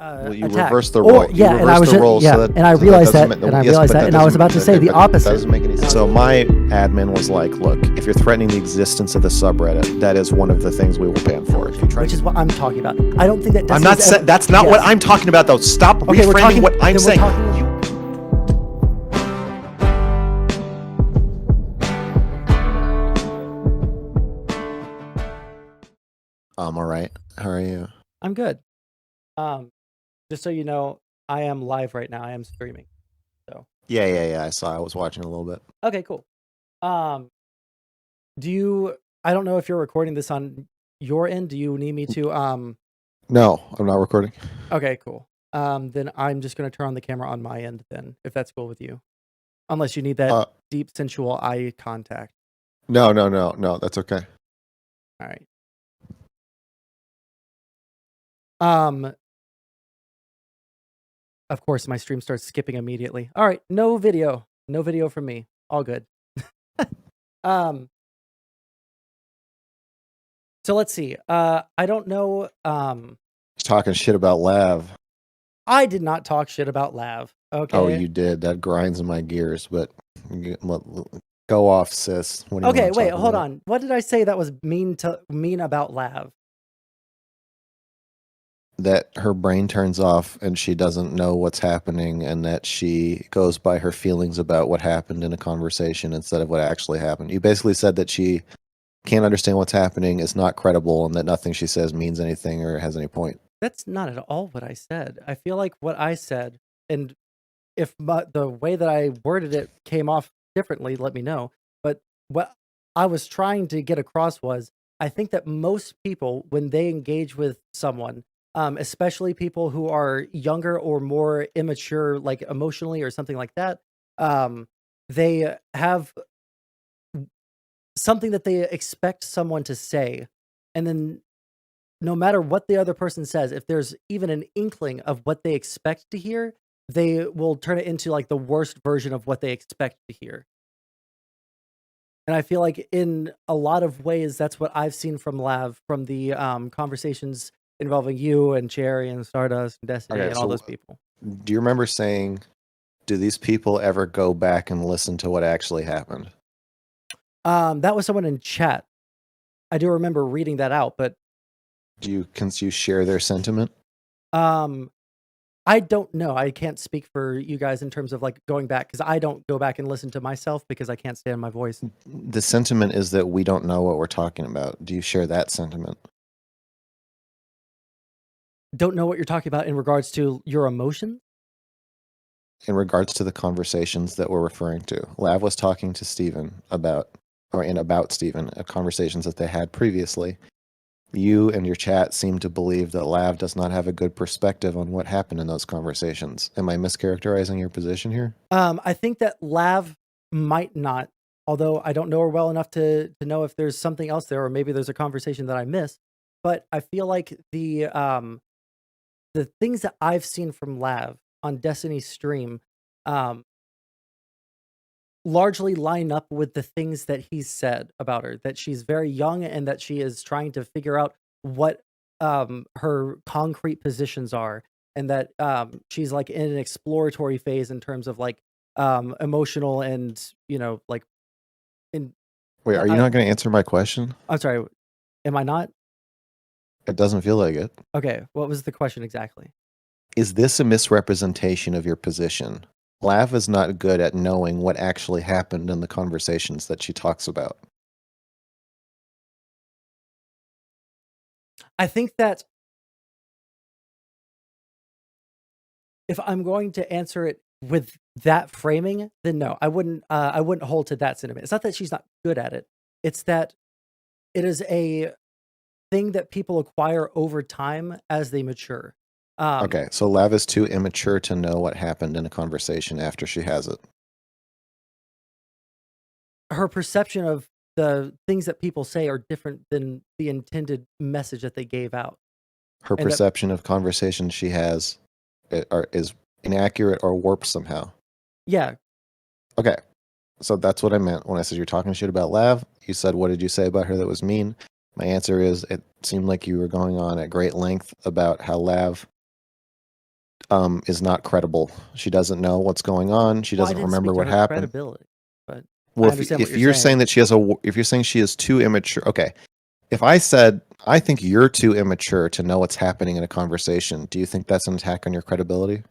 Well, you attack. reversed the role. Yeah, you and I was the role, yeah, so that, and I so realized that, that, and I realized that, and I was about to say the opposite. That doesn't make any sense. So my admin was like, "Look, if you're threatening the existence of the subreddit, that is one of the things we will ban for." If you try, which is what I'm talking about. I don't think that. I'm not saying that's not what I'm talking about, though. Stop reframing what I'm saying. I'm all right. How are you? I'm good. Just so you know, I am live right now. I am streaming. So Yeah. I saw. I was watching a little bit. okay, cool. Do you? I don't know if you're recording this on your end. Do you need me to? No, I'm not recording. Okay, cool. Then I'm just gonna turn on the camera on my end. Then, if that's cool with you, unless you need that deep sensual eye contact. No. That's okay. All right. Of course, my stream starts skipping immediately. All right, no video from me. All good. So let's see. I don't know. Talking shit about Lav. I did not talk shit about Lav. Okay. Oh, you did. That grinds in my gears. But go off, sis. What do you okay, wait, hold about? on. What did I say that was mean about Lav? That her brain turns off and she doesn't know what's happening, and that she goes by her feelings about what happened in a conversation instead of what actually happened. You basically said that she can't understand what's happening, is not credible, and that nothing she says means anything or has any point. That's not at all what I said. I feel like what I said, and if the way that I worded it came off differently, let me know. But what I was trying to get across was, I think that most people, when they engage with someone, especially people who are younger or more immature, like emotionally or something like that, they have something that they expect someone to say, and then no matter what the other person says, if there's even an inkling of what they expect to hear, they will turn it into like the worst version of what they expect to hear. And I feel like in a lot of ways, that's what I've seen from Lav, from the conversations involving you and Cherry and Stardust and Destiny and all those people. Do you remember saying, do these people ever go back and listen to what actually happened? That was someone in chat. I do remember reading that out, but can you share their sentiment? I don't know. I can't speak for you guys in terms of like going back, because I don't go back and listen to myself because I can't stand my voice. The sentiment is that we don't know what we're talking about. Do you share that sentiment? Don't know what you're talking about in regards to your emotions? In regards to the conversations that we're referring to. Lav was talking to Steven about Steven, conversations that they had previously. You and your chat seem to believe that Lav does not have a good perspective on what happened in those conversations. Am I mischaracterizing your position here? I think that Lav might not, although I don't know her well enough to know if there's something else there, or maybe there's a conversation that I missed. But I feel like the things that I've seen from Lav on Destiny's stream largely line up with the things that he's said about her, that she's very young and that she is trying to figure out what her concrete positions are, and that she's like in an exploratory phase in terms of like emotional and, you know, like in Wait, are you not going to answer my question? I'm sorry, am I not? It doesn't feel like it. Okay, what was the question exactly? Is this a misrepresentation of your position? Lav is not good at knowing what actually happened in the conversations that she talks about. I think that if I'm going to answer it with that framing, then no, I wouldn't hold to that sentiment. It's not that she's not good at it. It's that it is a thing that people acquire over time as they mature. Okay, so Lav is too immature to know what happened in a conversation after she has it. Her perception of the things that people say are different than the intended message that they gave out. Her perception of conversations she has is inaccurate or warped somehow. Yeah. Okay, so that's what I meant when I said you're talking shit about Lav. You said, what did you say about her that was mean? My answer is, it seemed like you were going on at great length about how Lav is not credible. She doesn't know what's going on. She Well, I doesn't didn't remember speak to what her happened. credibility, but I Well, understand what if you're you're saying saying. that if you're saying she is too immature, okay. If I said I think you're too immature to know what's happening in a conversation, do you think that's an attack on your credibility?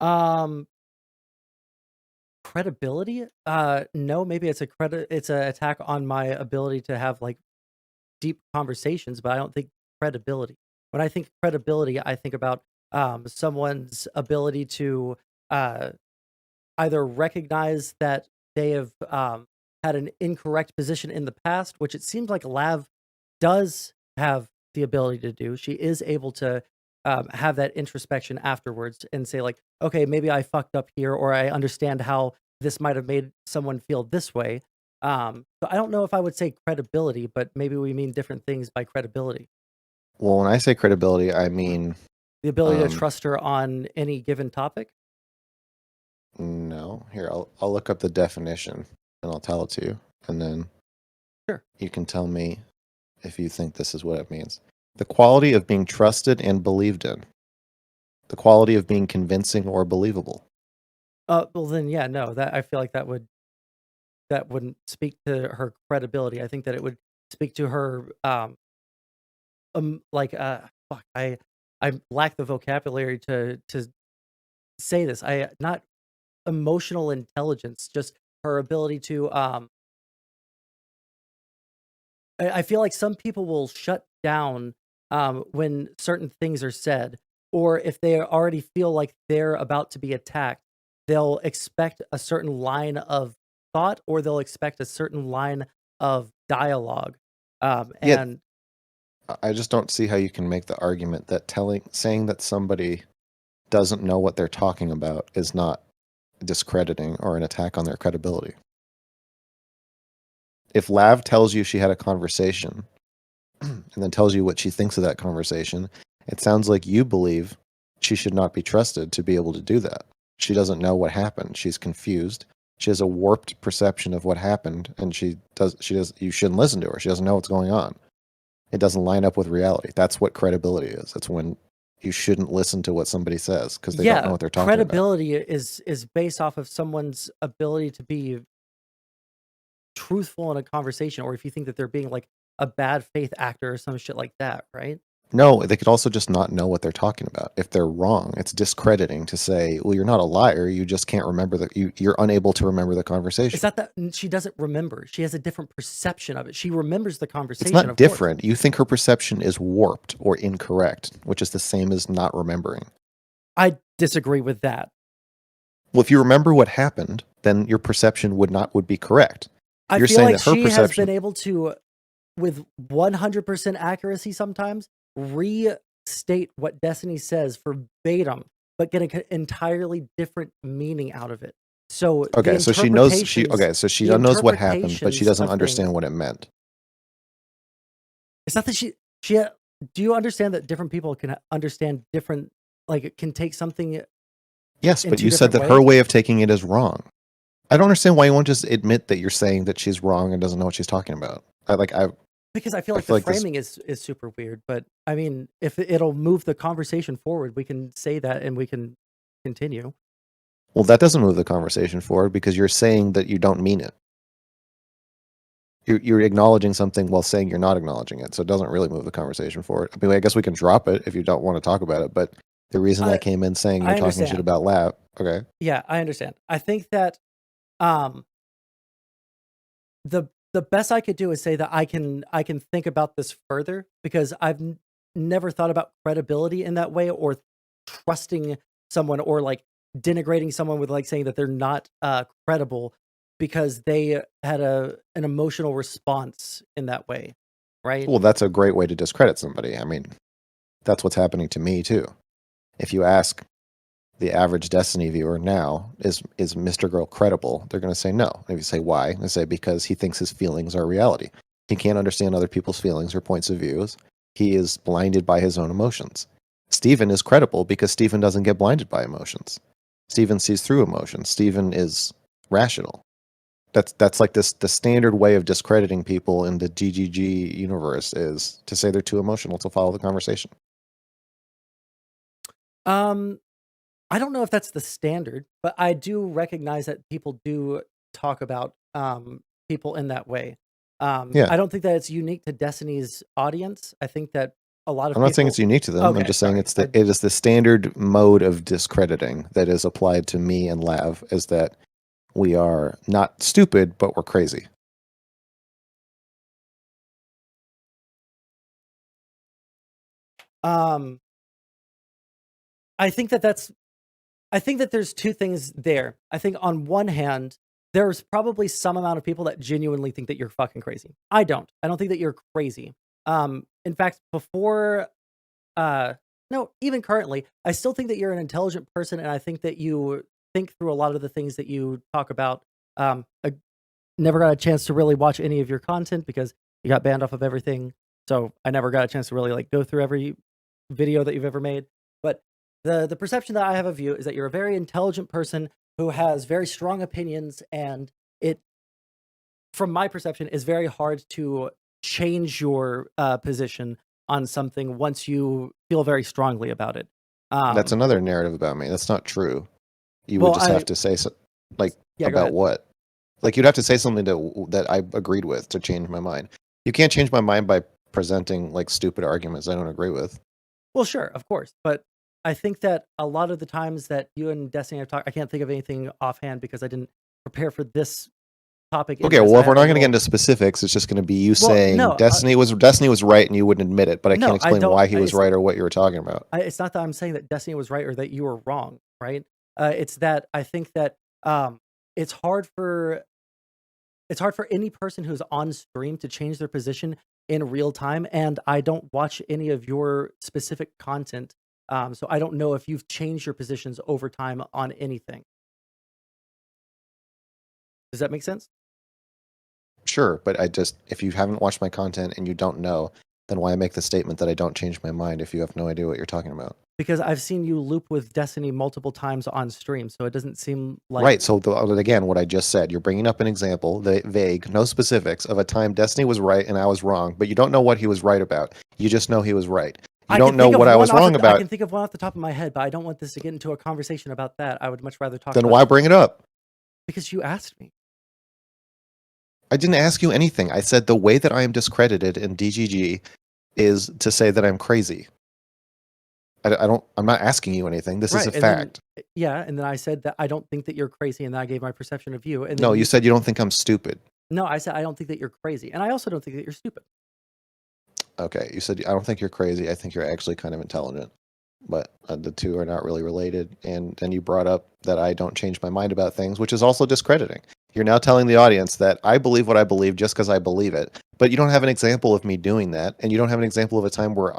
Um, credibility? No, maybe it's a attack on my ability to have like deep conversations, but I don't think credibility. When I think credibility, I think about someone's ability to uh either recognize that they have had an incorrect position in the past, which it seems like Lav does have the ability to do. She is able to have that introspection afterwards and say, like, okay, maybe I fucked up here, or I understand how this might have made someone feel this way. But I don't know if I would say credibility, but maybe we mean different things by credibility. Well, when I say credibility, I mean The ability to um, trust her on any given topic. no. Here, I'll look up the definition and I'll tell it to you, and then Sure. you can tell me if you think this is what it means. The quality of being trusted and believed in. The quality of being convincing or believable. Well then, yeah, no, that I feel like that wouldn't speak to her credibility. I think that it would speak to her, like, fuck, I lack the vocabulary to say this. Not emotional intelligence, just her ability to, I feel like some people will shut down, when certain things are said, or if they already feel like they're about to be attacked, they'll expect a certain line of thought, or they'll expect a certain line of dialogue. Yet, And I just don't see how you can make the argument that saying that somebody doesn't know what they're talking about is not discrediting or an attack on their credibility. If Lav tells you she had a conversation and then tells you what she thinks of that conversation, it sounds like you believe she should not be trusted to be able to do that. She doesn't know what happened. She's confused. She has a warped perception of what happened, and you shouldn't listen to her. She doesn't know what's going on. It doesn't line up with reality. That's what credibility is. That's when you shouldn't listen to what somebody says because they don't know yeah, what they're talking about. credibility is based off of someone's ability to be truthful in a conversation, or if you think that they're being like a bad faith actor or some shit like that, right? No, they could also just not know what they're talking about. If they're wrong, it's discrediting to say, "Well, you're not a liar. You just can't remember you're unable to remember the It's conversation." not that she doesn't remember. She has a different perception of it. She remembers the It's conversation, not of course. different. You think her perception is warped or incorrect, which is the same as not remembering. I disagree with that. Well, if you remember what happened, then your perception would be correct. I You're feel saying like that her she has perception. been able to, with 100% accuracy sometimes, restate what Destiny says verbatim, but get an entirely different meaning out of it. So Okay, so she knows she the knows what happened, but she interpretations doesn't of understand things. what it meant. It's not that do you understand that different people can understand different, like, it can take something Yes, in but two you said different that her ways? way of taking it is wrong. I don't understand why you won't just admit that you're saying that she's wrong and doesn't know what she's talking about. Because I feel I like the feel like this. framing is super weird, but I mean, if it'll move the conversation forward, we can say that and we can continue. Well, that doesn't move the conversation forward because you're saying that you don't mean it. You're acknowledging something while saying you're not acknowledging it, so it doesn't really move the conversation forward. I mean, I guess we can drop it if you don't want to talk about it. But the reason I I came in saying you're I talking shit understand. about Lab, okay, Yeah, I understand. I think that um the best I could do is say that I can think about this further because I've never thought about credibility in that way, or trusting someone, or like denigrating someone with like saying that they're not credible because they had an emotional response in that way, right? well, that's a great way to discredit somebody. I mean, that's what's happening to me too. If you ask the average Destiny viewer now, is MrGirl credible? They're going to say no. And if you say why, they say because he thinks his feelings are reality. He can't understand other people's feelings or points of views. He is blinded by his own emotions. Steven is credible because Steven doesn't get blinded by emotions. Steven sees through emotions. Steven is rational. That's like the standard way of discrediting people in the GGG universe is to say they're too emotional to follow the conversation. Um I don't know if that's the standard, but I do recognize that people do talk about people in that way. Yeah. I don't think that it's unique to Destiny's audience. I think that a lot of I'm not saying people. it's unique to them. I'm Okay, just saying sorry. it is the standard mode of discrediting that is applied to me and Lav, is that we are not stupid, but we're crazy. Um, I think that there's two things there. I think on one hand, there's probably some amount of people that genuinely think that you're fucking crazy. I don't. I don't think that you're crazy. In fact, before no, even currently, I still think that you're an intelligent person, and I think that you think through a lot of the things that you talk about. I never got a chance to really watch any of your content because you got banned off of everything. So I never got a chance to really like go through every video that you've ever made. But the perception that I have of you is that you're a very intelligent person who has very strong opinions, and it, from my perception, is very hard to change your position on something once you feel very strongly about it. That's another narrative about me. That's not true. You would Well, just have to say like yeah, go about ahead. what? Like you'd have to say something that I agreed with to change my mind. You can't change my mind by presenting like stupid arguments I don't agree with. Well, sure, of course, but I think that a lot of the times that you and Destiny have talked, I can't think of anything offhand because I didn't prepare for this topic in Okay, this. well, I if we're had not a going to get little. into specifics, it's just going to be you Well, saying no, Destiny was right and you wouldn't admit it, but I can't no, I explain don't. why he was right or what you were talking about. It's not that I'm saying that Destiny was right or that you were wrong, right? It's that I think that it's hard for any person who's on stream to change their position in real time, and I don't watch any of your specific content, so I don't know if you've changed your positions over time on anything. Does that make sense? Sure, but if you haven't watched my content and you don't know, then why make the statement that I don't change my mind if you have no idea what you're talking about? Because I've seen you loop with Destiny multiple times on stream, so it doesn't seem like. Right. So again, what I just said, you're bringing up an example, vague, no specifics, of a time Destiny was right and I was wrong, but you don't know what he was right about. You just know he was right. You don't know what I was wrong I about. can think of one off the top of my head, but I don't want this to get into a conversation about that. I would much rather talk Then about why bring it up? because you asked me. I didn't ask you anything. I said the way that I am discredited in DGG is to say that I'm crazy. I'm not asking you anything. This is a Right, and then fact. yeah, and then I said that I don't think that you're crazy, and then I gave my perception of you, and then No, you said you don't think I'm stupid. no, I said I don't think that you're crazy, and I also don't think that you're stupid. Okay, you said I don't think you're crazy. I think you're actually kind of intelligent, but the two are not really related. And then you brought up that I don't change my mind about things, which is also discrediting. You're now telling the audience that I believe what I believe just because I believe it, but you don't have an example of me doing that, and you don't have an example of a time where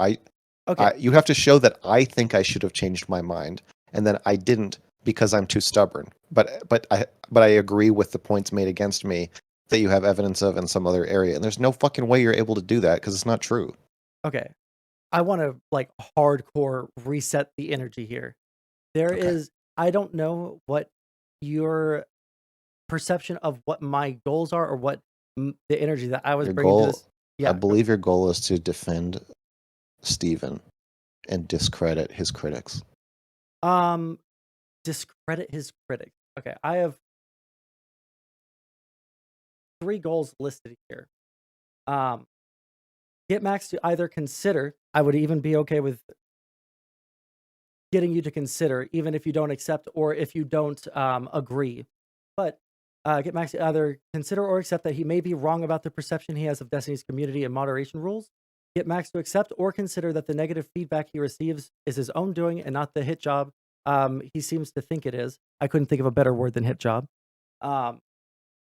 Okay, you have to show that I think I should have changed my mind, and then I didn't because I'm too stubborn. But I agree with the points made against me that you have evidence of in some other area, and there's no fucking way you're able to do that because it's not true. okay. I want to like hardcore reset the energy here. There Okay. is, I don't know what your perception of what my goals are or what the energy that I was Your bringing to goal, this. I Yeah, believe your goal is to defend Steven and discredit his critics. um, discredit his critics. Okay, I have 3 goals listed here. Um, get Max to either consider, I would even be okay with getting you to consider, even if you don't accept or if you don't agree. But get Max to either consider or accept that he may be wrong about the perception he has of Destiny's community and moderation rules. Get Max to accept or consider that the negative feedback he receives is his own doing and not the hit job he seems to think it is. I couldn't think of a better word than hit job. Um,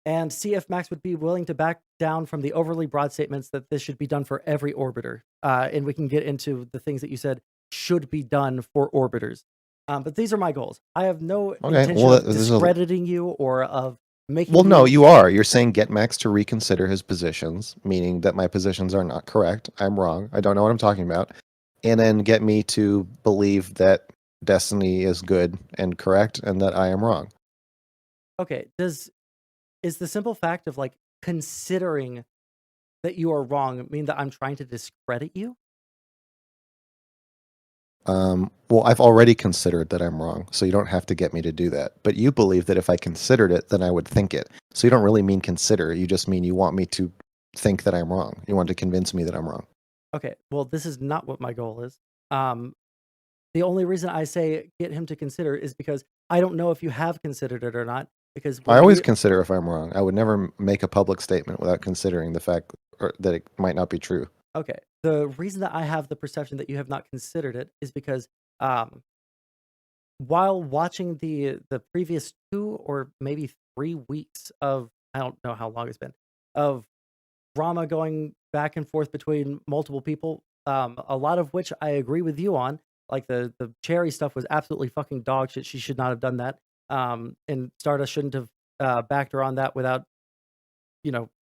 and see if Max would be willing to back down from the overly broad statements that this should be done for every orbiter. And we can get into the things that you said should be done for orbiters. But these are my goals. I have no intention Well, of discrediting you or of making well, no, you. you are. You're saying get Max to reconsider his positions, meaning that my positions are not correct. I'm wrong. I don't know what I'm talking about. And then get me to believe that Destiny is good and correct and that I am wrong. Okay, is the simple fact of like considering that you are wrong mean that I'm trying to discredit you? Well, I've already considered that I'm wrong, so you don't have to get me to do that. But you believe that if I considered it, then I would think it. So you don't really mean consider. You just mean you want me to think that I'm wrong. You want to convince me that I'm wrong. Okay, well, this is not what my goal is. The only reason I say get him to consider is because I don't know if you have considered it or not. Because I always consider if I'm wrong. I would never make a public statement without considering the fact that it might not be true. Okay, the reason that I have the perception that you have not considered it is because while watching the previous 2 or maybe 3 weeks of, I don't know how long it's been, of drama going back and forth between multiple people, a lot of which I agree with you on. Like the Cherry stuff was absolutely fucking dog shit. She should not have done that. And Stardust shouldn't have backed her on that without,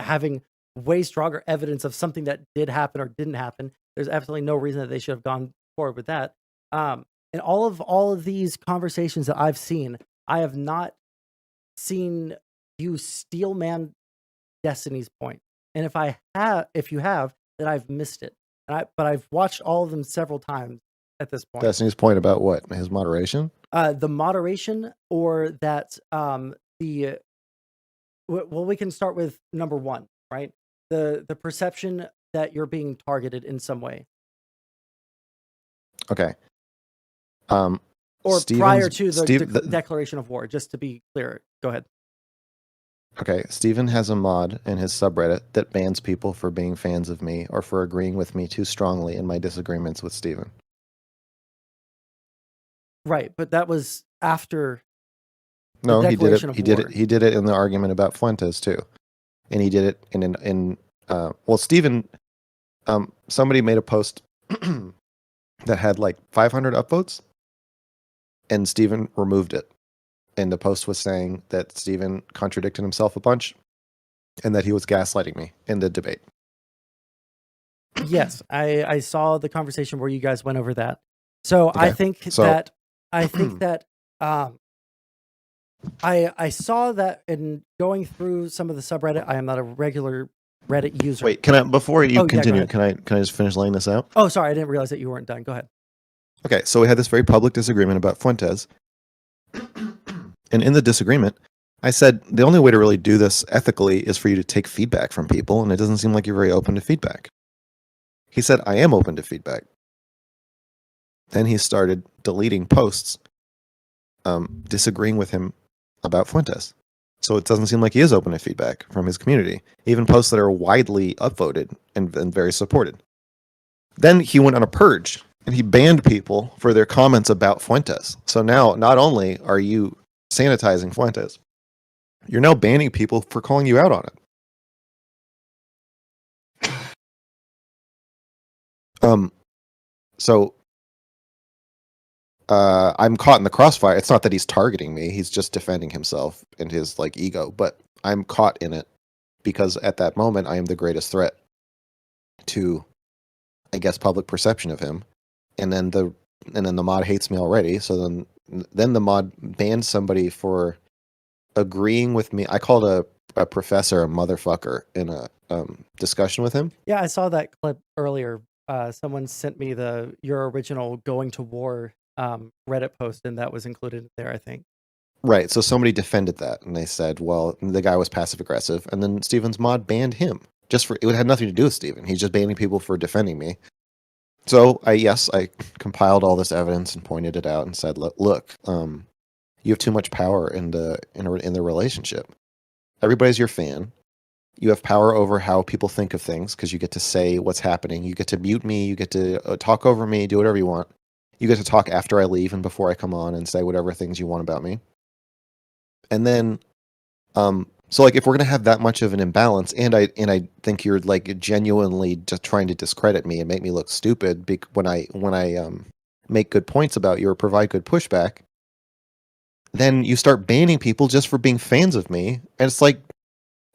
having way stronger evidence of something that did happen or didn't happen. There's absolutely no reason that they should have gone forward with that. And all of these conversations that I've seen, I have not seen you steel man Destiny's point. And if you have, then I've missed it. But I've watched all of them several times at this point. Destiny's point about what? His moderation? The moderation, or that we can start with number 1, right? The perception that you're being targeted in some way. Okay. Or prior to the declaration of war, just to be clear. Go ahead. Okay, Steven has a mod in his subreddit that bans people for being fans of me or for agreeing with me too strongly in my disagreements with Steven. Right, but that was after. No, he did it. He did it in the argument about Fuentes too, and he did it in Steven. Somebody made a post that had like 500 upvotes, and Steven removed it. And the post was saying that Steven contradicted himself a bunch and that he was gaslighting me in the debate. Yes, I saw the conversation where you guys went over that. So okay. I think that I saw that in going through some of the subreddit. I am not a regular Reddit user. Wait, before you continue, can I just finish laying this out? Oh, sorry, I didn't realize that you weren't done. Go ahead. Okay, so we had this very public disagreement about Fuentes. And in the disagreement, I said, the only way to really do this ethically is for you to take feedback from people, and it doesn't seem like you're very open to feedback. He said, I am open to feedback. Then he started deleting posts, disagreeing with him about Fuentes. So it doesn't seem like he is open to feedback from his community, even posts that are widely upvoted and very supported. Then he went on a purge, and he banned people for their comments about Fuentes. So now, not only are you sanitizing Fuentes, you're now banning people for calling you out on it. I'm caught in the crossfire. It's not that he's targeting me, he's just defending himself and his like ego, but I'm caught in it because at that moment I am the greatest threat to, I guess, public perception of him. And then the mod hates me already, so then the mod banned somebody for agreeing with me. I called a professor a motherfucker in a discussion with him. Yeah, I saw that clip earlier. Someone sent me your original going to war Reddit post, and that was included there, I think. Right, so somebody defended that, and they said, well, the guy was passive aggressive, and then Steven's mod banned him. It had nothing to do with Steven. He's just banning people for defending me. So I compiled all this evidence and pointed it out and said, look, you have too much power in the relationship. Everybody's your fan. You have power over how people think of things because you get to say what's happening. You get to mute me. You get to talk over me. Do whatever you want. You get to talk after I leave and before I come on and say whatever things you want about me. And then, so like if we're gonna have that much of an imbalance, and I think you're like genuinely just trying to discredit me and make me look stupid when I make good points about you or provide good pushback, then you start banning people just for being fans of me, and it's like,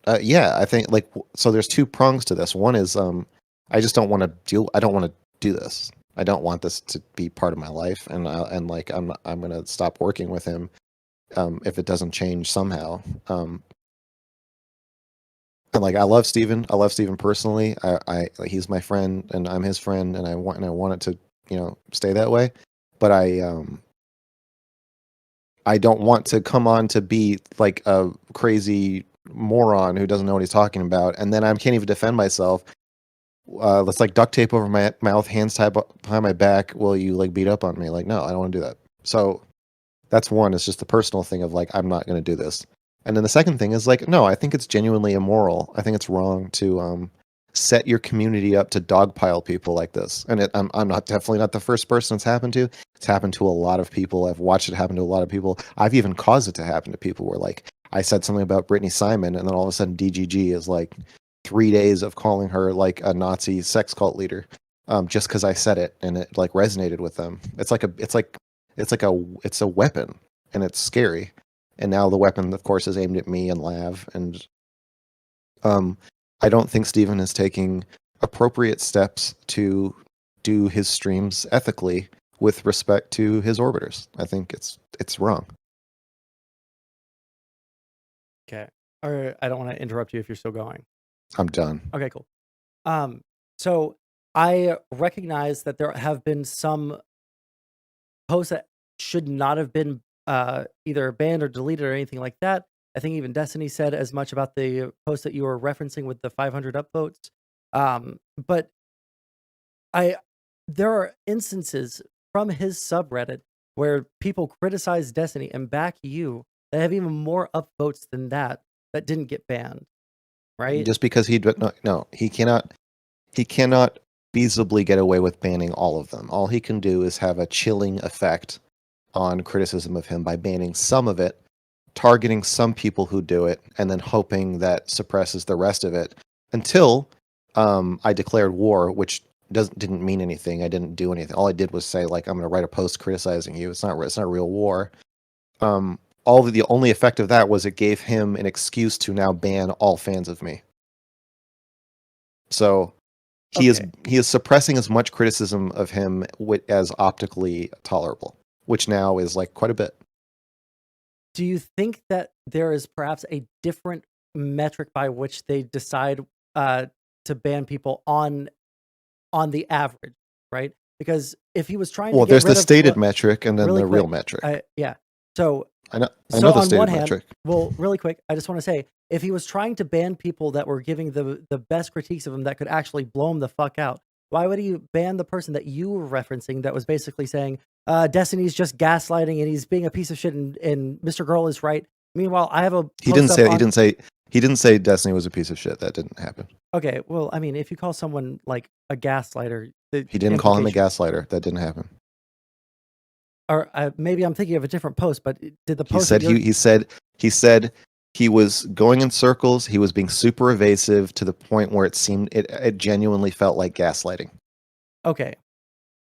I think like so. There's 2 prongs to this. One is I just don't want to I don't want to do this. I don't want this to be part of my life, and I'm gonna stop working with him if it doesn't change somehow. And like I love Steven. I love Steven personally. He's my friend, and I'm his friend, and I want it to stay that way. But I don't want to come on to be like a crazy moron who doesn't know what he's talking about, and then I can't even defend myself. Let's like duct tape over my mouth, hands tied behind my back while you like beat up on me. Like, no, I don't want to do that. So that's one. It's just the personal thing of like, I'm not going to do this. And then the second thing is like, no, I think it's genuinely immoral. I think it's wrong to set your community up to dogpile people like this. And I'm not definitely not the first person it's happened to. It's happened to a lot of people. I've watched it happen to a lot of people. I've even caused it to happen to people where like I said something about Brittany Simon, and then all of a sudden DGG is like 3 days of calling her like a Nazi sex cult leader, just because I said it and it like resonated with them. It's a weapon, and it's scary. And now the weapon, of course, is aimed at me and Lav. And I don't think Steven is taking appropriate steps to do his streams ethically with respect to his orbiters. I think it's wrong. Okay. Or I don't want to interrupt you if you're still going. I'm done. Okay, cool. So I recognize that there have been some posts that should not have been either banned or deleted or anything like that. I think even Destiny said as much about the post that you were referencing with the 500 upvotes. But there are instances from his subreddit where people criticize Destiny and back you that have even more upvotes than that didn't get banned, right? Just because he cannot feasibly get away with banning all of them. All he can do is have a chilling effect on criticism of him by banning some of it, targeting some people who do it, and then hoping that suppresses the rest of it until I declared war, which didn't mean anything. I didn't do anything. All I did was say like I'm going to write a post criticizing you. It's not real war. The only effect of that was it gave him an excuse to now ban all fans of me. So he is suppressing as much criticism of him as optically tolerable, which now is like quite a bit. Do you think that there is perhaps a different metric by which they decide to ban people on the average, right? Because if he was trying to get there's rid the of stated metric and then really the real quick, metric. Yeah. So I know so the on stated one hand, metric. well, really quick, I just want to say, if he was trying to ban people that were giving the best critiques of him that could actually blow him the fuck out, why would he ban the person that you were referencing that was basically saying Destiny's just gaslighting and he's being a piece of shit and MrGirl is right? Meanwhile, I have a He didn't say Destiny was a piece of shit. That didn't happen. Okay, well, I mean, if you call someone like a gaslighter, He didn't call him a gaslighter. That didn't happen. Or maybe I'm thinking of a different post, but did the post? He said he was going in circles. He was being super evasive to the point where it genuinely felt like gaslighting. Okay,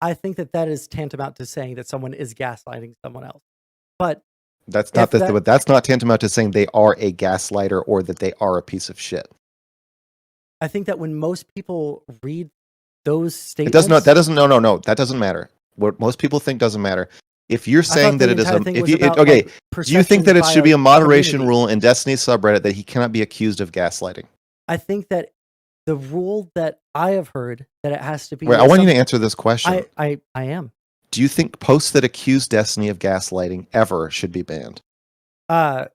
I think that is tantamount to saying that someone is gaslighting someone else, but that's not tantamount to saying they are a gaslighter or that they are a piece of shit. I think that when most people read those statements, that doesn't matter. What most people think doesn't matter. If you're saying that it is do you think that it should be a moderation rule in Destiny's subreddit that he cannot be accused of gaslighting? I think that the rule that I have heard that it has to be. Wait, I want you to answer this question. I am. Do you think posts that accuse Destiny of gaslighting ever should be banned? That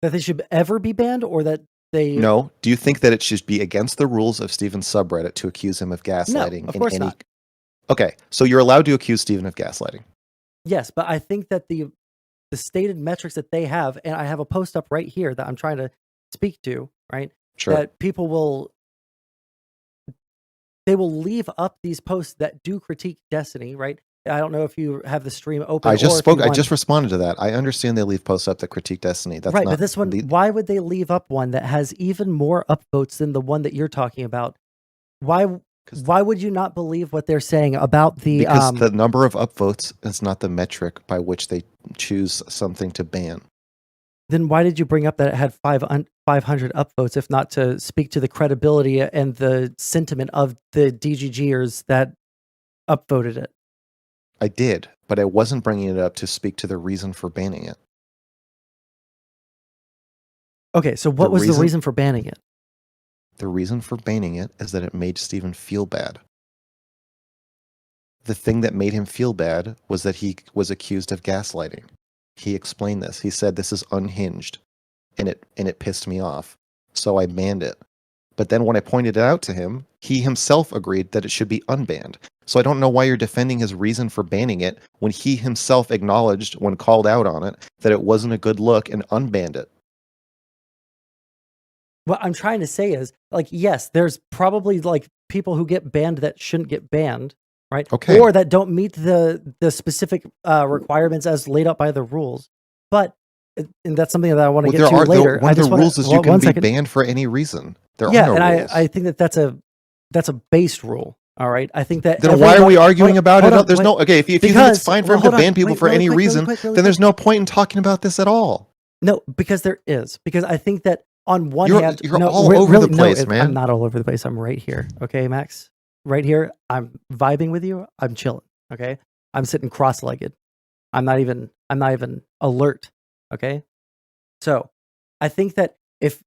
they should ever be banned, or that they? No. Do you think that it should be against the rules of Steven's subreddit to accuse him of gaslighting? No, of course not. Okay, so you're allowed to accuse Steven of gaslighting. Yes, but I think that the stated metrics that they have, and I have a post up right here that I'm trying to speak to, right? Sure. That people will leave up these posts that do critique Destiny, right? I don't know if you have the stream open. I just responded to that. I understand they leave posts up that critique Destiny. That's right, but this one, why would they leave up one that has even more upvotes than the one that you're talking about? Why would you not believe what they're saying about the? Because the number of upvotes is not the metric by which they choose something to ban. Then why did you bring up that it had 500 upvotes, if not to speak to the credibility and the sentiment of the DGGers that upvoted it? I did, but I wasn't bringing it up to speak to the reason for banning it. Okay, so what was the reason for banning it? The reason for banning it is that it made Steven feel bad. the thing that made him feel bad was that he was accused of gaslighting. He explained this. He said this is unhinged, and it pissed me off. So I banned it. But then when I pointed it out to him, he himself agreed that it should be unbanned. So I don't know why you're defending his reason for banning it when he himself acknowledged, when called out on it, that it wasn't a good look and unbanned it. What I'm trying to say is, like, yes, there's probably like people who get banned that shouldn't get banned, right? Okay. Or that don't meet the specific requirements as laid out by the rules. But and that's something that I want to get to later. One of the rules is you can be banned for any reason. There are no rules. I think that that's a base rule. All right, I think that. Then why are we arguing about it? There's no okay. If you think it's fine for him to ban people for any reason, then there's no point in talking about this at all. No, because there is. Because I think that on one hand, you're all over the place, man. I'm not all over the place. I'm right here. Okay, Max, right here. I'm vibing with you. I'm chilling. Okay, I'm sitting cross-legged. I'm not even alert. Okay, so I think that if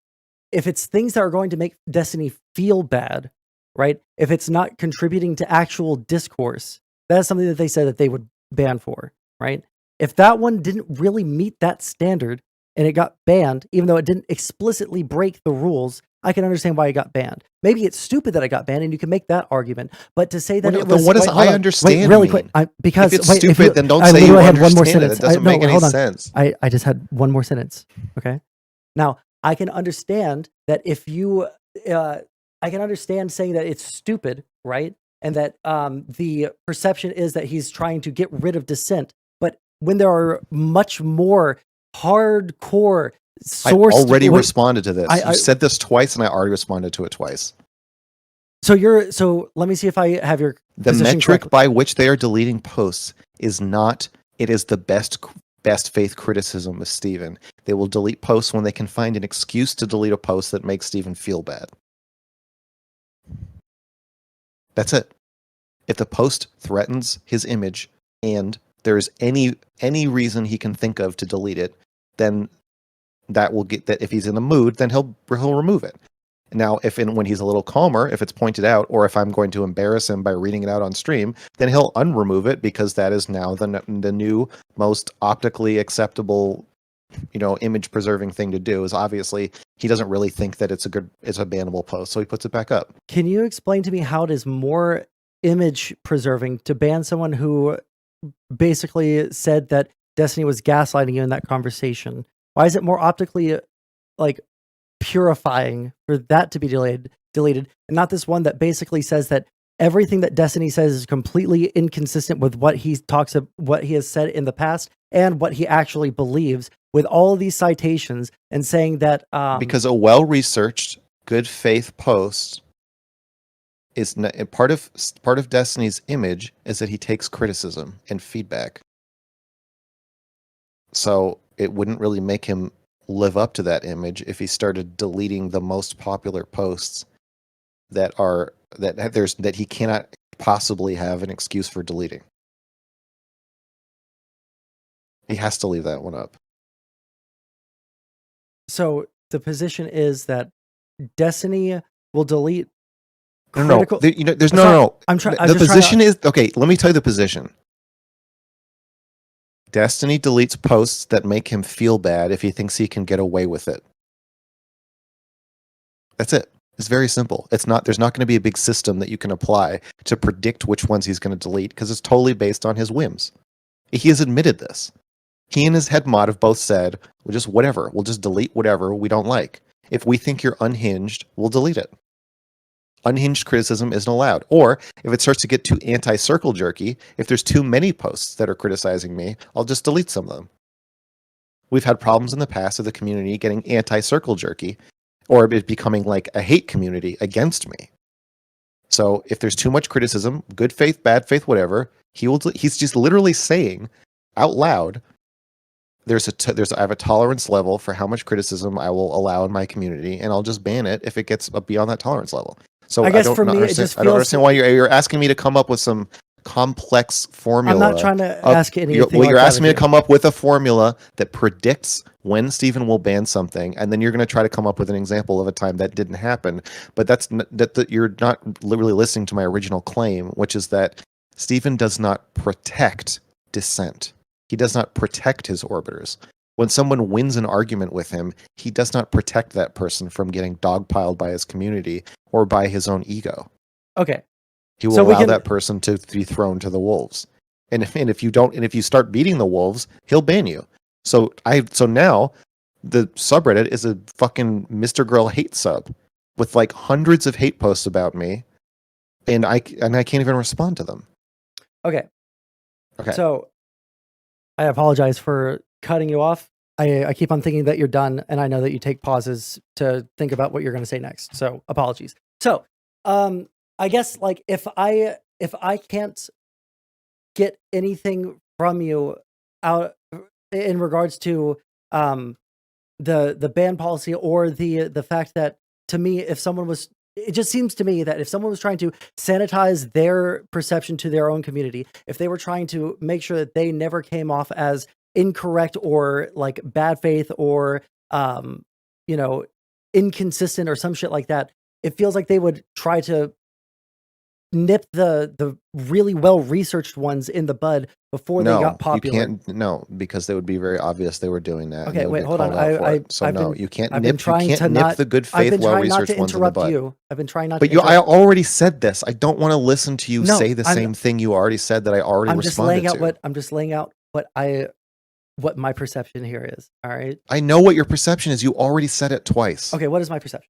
it's things that are going to make Destiny feel bad, right? If it's not contributing to actual discourse, that's something that they said that they would ban for, right? If that one didn't really meet that standard and it got banned, even though it didn't explicitly break the rules, I can understand why it got banned. Maybe it's stupid that it got banned, and you can make that argument. But to say that it was... What does I understand really quick. Because if it's stupid, then don't say you understand it. It doesn't make any sense. I just had one more sentence, okay? Now, I can understand that if you... I can understand saying that it's stupid, right? And that the perception is that he's trying to get rid of dissent. But when there are much more hardcore source... I already responded to this. You said this twice, and I already responded to it twice. So let me see if I have your... The metric by which they are deleting posts is not... It is the best faith criticism of Steven. They will delete posts when they can find an excuse to delete a post that makes Steven feel bad. That's it. If the post threatens his image and there's any reason he can think of to delete it, then that will get that. If he's in the mood, then he'll remove it. Now, when he's a little calmer, if it's pointed out, or if I'm going to embarrass him by reading it out on stream, then he'll unremove it because that is now the new most optically acceptable, image preserving thing to do. Is obviously he doesn't really think that it's a bannable post, so he puts it back up. Can you explain to me how it is more image preserving to ban someone who basically said that Destiny was gaslighting you in that conversation? Why is it more optically like purifying for that to be deleted, and not this one that basically says that everything that Destiny says is completely inconsistent with what he has said in the past and what he actually believes, with all of these citations and saying that because a well-researched, good faith post is part of Destiny's image is that he takes criticism and feedback. So it wouldn't really make him live up to that image if he started deleting the most popular posts that he cannot possibly have an excuse for deleting. He has to leave that one up. So the position is that Destiny will delete critical... No. There's no. The position is... Okay, let me tell you the position. Destiny deletes posts that make him feel bad if he thinks he can get away with it. That's it. It's very simple. There's not going to be a big system that you can apply to predict which ones he's going to delete, because it's totally based on his whims. He has admitted this. He and his head mod have both said, well, just whatever. We'll just delete whatever we don't like. If we think you're unhinged, we'll delete it. Unhinged criticism isn't allowed. Or if it starts to get too anti-circle jerky, if there's too many posts that are criticizing me, I'll just delete some of them. We've had problems in the past of the community getting anti-circle jerky, or it becoming like a hate community against me. So if there's too much criticism, good faith, bad faith, whatever, he's just literally saying out loud, I have a tolerance level for how much criticism I will allow in my community, and I'll just ban it if it gets beyond that tolerance level. So I don't understand why you're asking me to come up with some complex formula. I'm not trying to ask anything. You're asking me to come up with a formula that predicts when Steven will ban something, and then you're going to try to come up with an example of a time that didn't happen. But you're not really listening to my original claim, which is that Stephen does not protect dissent. He does not protect his orbiters. When someone wins an argument with him, he does not protect that person from getting dogpiled by his community or by his own ego. Okay. He will allow that person to be thrown to the wolves. And if you start beating the wolves, he'll ban you. So now the subreddit is a fucking MrGirl hate sub with like hundreds of hate posts about me, and I can't even respond to them. Okay. Okay. So I apologize for cutting you off. I keep on thinking that you're done, and I know that you take pauses to think about what you're going to say next. So apologies. So I guess like if I can't get anything from you out in regards to the ban policy or the fact that, to me, it just seems to me that if someone was trying to sanitize their perception to their own community, if they were trying to make sure that they never came off as incorrect or like bad faith or inconsistent or some shit like that, it feels like they would try to nip the really well researched ones in the bud before they got popular. You can't, because they would be very obvious they were doing that. Okay, wait, hold on. You can't nip the good faith, well researched ones in the bud. I've been trying not to. But I already said this. I don't want to listen to you say the same thing you already said that I already responded to. I'm just laying out what my perception here is. All right. I know what your perception is. You already said it twice. Okay, what is my perception?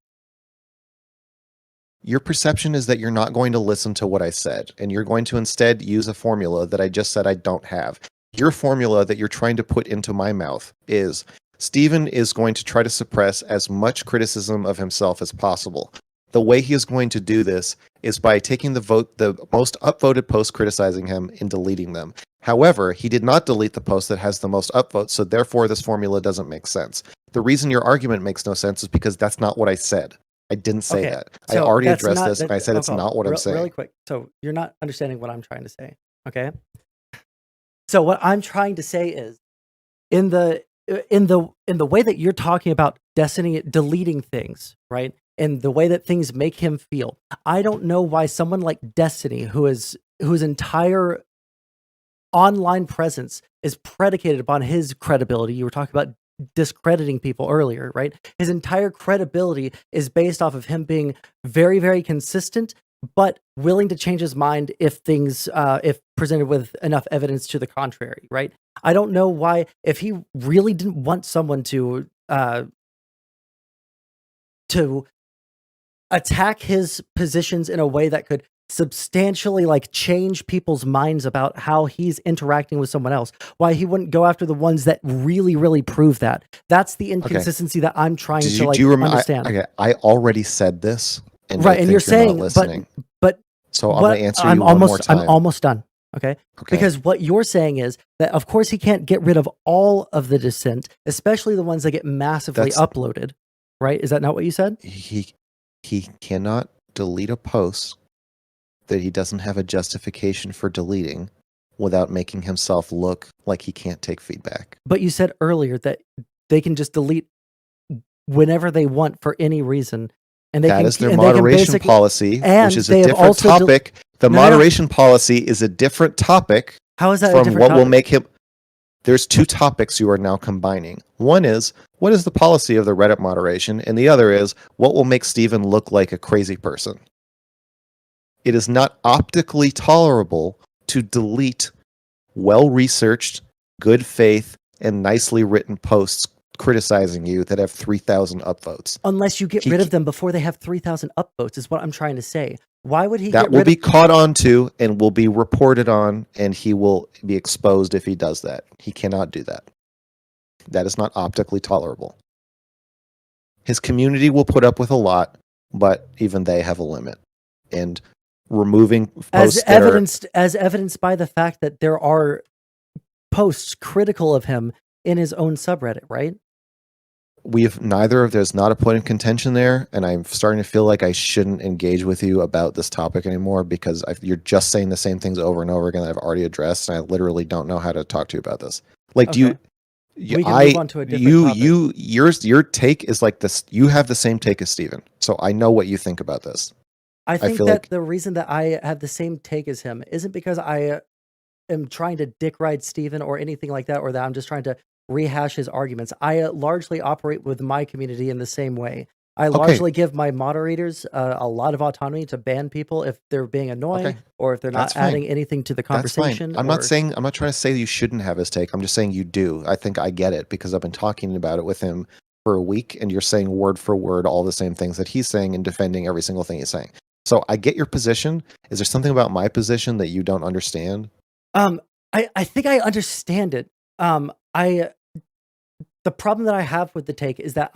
Your perception is that you're not going to listen to what I said, and you're going to instead use a formula that I just said I don't have. Your formula that you're trying to put into my mouth is Stephen is going to try to suppress as much criticism of himself as possible. The way he is going to do this is by taking the most upvoted posts criticizing him and deleting them. However, he did not delete the post that has the most upvotes, so therefore this formula doesn't make sense. The reason your argument makes no sense is because that's not what I said. I didn't say that. So I already addressed this, and I said it's not what I'm saying. Really quick. So you're not understanding what I'm trying to say, okay? So what I'm trying to say is, in the way that you're talking about Destiny deleting things, right? And the way that things make him feel, I don't know why someone like Destiny, whose entire online presence is predicated upon his credibility. You were talking about discrediting people earlier, right? His entire credibility is based off of him being very, very consistent, but willing to change his mind if presented with enough evidence to the contrary, right? I don't know why, if he really didn't want someone to attack his positions in a way that could substantially like change people's minds about how he's interacting with someone else, why he wouldn't go after the ones that really, really prove that. That's the inconsistency that I'm trying to understand. I already said this, and right, and you're saying, but so I'm going to answer you one more time. I'm almost done. Okay, because what you're saying is that of course he can't get rid of all of the dissent, especially the ones that get massively uploaded. Right? Is that not what you said? He cannot delete a post that he doesn't have a justification for deleting without making himself look like he can't take feedback. But you said earlier that they can just delete whenever they want for any reason. And that is their moderation policy, which is a different topic. The moderation policy is a different topic. How is that from what will make him? There's two topics you are now combining. One is, what is the policy of the Reddit moderation? And the other is, what will make Stephen look like a crazy person? It is not optically tolerable to delete well-researched, good faith, and nicely written posts criticizing you that have 3,000 upvotes. Unless you get rid of them before they have 3,000 upvotes, is what I'm trying to say. Why would he? That will be caught on to and will be reported on, and he will be exposed if he does that. He cannot do that. That is not optically tolerable. His community will put up with a lot, but even they have a limit. And removing posts as evidenced by the fact that there are posts critical of him in his own subreddit, right? There's not a point of contention there, and I'm starting to feel like I shouldn't engage with you about this topic anymore because you're just saying the same things over and over again that I've already addressed, and I literally don't know how to talk to you about this. Like, we can move on to a different topic. Your take is like this. You have the same take as Steven, so I know what you think about this. I I think feel that like the reason that I have the same take as him isn't because I am trying to dick ride Steven or anything like that, or that I'm just trying to rehash his arguments. I largely operate with my community in the same way. I okay, largely give my moderators a lot of autonomy to ban people if they're being annoying okay, or if they're not that's fine. adding anything to the That's fine. conversation. I'm not Or saying I'm not trying to say you shouldn't have his take. I'm just saying you do. I think I get it because I've been talking about it with him for a week, and you're saying word for word all the same things that he's saying and defending every single thing he's saying. So I get your position. Is there something about my position that you don't understand? um, I think I understand it. I The problem that I have with the take is that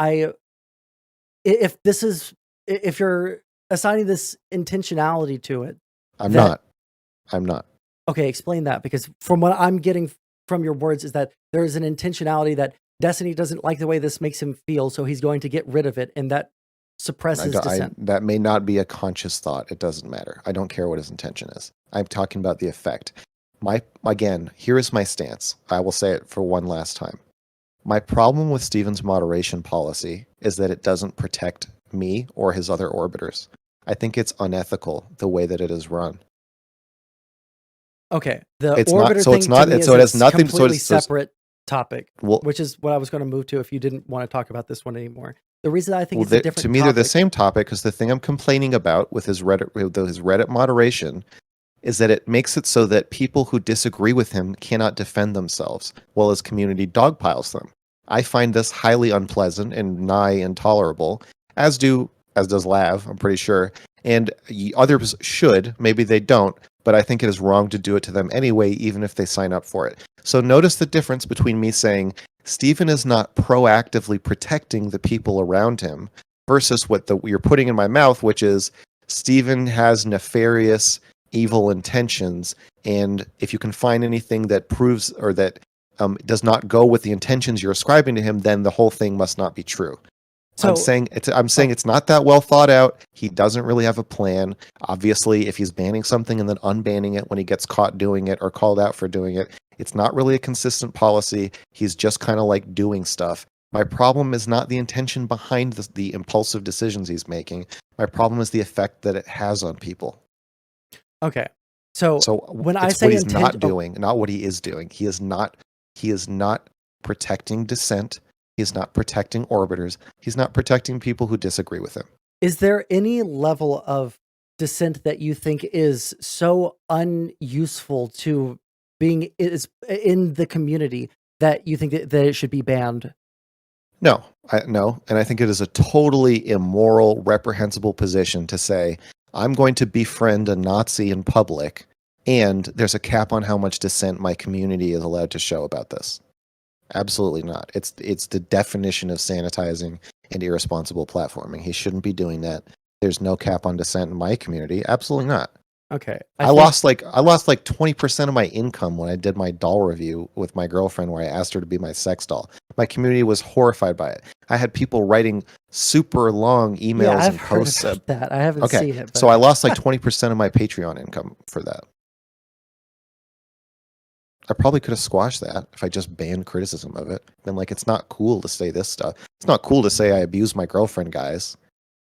if this is if you're assigning this intentionality to it, I'm that not. I'm not. okay, explain that, because from what I'm getting from your words is that there is an intentionality that Destiny doesn't like the way this makes him feel, so he's going to get rid of it, and that suppresses dissent. That may not be a conscious thought. It doesn't matter. I don't care what his intention is. I'm talking about the effect. Again, here is my stance. I will say it for one last time. My problem with Steven's moderation policy is that it doesn't protect me or his other orbiters. I think it's unethical the way that it is run. Okay, the It's not. orbiter So it's thing to not. me is So it has a nothing. So completely it's. So it's separate topic, well, which is what I was going to move to if you didn't want to talk about this one anymore. The reason I think well, it's a to different me, they're the topic. same topic because the thing I'm complaining about with his Reddit moderation is that it makes it so that people who disagree with him cannot defend themselves, while his community dogpiles them. I find this highly unpleasant and nigh intolerable, as does Lav, I'm pretty sure, and others should. Maybe they don't, but I think it is wrong to do it to them anyway, even if they sign up for it. So notice the difference between me saying Stephen is not proactively protecting the people around him versus what you're putting in my mouth, which is Stephen has nefarious evil intentions, and if you can find anything that proves or that does not go with the intentions you're ascribing to him, then the whole thing must not be true. So, I'm saying it's not that well thought out. He doesn't really have a plan. Obviously, if he's banning something and then unbanning it when he gets caught doing it or called out for doing it, it's not really a consistent policy. He's just kind of like doing stuff. My problem is not the intention behind the impulsive decisions he's making. My problem is the effect that it has on people. okay, so So when I it's what say he's intent, not doing, not what he is doing. He is not protecting dissent. He's not protecting orbiters. He's not protecting people who disagree with him. is there any level of dissent that you think is so unuseful to being is in the community that you think that it should be banned? No, no, and I think it is a totally immoral, reprehensible position to say I'm going to befriend a Nazi in public, and there's a cap on how much dissent my community is allowed to show about this. Absolutely not. It's the definition of sanitizing and irresponsible platforming. He shouldn't be doing that. There's no cap on dissent in my community. Absolutely not. Okay, I lost like 20% of my income when I did my doll review with my girlfriend where I asked her to be my sex doll. My community was horrified by it. I had people writing super long yeah, emails I've and heard posts. about that. I haven't Okay, seen it, so but I lost like 20% of my Patreon income for that. I probably could have squashed that if I just banned criticism of it. Then like it's not cool to say this stuff. It's not cool to say I abuse my girlfriend, guys.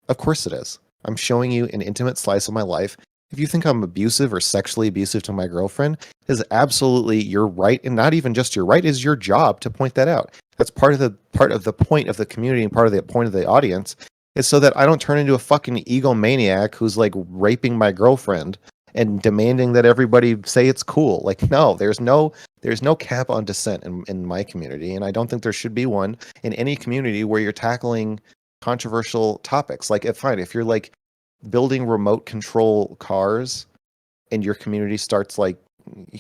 Of course it is. I'm showing you an intimate slice of my life. If you think I'm abusive or sexually abusive to my girlfriend, it is absolutely your right, and not even just your right, is your job to point that out. That's part of the point of the community and part of the point of the audience is so that I don't turn into a fucking egomaniac who's like raping my girlfriend and demanding that everybody say it's cool. Like, no, there's no cap on dissent in my community, and I don't think there should be one in any community where you're tackling controversial topics. Like, if you're like building remote control cars and your community starts like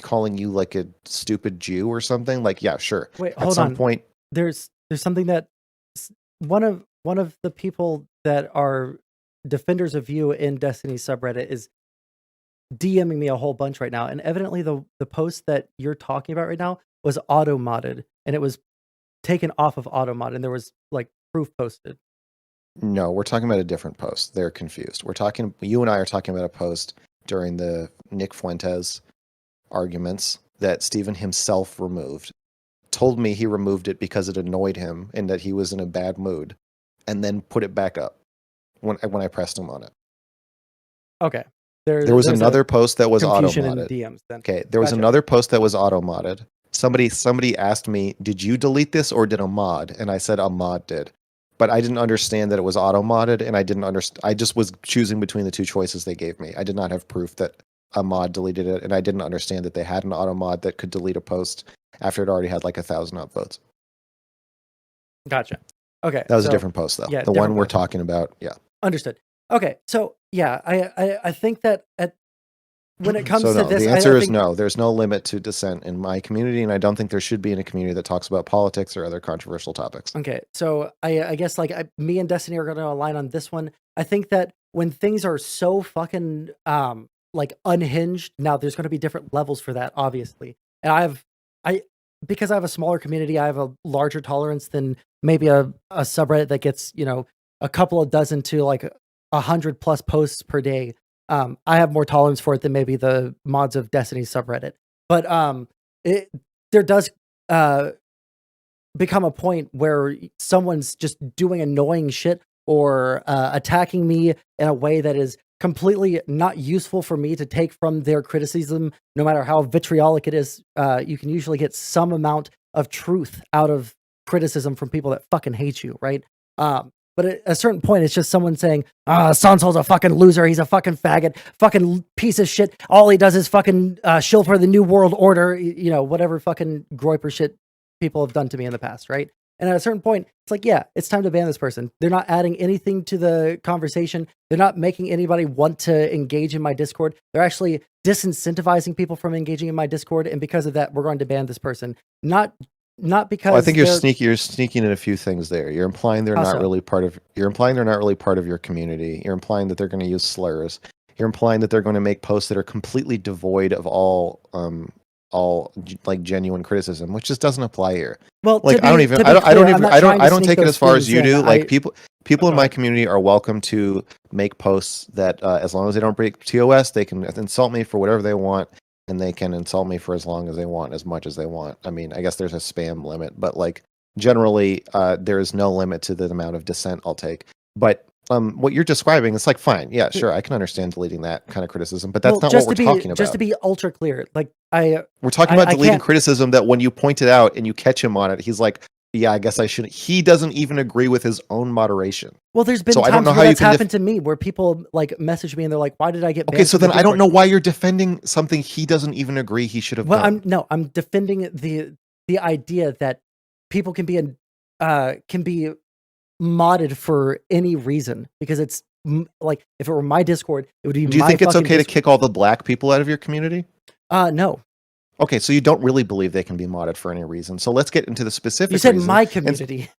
calling you like a stupid Jew or something, like, yeah, sure. wait, At hold some on. point, There's something that one of the people that are defenders of you in Destiny subreddit is DMing me a whole bunch right now, and evidently the post that you're talking about right now was auto modded, and it was taken off of auto mod, and there was like proof posted. no, we're talking about a different post. They're confused. You and I are talking about a post during the Nick Fuentes arguments that Steven himself removed. Told me he removed it because it annoyed him and that he was in a bad mood, and then put it back up when I pressed him on it. Okay. There was there's another post that was auto confusion in modded. DMs then. Okay, there was Gotcha. another post that was auto modded. Somebody asked me, "Did you delete this or did a mod?" And I said a mod did. But I didn't understand that it was auto modded, and I didn't understand. I just was choosing between the two choices they gave me. I did not have proof that a mod deleted it, and I didn't understand that they had an auto mod that could delete a post after it already had like 1,000 upvotes. Gotcha. Okay. That was a different post, though. Yeah, the one we're talking about, yeah. Understood. Okay, so yeah, I think that when it comes So to no, this, the answer is think, no. There's no limit to dissent in my community, and I don't think there should be in a community that talks about politics or other controversial topics. Okay, so I guess like me and Destiny are going to align on this one. I think that when things are so fucking like unhinged, now there's going to be different levels for that, obviously. And because I have a smaller community, I have a larger tolerance than maybe a subreddit that gets, you know, a couple of dozen to like 100+ posts per day. I have more tolerance for it than maybe the mods of Destiny subreddit. But there does become a point where someone's just doing annoying shit or attacking me in a way that is completely not useful for me to take from their criticism, no matter how vitriolic it is. You can usually get some amount of truth out of criticism from people that fucking hate you, right? But at a certain point, it's just someone saying, Sonsol's a fucking loser. He's a fucking faggot, fucking piece of shit. All he does is fucking shill for the New World Order, you know, whatever fucking groiper shit people have done to me in the past, right? And at a certain point, it's like, yeah, it's time to ban this person. They're not adding anything to the conversation. They're not making anybody want to engage in my Discord. They're actually disincentivizing people from engaging in my Discord. And because of that, we're going to ban this person. Not because I think you're sneaking in a few things there. You're implying they're not really part of your community. You're implying that they're going to use slurs. You're implying that they're going to make posts that are completely devoid of all like genuine criticism, which just doesn't apply here. Well, like I don't take it as far as you do. Like people in my community are welcome to make posts that as long as they don't break TOS, they can insult me for whatever they want. And they can insult me for as long as they want, as much as they want. I mean, I guess there's a spam limit, but like generally, there is no limit to the amount of dissent I'll take. But what you're describing, it's like, fine, yeah, sure, I can understand deleting that kind of criticism, but that's not what we're talking about. Just to be ultra clear, like we're talking about deleting criticism that when you point it out and you catch him on it, he's like, yeah, I guess I shouldn't. He doesn't even agree with his own moderation. Well, there's been times where that's happened to me where people like message me and they're like, why did I get banned? Okay, so then I don't know why you're defending something he doesn't even agree he should have done. I'm defending the idea that people can be modded for any reason, because it's like, if it were my Discord, it would be Do you think it's okay to kick all the black people out of your community? No. Okay, so you don't really believe they can be modded for any reason. So let's get into the specific. You said my community.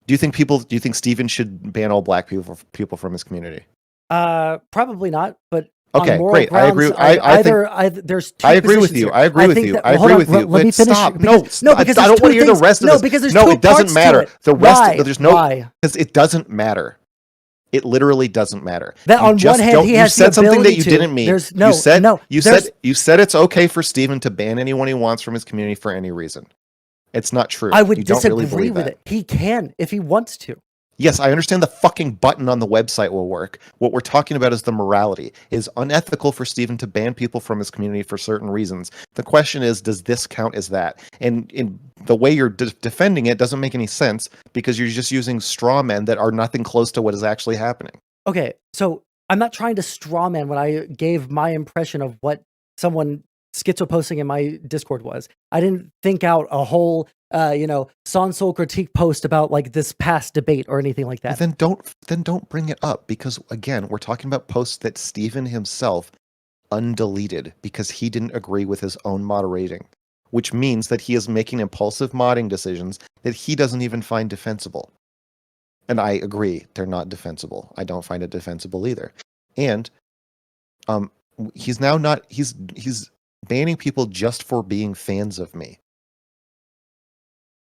Do you think Steven should ban all black people from his community? Probably not, but okay, great. Grounds, I agree. There's I agree with you. I agree with you. I agree with you. Let me finish. Stop. No, because I don't want to hear the rest of this. No, because there's it doesn't matter. The rest there's no because it doesn't matter. It literally doesn't matter. That on one hand, he has said something that you to. didn't mean. You said it's okay for Steven to ban anyone he wants from his community for any reason. It's not true. I would disagree with it. He can if he wants to. Yes, I understand the fucking button on the website will work. What we're talking about is the morality. It is unethical for Steven to ban people from his community for certain reasons. The question is, does this count as that? And in the way you're defending it doesn't make any sense, because you're just using straw men that are nothing close to what is actually happening. Okay, so I'm not trying to straw man when I gave my impression of what someone schizo posting in my Discord was. I didn't think out a whole Sondsol critique post about like this past debate or anything like that. Then don't bring it up, because again, we're talking about posts that Steven himself undeleted because he didn't agree with his own moderating, which means that he is making impulsive modding decisions that he doesn't even find defensible. And I agree, they're not defensible. I don't find it defensible either. And he's banning people just for being fans of me.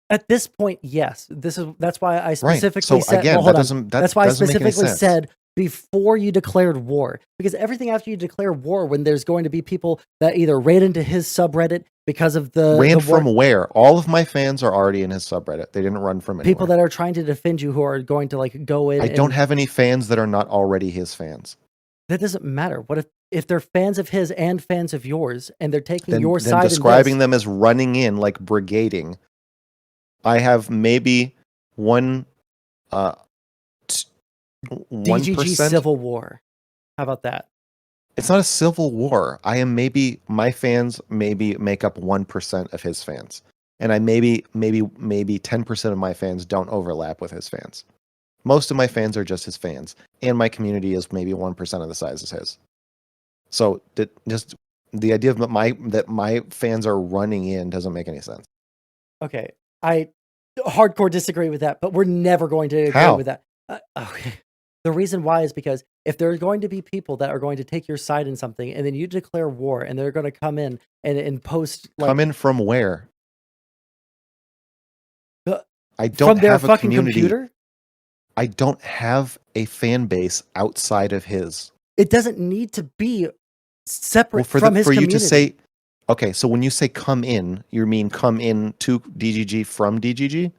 At this point, yes. That's why I specifically said. Again, that's why I specifically said before you declared war, because everything after you declare war, when there's going to be people that either raid into his subreddit because of from where? All of my fans are already in his subreddit. They didn't run from anywhere. People that are trying to defend you, who are going to like go in. I don't have any fans that are not already his fans. That doesn't matter. What if they're fans of his and fans of yours, and they're taking Then your side describing in this? them as running in, like brigading. I have maybe one, DGG 1%. civil war. How about that? It's not a civil war. My fans maybe make up 1% of his fans. And I maybe 10% of my fans don't overlap with his fans. Most of my fans are just his fans, and my community is maybe 1% of the size as his. So just the idea of that my fans are running in doesn't make any sense. Okay, I hardcore disagree with that, but we're never going to agree with that. Okay. The reason why is because if there are going to be people that are going to take your side in something, and then you declare war, and they're going to come in and post like Come in from where? I don't from their have a fucking community. computer. I don't have a fan base outside of his. It doesn't need to be separate for from his community. You to say, okay, so when you say come in, you mean come in to DGG from DGG?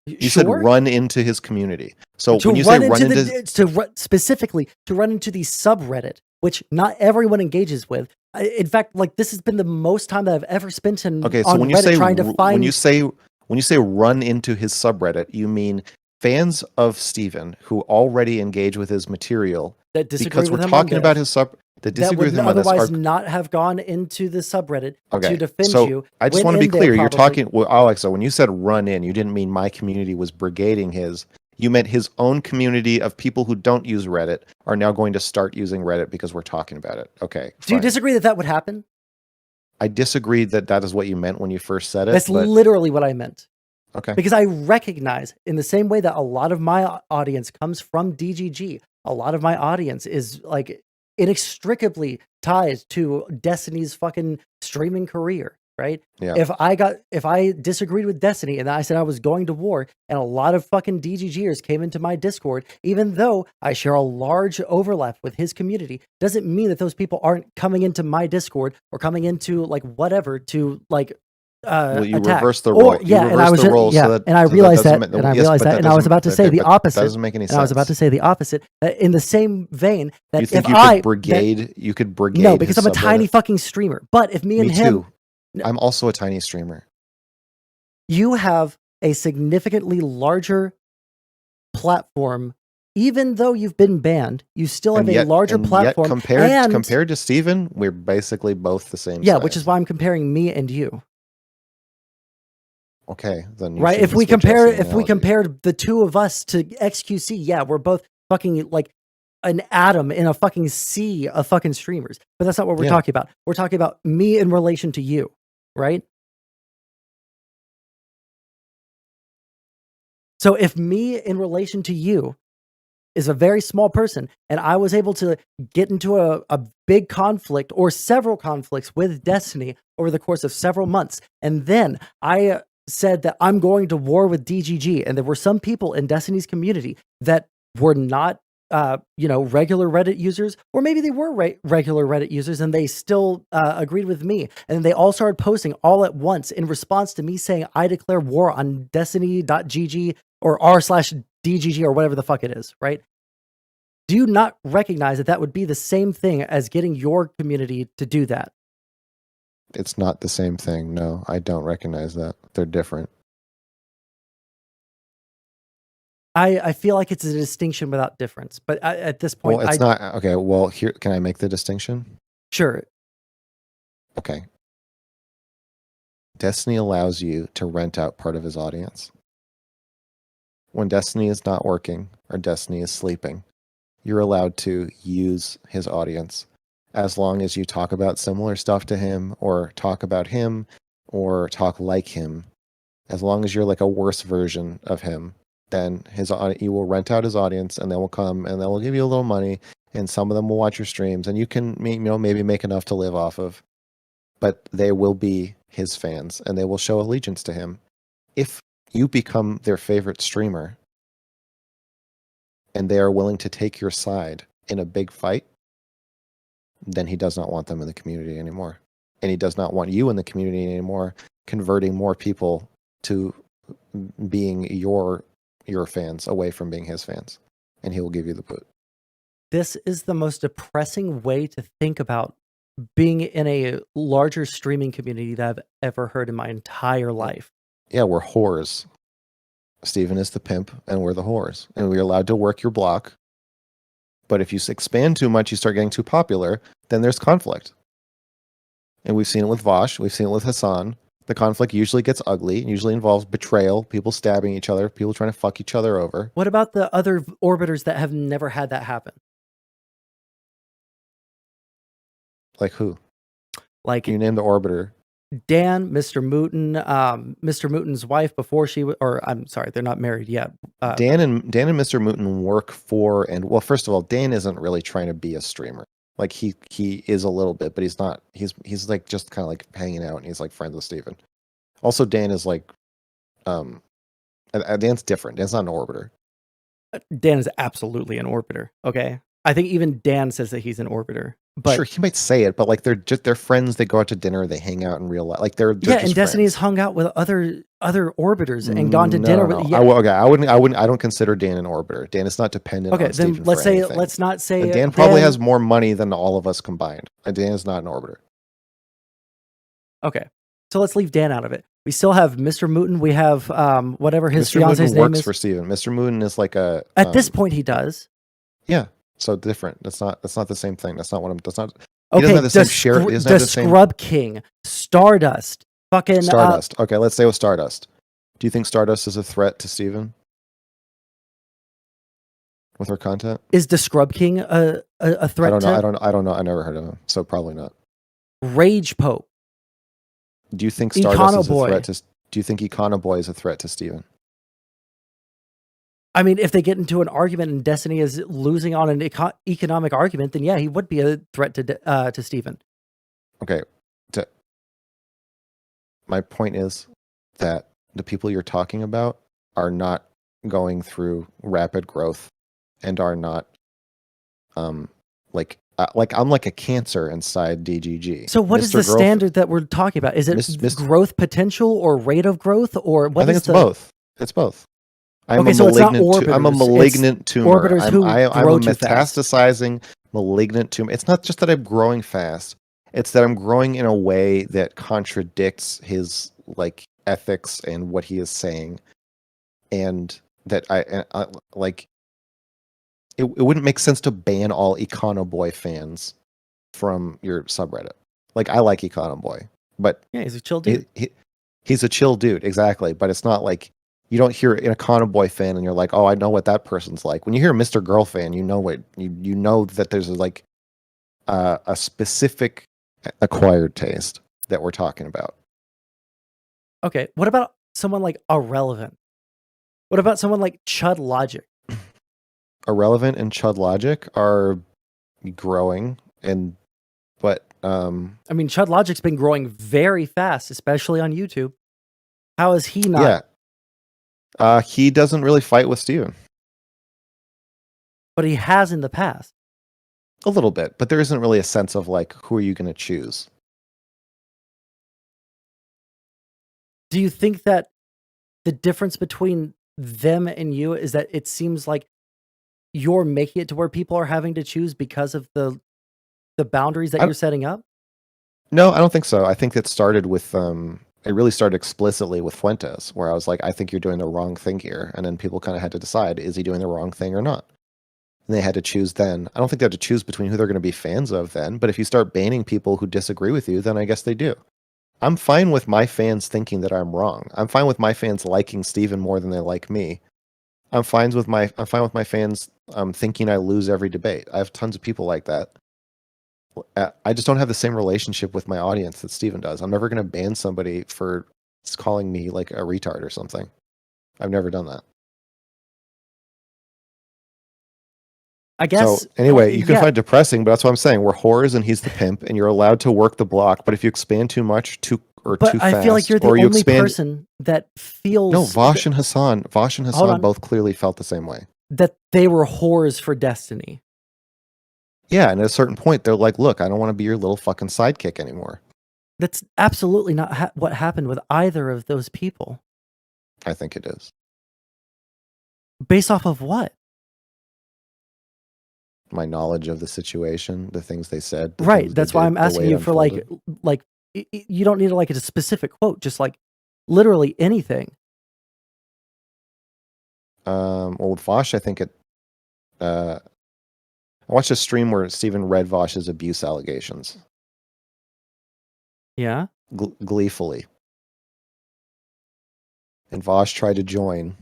You said run into his community. So when you say run into specifically to run into the subreddit, which not everyone engages with. In fact, like this has been the most time that I've ever spent on when you Reddit say trying to find. When you say run into his subreddit, you mean fans of Steven who already engage with his material that disagree because with we're him talking about his that disagree would with him otherwise not have gone into the subreddit to defend you. I just want to be clear. You're talking, Alexa, when you said run in, you didn't mean my community was brigading his. You meant his own community of people who don't use Reddit are now going to start using Reddit because we're talking about it. Okay. Do you disagree that that would happen? I disagree that is what you meant when you first said it. That's literally what I meant. Okay. Because I recognize in the same way that a lot of my audience comes from DGG, a lot of my audience is like inextricably tied to Destiny's fucking streaming career, right? Yeah. If I disagreed with Destiny and I said I was going to war, and a lot of fucking DGGers came into my Discord, even though I share a large overlap with his community, doesn't mean that those people aren't coming into my Discord or coming into like whatever to like you attack. reverse the role. And I was and I realized that, and I realized that, and I was about to say the opposite. That doesn't make any sense. And I was about to say the opposite. In the same vein, that you think you could brigade? No, because I'm a tiny fucking streamer. But if me and him, too. I'm also a tiny streamer. You have a significantly larger platform. Even though you've been banned, you still have a larger platform. Compared to Steven, we're basically both the same size. Which is why I'm comparing me and you. Okay, then right. If we compared the two of us to XQC, we're both fucking like an atom in a fucking sea of fucking streamers. But that's not what we're talking about. We're talking about me in relation to you, right? So if me in relation to you is a very small person, and I was able to get into a big conflict or several conflicts with Destiny over the course of several months, and then I said that I'm going to war with DGG, and there were some people in Destiny's community that were not regular Reddit users, or maybe they were regular Reddit users and they still agreed with me, and they all started posting all at once in response to me saying I declare war on Destiny.gg or r/DGG or whatever the fuck it is, right? Do you not recognize that that would be the same thing as getting your community to do that? It's not the same thing. No, I don't recognize that. They're different. I feel like it's a distinction without difference, but at this point, it's not. Okay, well, here, can I make the distinction? Sure. Okay. Destiny allows you to rent out part of his audience. When Destiny is not working or Destiny is sleeping, you're allowed to use his audience as long as you talk about similar stuff to him or talk about him or talk like him. As long as you're like a worse version of him, then you will rent out his audience, and they will come and they will give you a little money, and some of them will watch your streams, and you can maybe make enough to live off of. But they will be his fans, and they will show allegiance to him. If you become their favorite streamer, and they are willing to take your side in a big fight, then he does not want them in the community anymore, and he does not want you in the community anymore, converting more people to being your fans away from being his fans, and he will give you the boot. This is the most depressing way to think about being in a larger streaming community that I've ever heard in my entire life. Yeah, we're whores. Steven is the pimp, and we're the whores. And we're allowed to work your block. But if you expand too much, you start getting too popular, then there's conflict. And we've seen it with Vosh. We've seen it with Hassan. The conflict usually gets ugly. It usually involves betrayal, people stabbing each other, people trying to fuck each other over. What about the other orbiters that have never had that happen? Like who? Like You name the orbiter. Dan, Mr. Mooten, Mr. Mooten's wife before she or I'm sorry, they're not married yet. Dan and Mr. Mooten work for, and well, first of all, Dan isn't really trying to be a streamer. Like he is a little bit, but he's not. He's like just kind of like hanging out, and he's like friends with Steven. Also, Dan is like, Dan's different. Dan's not an orbiter. Dan is absolutely an orbiter. Okay, I think even Dan says that he's an orbiter. But sure, he might say it, but like they're friends. They go out to dinner. They hang out in real life. Like they're yeah, just and Destiny has friends. hung out with other orbiters and gone to dinner with. Yeah. I wouldn't. I don't consider Dan an orbiter. Dan is not dependent. Okay, on then Steven let's for say anything. let's not say And Dan probably has more money than all of us combined. And Dan is not an orbiter. Okay, so let's leave Dan out of it. We still have Mr. Mooten. We have whatever his Mr. fiance's Mooten name works is. for Steven. Mr. Mooten is like a. At this point, he does. Yeah, so different. That's not the same thing. That's not what I'm. That's not. Okay, doesn't have the same share. He doesn't have the same. Scrub King, Stardust, fucking Stardust. Okay, let's say with Stardust. Do you think Stardust is a threat to Steven? With her content? Is the Scrub King a threat? I don't know. I never heard of him, so probably not. Rage Pope. Do you think Stardust is a Econoboy. threat to? Do you think Econoboy is a threat to Steven? I mean, if they get into an argument and Destiny is losing on an economic argument, then yeah, he would be a threat to Steven. Okay. My point is that the people you're talking about are not going through rapid growth and are not like I'm like a cancer inside DGG. So what is the standard that we're talking about? Is it growth potential or rate of growth or what? I think it's both. It's both. I'm a malignant tumor. Orbiters I'm a metastasizing malignant tumor. It's not just that I'm growing fast. It's that I'm growing in a way that contradicts his like ethics and what he is saying, and that I like. It wouldn't make sense to ban all Econoboy fans from your subreddit. Like I like Econoboy, but yeah, he's a chill dude. He's a chill dude, exactly. But it's not like. You don't hear an Econoboy fan and you're like, oh, I know what that person's like. When you hear a MrGirl fan, you know what you know that there's like a specific acquired taste that we're talking about. Okay, what about someone like Irrelevant? What about someone like Chud Logic? Irrelevant and Chud Logic are growing, but I mean, Chud Logic's been growing very fast, especially on YouTube. How is he not? Yeah. He doesn't really fight with Steven. But he has in the past. A little bit, but there isn't really a sense of like, who are you going to choose? Do you think that the difference between them and you is that it seems like you're making it to where people are having to choose because of the boundaries that you're setting up? No, I don't think so. I think it started with it really started explicitly with Fuentes, where I was like, I think you're doing the wrong thing here. And then people kind of had to decide, is he doing the wrong thing or not? And they had to choose then. I don't think they had to choose between who they're going to be fans of then. But if you start banning people who disagree with you, then I guess they do. I'm fine with my fans thinking that I'm wrong. I'm fine with my fans liking Steven more than they like me. I'm fine with my fans thinking I lose every debate. I have tons of people like that. I just don't have the same relationship with my audience that Steven does. I'm never going to ban somebody for calling me like a retard or something. I've never done that. I guess. So anyway, you can find it depressing, but that's what I'm saying. We're whores and he's the pimp, and you're allowed to work the block. But if you expand too much, too fast, I feel like you're the only person that feels. No, Vosh and Hassan both clearly felt the same way. That they were whores for Destiny. Yeah, and at a certain point, they're like, look, I don't want to be your little fucking sidekick anymore. That's absolutely not what happened with either of those people. I think it is. Based off of what? my knowledge of the situation, the things they said, the Right. things they That's why did, I'm the way asking it you for like unfolded. you don't need like a specific quote, just like literally anything. Well, with Vosh, I think I watched a stream where Stephen read Vosh's abuse allegations Yeah. gleefully. And Vosh tried to join,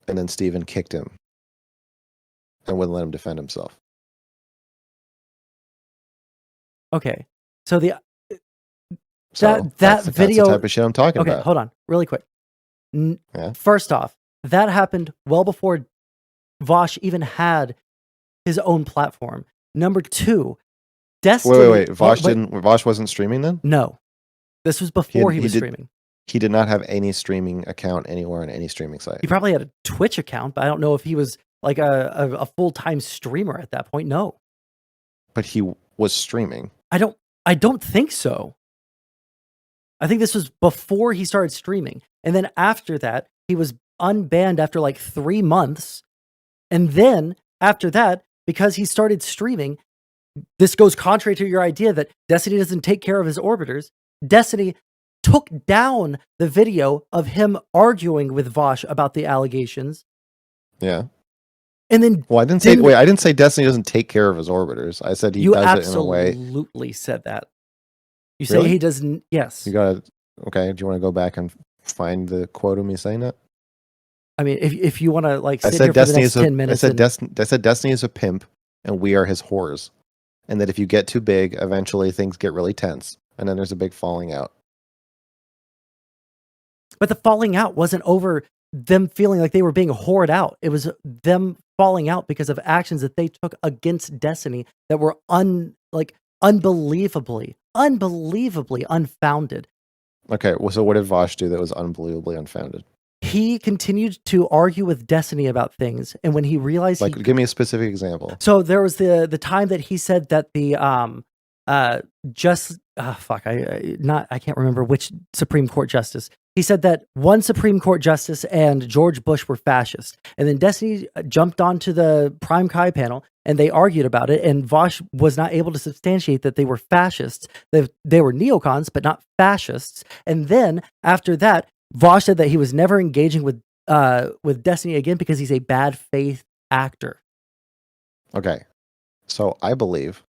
and then Stephen kicked him and wouldn't let him defend himself. Okay. So So that that's the video. type of shit I'm talking Okay, about. hold on, really quick. Yeah. First off, that happened well before Vosh even had his own platform. Number two, Destiny. Wait. Vosh wasn't streaming then? No, this was before he was did, streaming. He did not have any streaming account anywhere on any streaming site. He probably had a Twitch account, but I don't know if he was like a full-time streamer at that point. No. But he was streaming. I don't think so. I think this was before he started streaming. And then after that, he was unbanned after like 3 months. And then after that, because he started streaming, this goes contrary to your idea that Destiny doesn't take care of his orbiters. Destiny took down the video of him arguing with Vosh about the allegations. Yeah. And then I didn't say Destiny doesn't take care of his orbiters. I said he does it in a way. You absolutely said that. You Really? say he doesn't. Yes. Okay. Do you want to go back and find the quote of me saying that? I mean, if you want to like I sit said here for the next 10 minutes. I said Destiny is a pimp and we are his whores. And that if you get too big, eventually things get really tense. And then there's a big falling out. But the falling out wasn't over them feeling like they were being whored out. It was them falling out because of actions that they took against Destiny that were unbelievably unfounded. Okay, well, so what did Vosh do that was unbelievably unfounded? He continued to argue with Destiny about things, and when he realized, give me a specific example. So there was the time that he said that the I can't remember which Supreme Court justice. He said that one Supreme Court justice and George Bush were fascist. And then Destiny jumped onto the Prime Kai panel and they argued about it. And Vosh was not able to substantiate that they were fascists. They were neocons, but not fascists. And then after that, Vosh said that he was never engaging with Destiny again because he's a bad faith actor. Okay. So I believe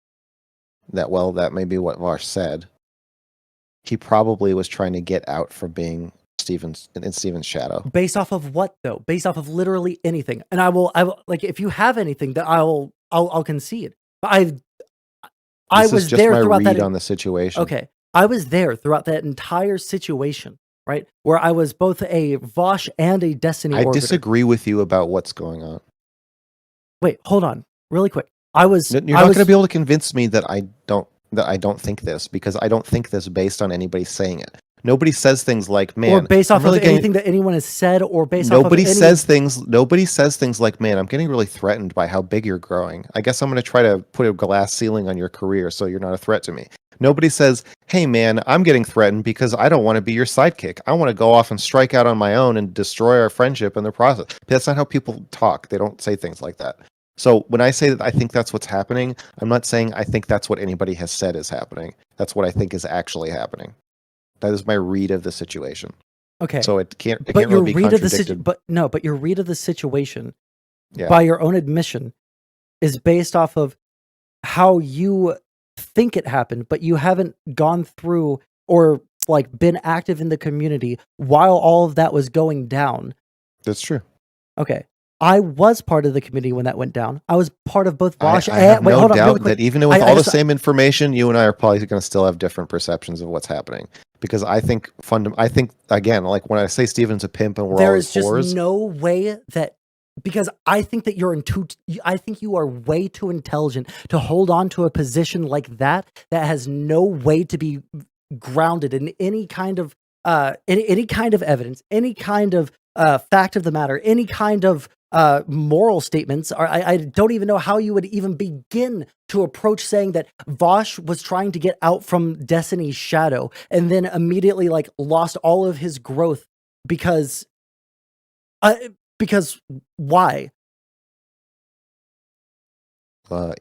that, well, that may be what Vosh said. He probably was trying to get out from being in Steven's shadow. Based off of what though? Based off of literally anything. And I will like, if you have anything that I'll concede. I was there throughout that on the situation. Okay. I was there throughout that entire situation, right? Where I was both a Vosh and a Destiny orbiter. Disagree with you about what's going on. Wait, hold on. Really quick. You're not going to be able to convince me that I don't think this, because I don't think this based on anybody saying it. Nobody says things like, man, or based off of anything that anyone has said, or based off of nobody says things like, man, I'm getting really threatened by how big you're growing. I guess I'm going to try to put a glass ceiling on your career so you're not a threat to me. Nobody says, hey man, I'm getting threatened because I don't want to be your sidekick. I want to go off and strike out on my own and destroy our friendship in the process. But that's not how people talk. They don't say things like that. So when I say that I think that's what's happening, I'm not saying I think that's what anybody has said is happening. That's what I think is actually happening. That is my read of the situation. Okay. So it can't really be contradicted. But your read of the situation, by your own admission, is based off of how you think it happened, but you haven't gone through or like been active in the community while all of that was going down. That's true. Okay. I was part of the committee when that went down. I was part of both Vosh and... I have no doubt that even with all the same information, you and I are probably going to still have different perceptions of what's happening. Because I think, again, like when I say Steven's a pimp and we're all his whores... There is just no way that... Because I think that I think you are way too intelligent to hold on to a position like that has no way to be grounded in any kind of evidence, any kind of fact of the matter, any kind of moral statements. I don't even know how you would even begin to approach saying that Vosh was trying to get out from Destiny's shadow and then immediately like lost all of his growth because why?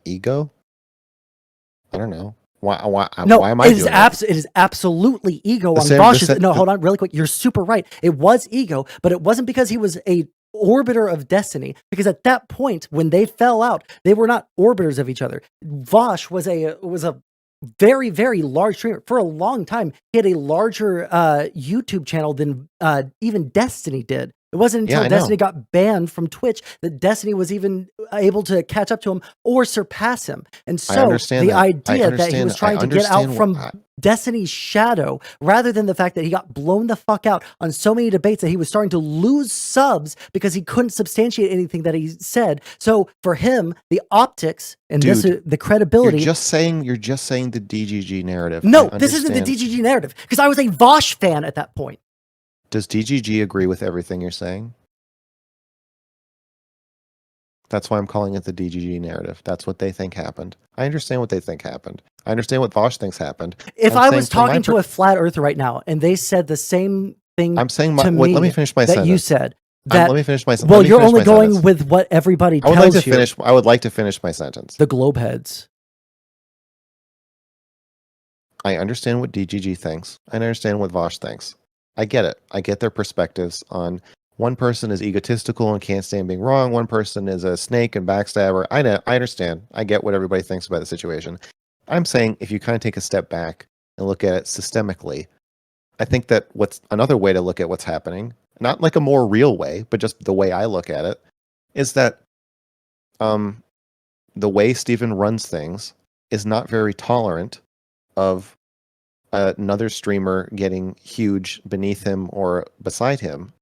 ego. I don't know. Why No, am I doing it? it is absolutely ego The on same- Vosh's. the- No, hold on, really quick. You're super right. It was ego, but it wasn't because he was a orbiter of destiny. Because at that point, when they fell out, they were not orbiters of each other. Vosh was a very, very large streamer for a long time. He had a larger YouTube channel than even Destiny did. It wasn't Yeah, until I know. Destiny got banned from Twitch that Destiny was even able to catch up to him or surpass him. And I so understand the that. I idea that he understand- was trying I to get out understand from why- Destiny's shadow, rather than the fact that he got blown the fuck out on so many debates that he was starting to lose subs because he couldn't substantiate anything that he said. So for him, the optics and Dude, the credibility. You're just saying the DGG narrative. No, I this isn't the understand. DGG narrative because I was a Vosh fan at that point. Does DGG agree with everything you're saying? That's why I'm calling it the DGG narrative. That's what they think happened. I understand what they think happened. I understand what Vosh thinks happened. If I'm I saying was from my talking to a flat earther right now and they said the same thing I'm saying to me let me finish my that sentence. you said, that let me finish my well, let me you're finish only my going sentence. with what everybody I would tells like to you. finish. I would like to finish my sentence. The Globeheads. I understand what DGG thinks. I understand what Vosh thinks. I get it. I get their perspectives on one person is egotistical and can't stand being wrong. One person is a snake and backstabber. I know. I understand. I get what everybody thinks about the situation. I'm saying if you kind of take a step back and look at it systemically, I think that what's another way to look at what's happening, not like a more real way, but just the way I look at it, is that the way Steven runs things is not very tolerant of another streamer getting huge beneath him or beside him.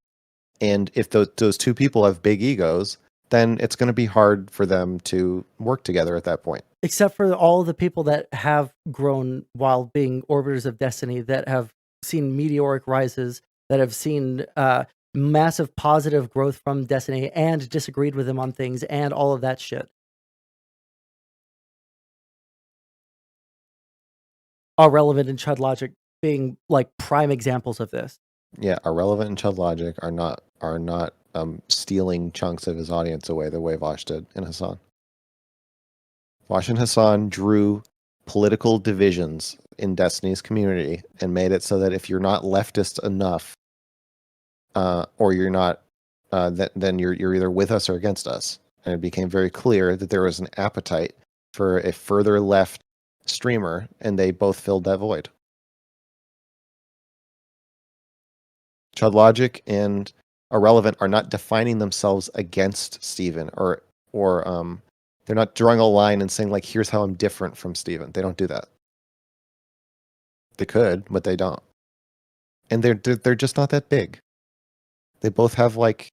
And if those two people have big egos, then it's going to be hard for them to work together at that point. Except for all the people that have grown while being orbiters of destiny, that have seen meteoric rises, that have seen massive positive growth from destiny and disagreed with him on things and all of that shit. Irrelevant and Chud Logic being like prime examples of this. Yeah, Irrelevant and Chud Logic are not stealing chunks of his audience away the way Vosh did in Hassan. Vosh and Hassan drew political divisions in Destiny's community and made it so that if you're not leftist enough, or you're not, then you're either with us or against us. And it became very clear that there was an appetite for a further left streamer, and they both filled that void. Chud Logic and Irrelevant are not defining themselves against Steven, or they're not drawing a line and saying like, here's how I'm different from Steven. They don't do that. They could, but they don't. And they're just not that big. They both have like,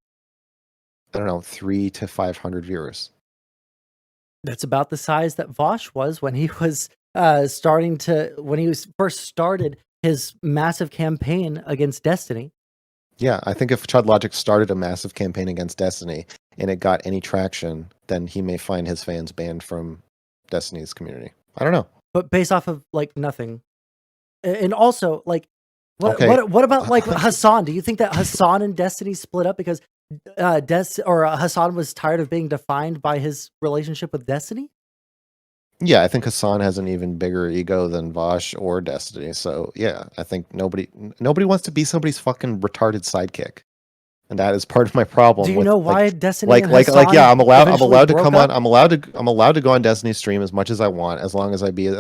I don't know, 300 to 500 viewers. That's about the size that Vosh was when he was when he was first started his massive campaign against Destiny. Yeah, I think if Chud Logic started a massive campaign against Destiny and it got any traction, then he may find his fans banned from Destiny's community. I don't know. But based off of like nothing. And also like Okay. what about like Hassan? Do you think that Hassan and Destiny split up because Hassan was tired of being defined by his relationship with Destiny? Yeah, I think Hassan has an even bigger ego than Vosh or Destiny. So yeah, I think nobody wants to be somebody's fucking retarded sidekick, and that is part of my problem. Do you with, know why like, Destiny and Hassan yeah, I'm allowed to broke come up? on. I'm allowed to go on Destiny's stream as much as I want, as long as I'm his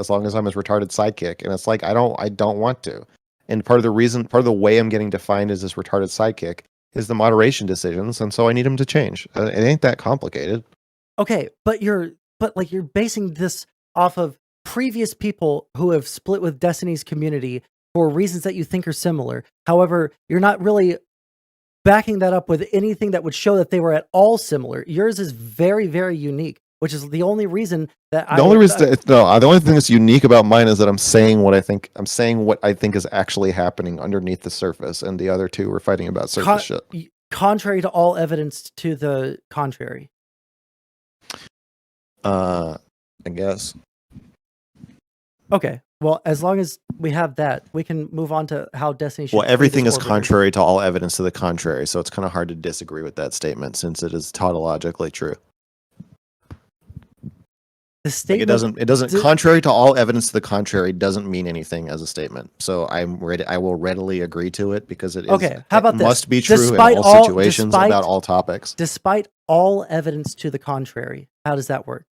retarded sidekick. And it's like I don't want to. And part of the way I'm getting defined as this retarded sidekick is the moderation decisions, and so I need him to change. It ain't that complicated. Okay, but you're basing this off of previous people who have split with Destiny's community for reasons that you think are similar. However, you're not really backing that up with anything that would show that they were at all similar. Yours is very, very unique, which is the only reason that The only thing that's unique about mine is that I'm saying what I think. I'm saying what I think is actually happening underneath the surface, and the other two were fighting about surface shit. Contrary to all evidence to the contrary. I guess. Okay. Well, as long as we have that, we can move on to how Destiny should. Well, everything is orbiters. contrary to all evidence to the contrary, so it's kind of hard to disagree with that statement since it is tautologically true. The Like statement it doesn't contrary to all evidence to the contrary doesn't mean anything as a statement. So I will readily agree to it because it is okay, how about it this? must be true Despite in all all situations about all topics. despite all evidence to the contrary, how does that work?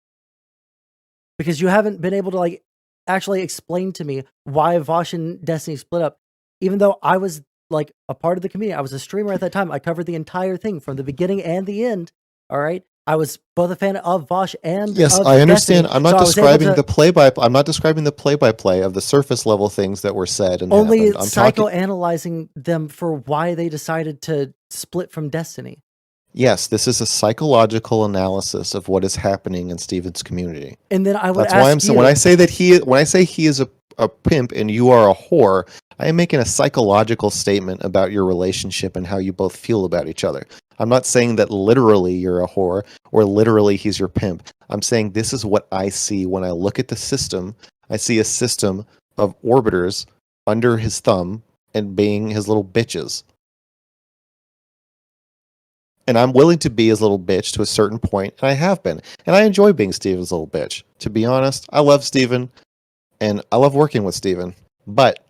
Because you haven't been able to like actually explain to me why Vosh and Destiny split up, even though I was like a part of the community. I was a streamer at that time. I covered the entire thing from the beginning and the end. All right. I was both a fan of Vosh and Yes, of I understand. Destiny, I'm not so I was able describing to the play by. I'm not describing the play by play of the surface level things that were said and only happened. I'm talking. psychoanalyzing them for why they decided to split from Destiny. Yes, this is a psychological analysis of what is happening in Steven's community. And then I would That's why ask I'm saying you, when I say he is a pimp and you are a whore, I am making a psychological statement about your relationship and how you both feel about each other. I'm not saying that literally you're a whore or literally he's your pimp. I'm saying this is what I see when I look at the system. I see a system of orbiters under his thumb and being his little bitches. And I'm willing to be his little bitch to a certain point, and I have been. And I enjoy being Steven's little bitch. To be honest, I love Steven, and I love working with Steven. But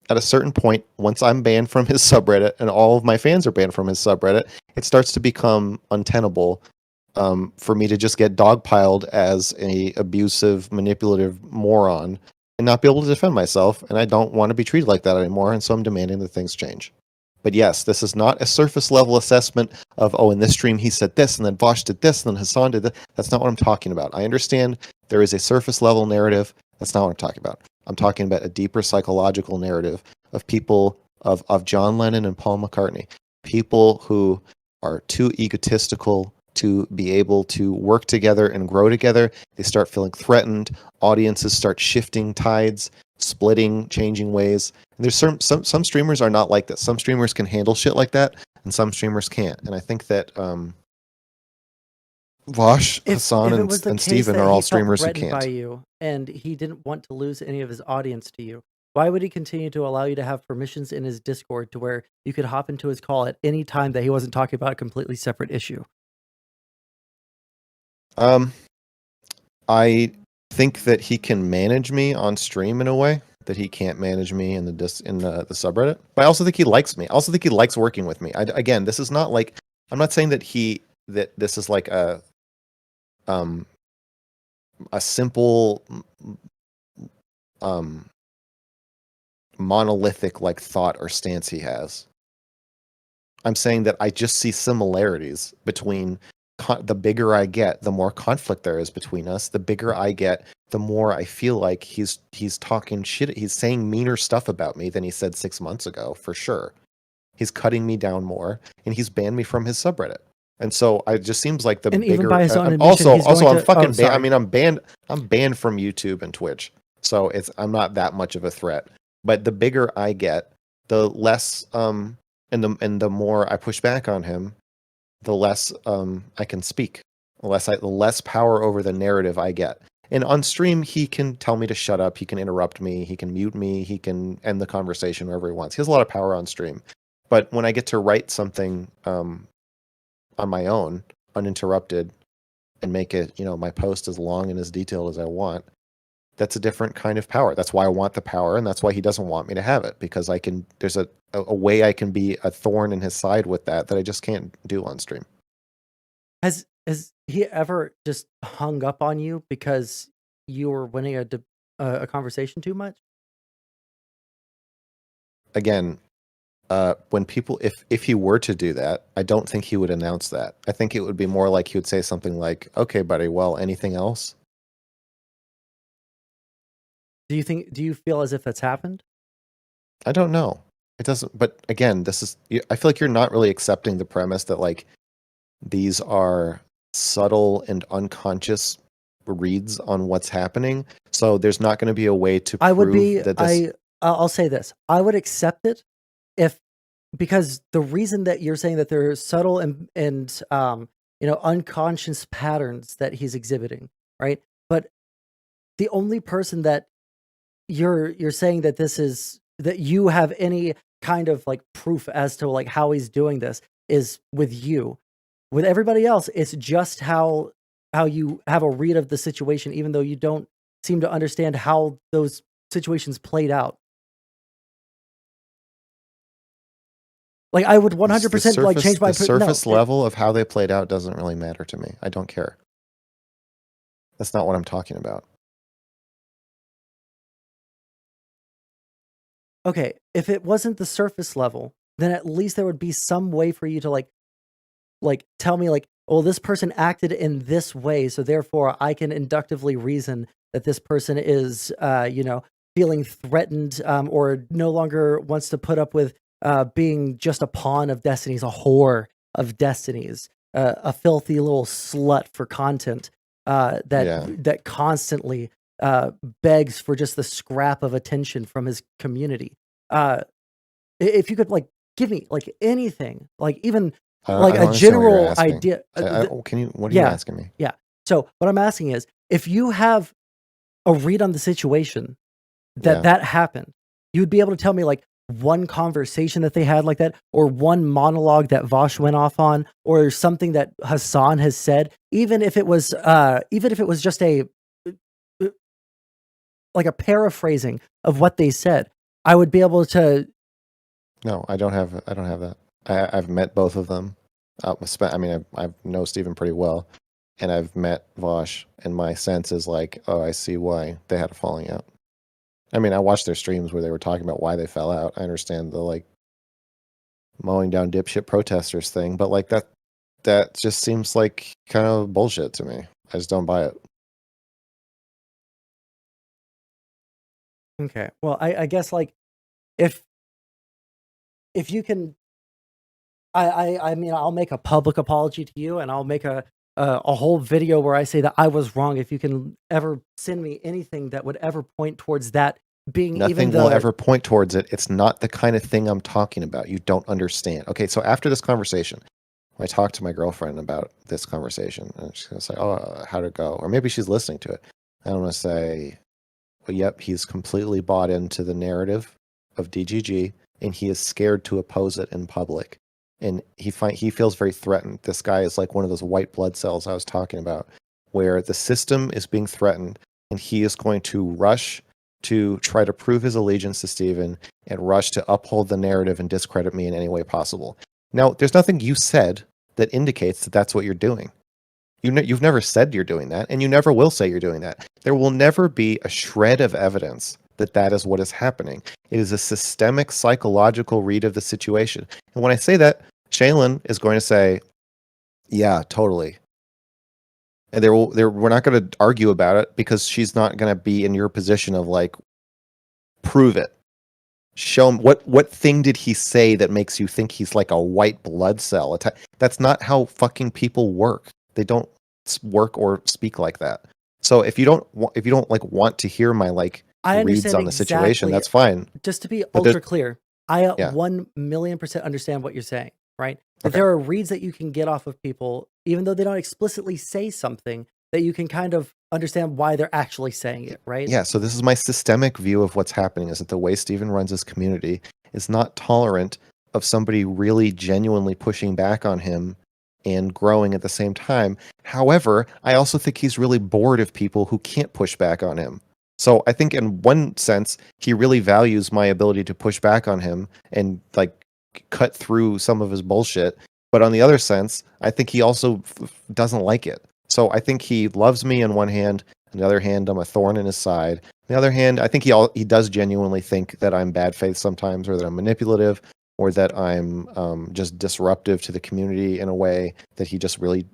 at a certain point, once I'm banned from his subreddit, and all of my fans are banned from his subreddit, it starts to become untenable for me to just get dogpiled as a abusive, manipulative moron and not be able to defend myself. And I don't want to be treated like that anymore, and so I'm demanding that things change. But yes, this is not a surface level assessment of, oh, in this stream he said this, and then Vosh did this, and then Hassan did that. That's not what I'm talking about. I understand there is a surface level narrative. That's not what I'm talking about. I'm talking about a deeper psychological narrative of people, of John Lennon and Paul McCartney, people who are too egotistical to be able to work together and grow together. They start feeling threatened. Audiences start shifting tides, splitting, changing ways. And there's some streamers are not like this. Some streamers can handle shit like that, and some streamers can't. And I think that Vosh, Hassan, and Steven are all streamers who can't. by you, and he didn't want to lose any of his audience to you, why would he continue to allow you to have permissions in his Discord to where you could hop into his call at any time that he wasn't talking about a completely separate issue? I think that he can manage me on stream in a way that he can't manage me in the subreddit. But I also think he likes me. I also think he likes working with me. Again, this is not like, I'm not saying that this is like a simple monolithic like thought or stance he has. I'm saying that I just see similarities between the bigger I get, the more conflict there is between us. The bigger I get, the more I feel like he's talking shit. He's saying meaner stuff about me than he said 6 months ago, for sure. He's cutting me down more, and he's banned me from his subreddit. And so it just seems like the and bigger. Even by his own also, admission, I'm fucking banned. I sorry. mean, I'm banned. I'm banned from YouTube and Twitch, so I'm not that much of a threat. But the bigger I get, the less and the more I push back on him, the less I can speak, the less power over the narrative I get. And on stream, he can tell me to shut up, he can interrupt me, he can mute me, he can end the conversation wherever he wants. He has a lot of power on stream. But when I get to write something on my own, uninterrupted, and make it, my post as long and as detailed as I want, that's a different kind of power. That's why I want the power, and that's why he doesn't want me to have it, because there's a way I can be a thorn in his side with that I just can't do on stream. Has he ever just hung up on you because you were winning a conversation too much? Again, when people, if he were to do that, I don't think he would announce that. I think it would be more like he would say something like, "Okay, buddy, well, anything else?" Do you feel as if that's happened? I don't know. It doesn't. But again, I feel like you're not really accepting the premise that like these are subtle and unconscious reads on what's happening. So there's not going to be a way to prove that this. I'll say this. I would accept it because the reason that you're saying that there are subtle and unconscious patterns that he's exhibiting, right? But the only person that you're saying that that you have any kind of like proof as to like how he's doing this is with you. With everybody else, it's just how how you have a read of the situation, even though you don't seem to understand how those situations played out. Like, I would The 100% like change my surface level of how they played out doesn't really matter to me. I don't care. That's not what I'm talking about. Okay, if it wasn't the surface level, then at least there would be some way for you to like tell me like, oh, this person acted in this way, so therefore I can inductively reason that this person is, feeling threatened, or no longer wants to put up with being just a pawn of destinies, a whore of destinies, a filthy little slut for content, Yeah. that constantly begs for just the scrap of attention from his community. If you could like give me like anything, like even like I don't a understand what you're general asking. idea. What are you Yeah, asking me? yeah. So what I'm asking is, if you have a read on the situation Yeah. that happened, you would be able to tell me like one conversation that they had like that, or one monologue that Vosh went off on, or something that Hassan has said, even if it was just a like a paraphrasing of what they said. I would be able to. No, I don't have that. I've met both of them. I mean, I know Steven pretty well, and I've met Vosh, and my sense is like, oh, I see why they had a falling out. I mean, I watched their streams where they were talking about why they fell out. I understand the like mowing down dipshit protesters thing, but like that just seems like kind of bullshit to me. I just don't buy it. Okay. Well, I guess like if you can, I mean, I'll make a public apology to you, and I'll make a whole video where I say that I was wrong. If you can ever send me anything that would ever point towards that being Nothing will ever point towards it. It's not the kind of thing I'm talking about. You don't understand. Okay, so after this conversation, I talked to my girlfriend about this conversation, and she's gonna say, "Oh, how'd it go?" Or maybe she's listening to it. I'm gonna say, "Well, yep, he's completely bought into the narrative of DGG, and he is scared to oppose it in public, and he feels very threatened. This guy is like one of those white blood cells I was talking about, where the system is being threatened, and he is going to rush to try to prove his allegiance to Steven and rush to uphold the narrative and discredit me in any way possible." Now, there's nothing you said that indicates that that's what you're doing. You've never said you're doing that, and you never will say you're doing that. There will never be a shred of evidence that that is what is happening. It is a systemic psychological read of the situation. And when I say that, Shaylin is going to say, yeah, totally. And we're not going to argue about it, because she's not going to be in your position of like, prove it. Show him what thing did he say that makes you think he's like a white blood cell. That's not how fucking people work. They don't work or speak like that. So if you don't like want to hear my like I reads understand on the situation, exactly. that's fine. Just to be But ultra clear, I Yeah. 1,000,000% understand what you're saying, right? That Okay. there are reads that you can get off of people, even though they don't explicitly say something, that you can kind of understand why they're actually saying it, right? Yeah, so this is my systemic view of what's happening, is that the way Steven runs his community is not tolerant of somebody really genuinely pushing back on him and growing at the same time. However, I also think he's really bored of people who can't push back on him. So I think in one sense, he really values my ability to push back on him and like cut through some of his bullshit. But on the other sense, I think he also doesn't like it. So I think he loves me on one hand. On the other hand, I'm a thorn in his side. On the other hand, I think he does genuinely think that I'm bad faith sometimes, or that I'm manipulative, or that I'm just disruptive to the community in a way that he just really.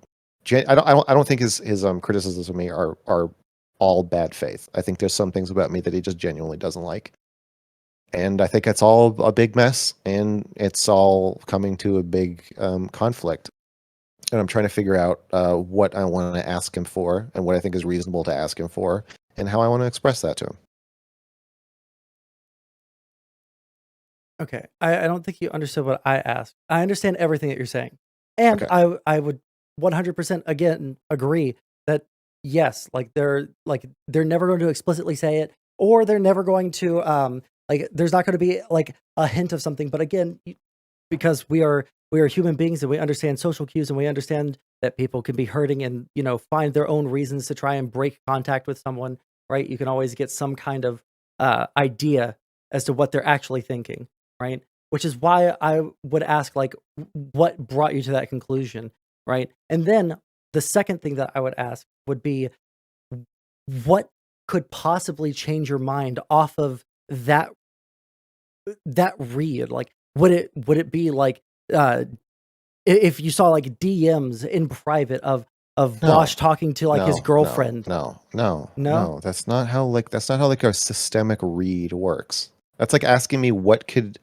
I don't think his criticisms of me are all bad faith. I think there's some things about me that he just genuinely doesn't like, and I think it's all a big mess, and it's all coming to a big conflict. And I'm trying to figure out what I want to ask him for, and what I think is reasonable to ask him for, and how I want to express that to him. Okay. I don't think you understood what I asked. I understand everything that you're saying. And Okay. I would 100% again agree that yes, like they're never going to explicitly say it, or they're never going to like there's not going to be like a hint of something, but again, because we we are human beings and we understand social cues and we understand that people can be hurting and, find their own reasons to try and break contact with someone, right? You can always get some kind of idea as to what they're actually thinking, right? Which is why I would ask, like, what brought you to that conclusion, right? And then the second thing that I would ask would be, what could possibly change your mind off of that read? Like, would it be like, if you saw like DMs in private of No, Vosh talking to like his no, girlfriend? no. That's not how like a systemic read works. That's like asking me what could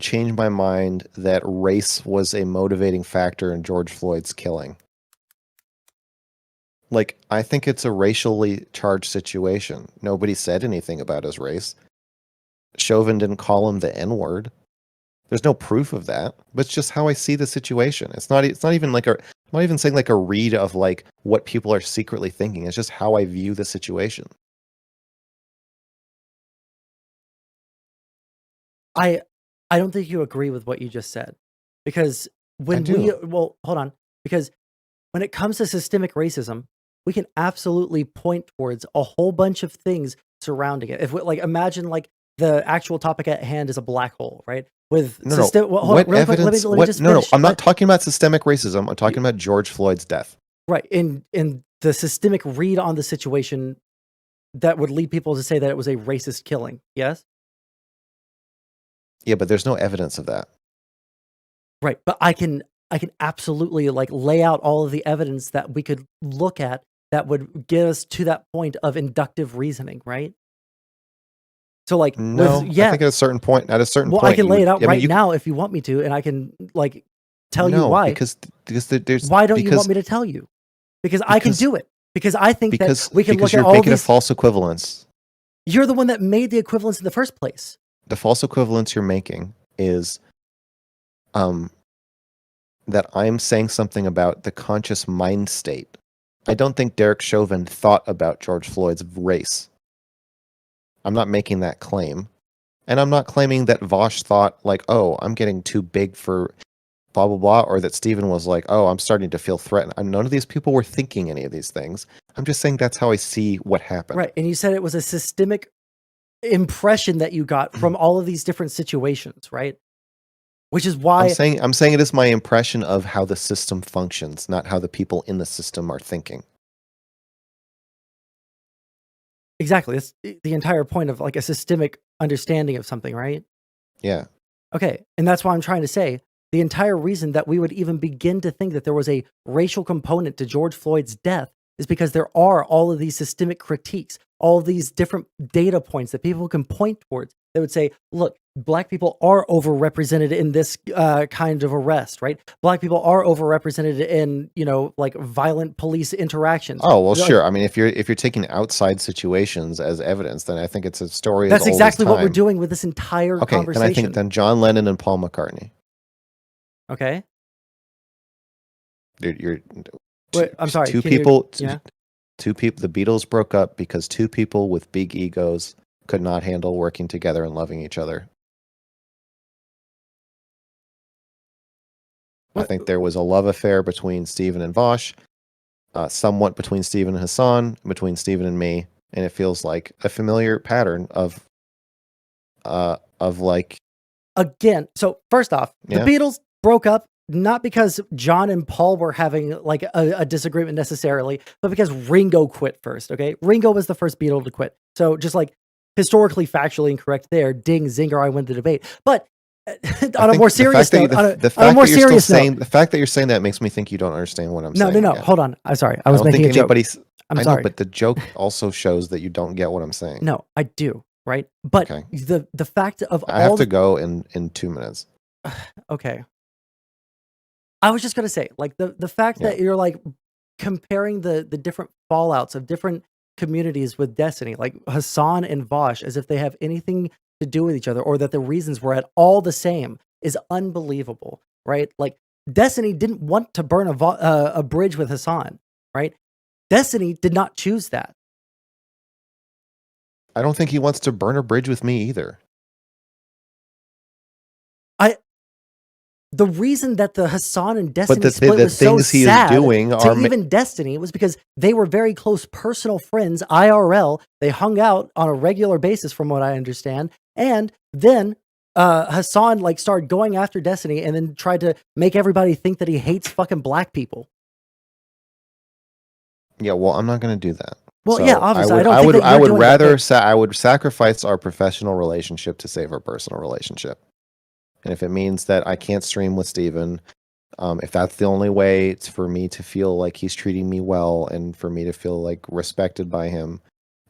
change my mind that race was a motivating factor in George Floyd's killing. Like, I think it's a racially charged situation. Nobody said anything about his race. Chauvin didn't call him the N-word. There's no proof of that, but it's just how I see the situation. It's not even like I'm not even saying like a read of like what people are secretly thinking. It's just how I view the situation. I don't think you agree with what you just said, because well, hold on, because when it comes to systemic racism, we can absolutely point towards a whole bunch of things surrounding it. If we, like, imagine like the actual topic at hand is a black hole, right? With No, no. well, hold on, What really quick, evidence? let me just No, no. finish. I'm not talking about systemic racism. I'm talking about George Floyd's death. Right. In the systemic read on the situation that would lead people to say that it was a racist killing. Yes? Yeah, but there's no evidence of that. Right. But I can absolutely like lay out all of the evidence that we could look at that would get us to that point of inductive reasoning, right? So like No, I think at a certain point, well, I can lay it out right now if you want me to, and I can like tell you no, why. because there's Why don't you want me to tell you? Because I can do it. Because I think that we can look at you're all making a these. false equivalence. You're the one that made the equivalence in the first place. The false equivalence you're making is that I'm saying something about the conscious mind state. I don't think Derek Chauvin thought about George Floyd's race. I'm not making that claim. And I'm not claiming that Vosh thought, like, oh, I'm getting too big for blah, blah, blah, or that Stephen was like, oh, I'm starting to feel threatened. None of these people were thinking any of these things. I'm just saying that's how I see what happened. Right. And you said it was a systemic impression that you got from all of these different situations, right? Which is why I'm saying it is my impression of how the system functions, not how the people in the system are thinking. exactly, it's the entire point of like a systemic understanding of something, right? Yeah. Okay. And that's why I'm trying to say the entire reason that we would even begin to think that there was a racial component to George Floyd's death is because there are all of these systemic critiques, all of these different data points that people can point towards that would say, look, black people are overrepresented in this kind of arrest, right? Black people are overrepresented in, like violent police interactions. Oh, well, Like, sure. I mean, if you're taking outside situations as evidence, then I think it's a story as that's old as exactly what we're time. doing with this entire Okay, then I conversation. think John Lennon and Paul McCartney. Okay. You're Wait, I'm sorry. two can you- people. yeah. Two people. The Beatles broke up because two people with big egos could not handle working together and loving each other. I think there was a love affair between Stephen and Vosh, somewhat between Stephen and Hassan, between Stephen and me, and it feels like a familiar pattern of like. Again, so first off, Yeah. the Beatles broke up not because John and Paul were having like a disagreement necessarily, but because Ringo quit first. Okay, Ringo was the first Beatle to quit. So just like historically, factually incorrect there. Ding, zinger, I win the debate. But on a more serious note, the fact that you're saying that makes me think you don't understand what I'm saying. No. Again. Hold on. I'm sorry. I was making a joke. I'm sorry, but the joke also shows that you don't get what I'm saying. No, I do. Right, but Okay. the fact of I have to go in 2 minutes. Okay. I was just gonna say, like the fact that you're like comparing the different fallouts of different communities with Destiny, like Hassan and Vosh, as if they have anything to do with each other, or that the reasons were at all the same, is unbelievable, right? Like Destiny didn't want to burn a bridge with Hassan, right? Destiny did not choose that. I don't think he wants to burn a bridge with me either. the reason that the Hassan and But Destiny split the was so things he is sad doing to are even Destiny was because they were very close personal friends, IRL. They hung out on a regular basis, from what I understand. And then Hassan like started going after Destiny and then tried to make everybody think that he hates fucking black people. yeah. Well, I'm not going to do that. Well, yeah, So obviously, I don't think that I you're would doing that, rather but I would sacrifice our professional relationship to save our personal relationship. And if it means that I can't stream with Steven, if that's the only way for me to feel like he's treating me well and for me to feel like respected by him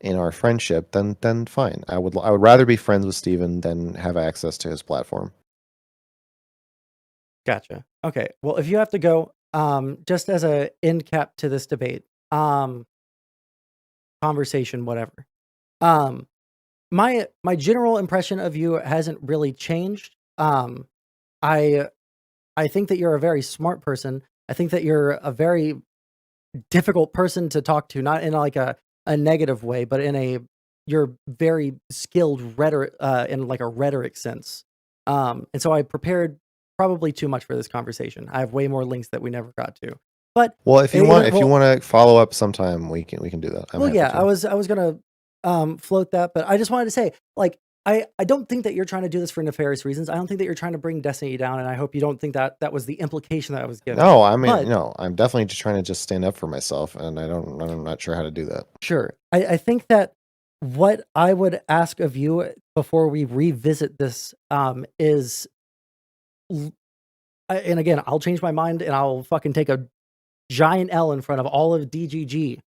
in our friendship, then fine. I would rather be friends with Steven than have access to his platform. gotcha. Okay. Well, if you have to go, just as a end cap to this debate, conversation, whatever. My general impression of you hasn't really changed. I I think that you're a very smart person. I think that you're a very difficult person to talk to, not in like a negative way, but in a you're very skilled rhetoric in like a rhetoric sense. And so I prepared probably too much for this conversation. I have way more links that we never got to. But Well, if you it- want well, to follow up sometime, we can do that. I'm well, happy yeah, to. I was gonna float that, but I just wanted to say, like, I don't think that you're trying to do this for nefarious reasons. I don't think that you're trying to bring Destiny down, and I hope you don't think that that was the implication that I was giving. No, I mean, But no, I'm definitely just trying to just stand up for myself, and I'm not sure how to do that. sure, I think that what I would ask of you before we revisit this is, and again, I'll change my mind and I'll fucking take a giant L in front of all of DGG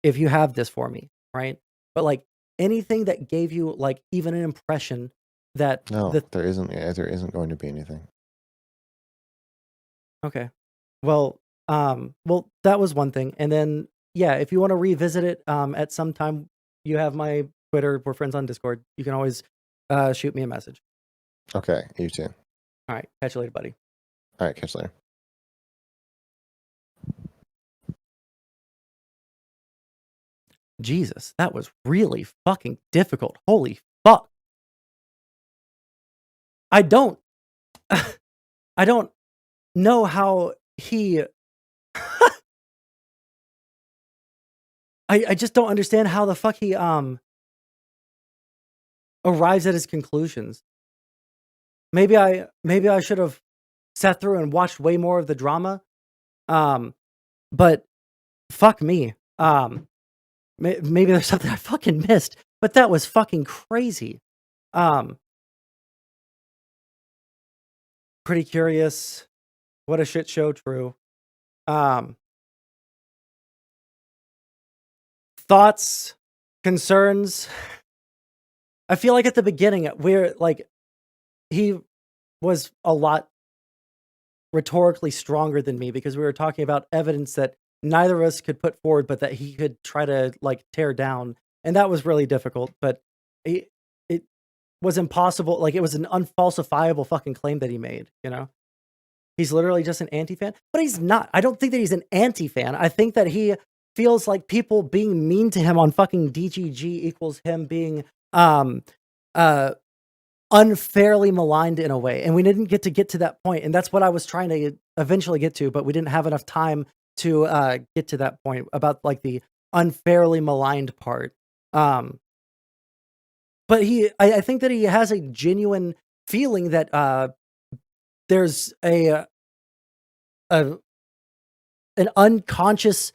if you have this for me, right? But like anything that gave you like even an impression that No, the there isn't. There isn't going to be anything. okay, well, well that was one thing, and then yeah, if you want to revisit it at some time, you have my Twitter. We're friends on Discord. You can always shoot me a message. Okay, you too. All right, catch you later, buddy. All right, catch you later. Jesus, that was really fucking difficult. Holy fuck. I don't I don't know how he I just don't understand how the fuck he arrives at his conclusions. Maybe I should have sat through and watched way more of the drama. But fuck me. Maybe there's something I fucking missed, but that was fucking crazy. Pretty curious. What a shit show, true. Thoughts, concerns. I feel like at the beginning, we're like, he was a lot rhetorically stronger than me because we were talking about evidence that neither of us could put forward, but that he could try to like tear down. And that was really difficult, but it was impossible. Like it was an unfalsifiable fucking claim that he made, you know? He's literally just an anti-fan, but he's not. I don't think that he's an anti-fan. I think that he feels like people being mean to him on fucking DGG equals him being unfairly maligned in a way. And we didn't get to that point. And that's what I was trying to eventually get to, but we didn't have enough time to get to that point about like the unfairly maligned part. But I think that he has a genuine feeling that there's an unconscious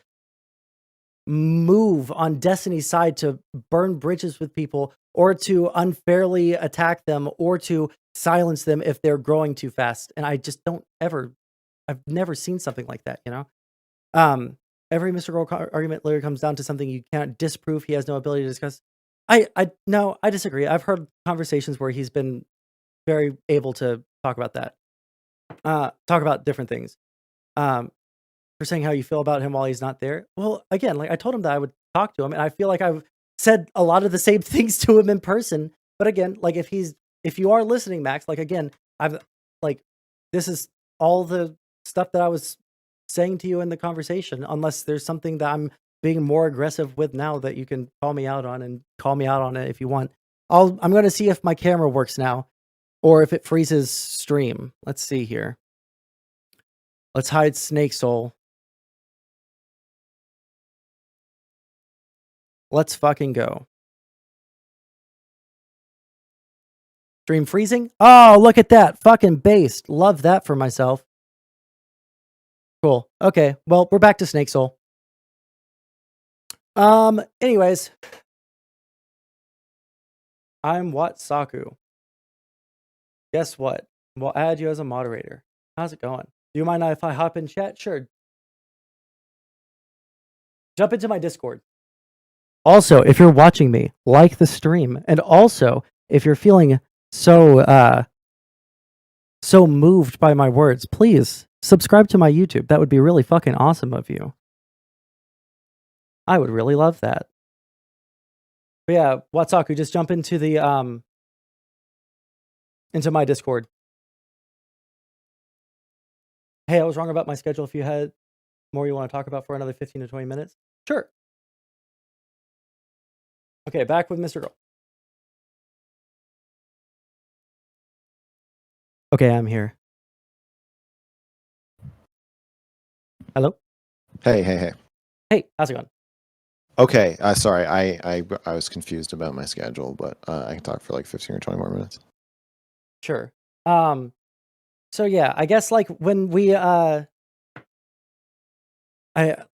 move on Destiny's side to burn bridges with people or to unfairly attack them or to silence them if they're growing too fast. And I just I've never seen something like that, you know? Every MrGirl argument literally comes down to something you can't disprove. He has no ability to discuss. No, I disagree. I've heard conversations where he's been very able to talk about that. Talk about different things. For saying how you feel about him while he's not there. Well, again, like I told him that I would talk to him, and I feel like I've said a lot of the same things to him in person. But again, like if you are listening, Max, like again, this is all the stuff that I was saying to you in the conversation, unless there's something that I'm being more aggressive with now that you can call me out on and call me out on it if you want. I'm going to see if my camera works now. or if it freezes stream. Let's see here. Let's hide Snake Soul. Let's fucking go. Stream freezing? Oh, look at that. Fucking based. Love that for myself. Cool. Okay. Well, we're back to Snake Soul. Anyways. I'm Watsaku. Guess what? We'll add you as a moderator. How's it going? Do you mind if I hop in chat? Sure. Jump into my Discord. Also, if you're watching me, like the stream. And also, if you're feeling so moved by my words, please subscribe to my YouTube. That would be really fucking awesome of you. I would really love that. But yeah, Watsaku, just jump into the into my Discord. Hey, I was wrong about my schedule. If you had more you want to talk about for another 15 to 20 minutes. Sure. Okay, back with MrGirl. Okay, I'm here. Hello? Hey, hey, hey. Hey, how's it going? Okay, sorry, I was confused about my schedule, but I can talk for like 15 or 20 more minutes. Sure. So yeah, I guess like when we let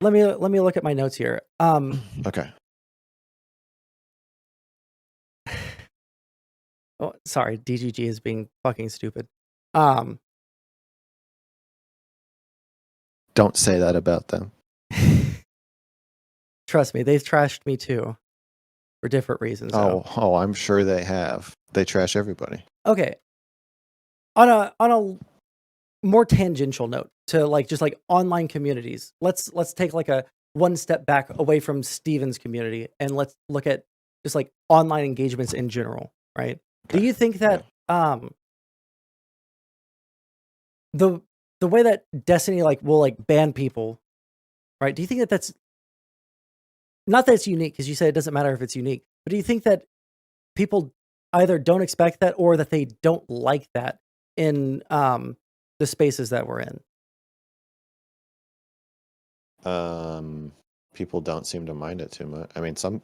me look at my notes here. Okay. Oh, sorry, DGG is being fucking stupid. Don't say that about them. Trust me, they've trashed me too. For different reasons. Oh, I'm sure they have. They trash everybody. Okay. On a more tangential note to like just like online communities. Let's take like a one step back away from Steven's community and let's look at just like online engagements in general, right? Okay. Do you think that the way that Destiny like will like ban people, right? Do you think that that's not that it's unique, because you said it doesn't matter if it's unique, but do you think that people either don't expect that or that they don't like that in the spaces that we're in? People don't seem to mind it too much. I mean, some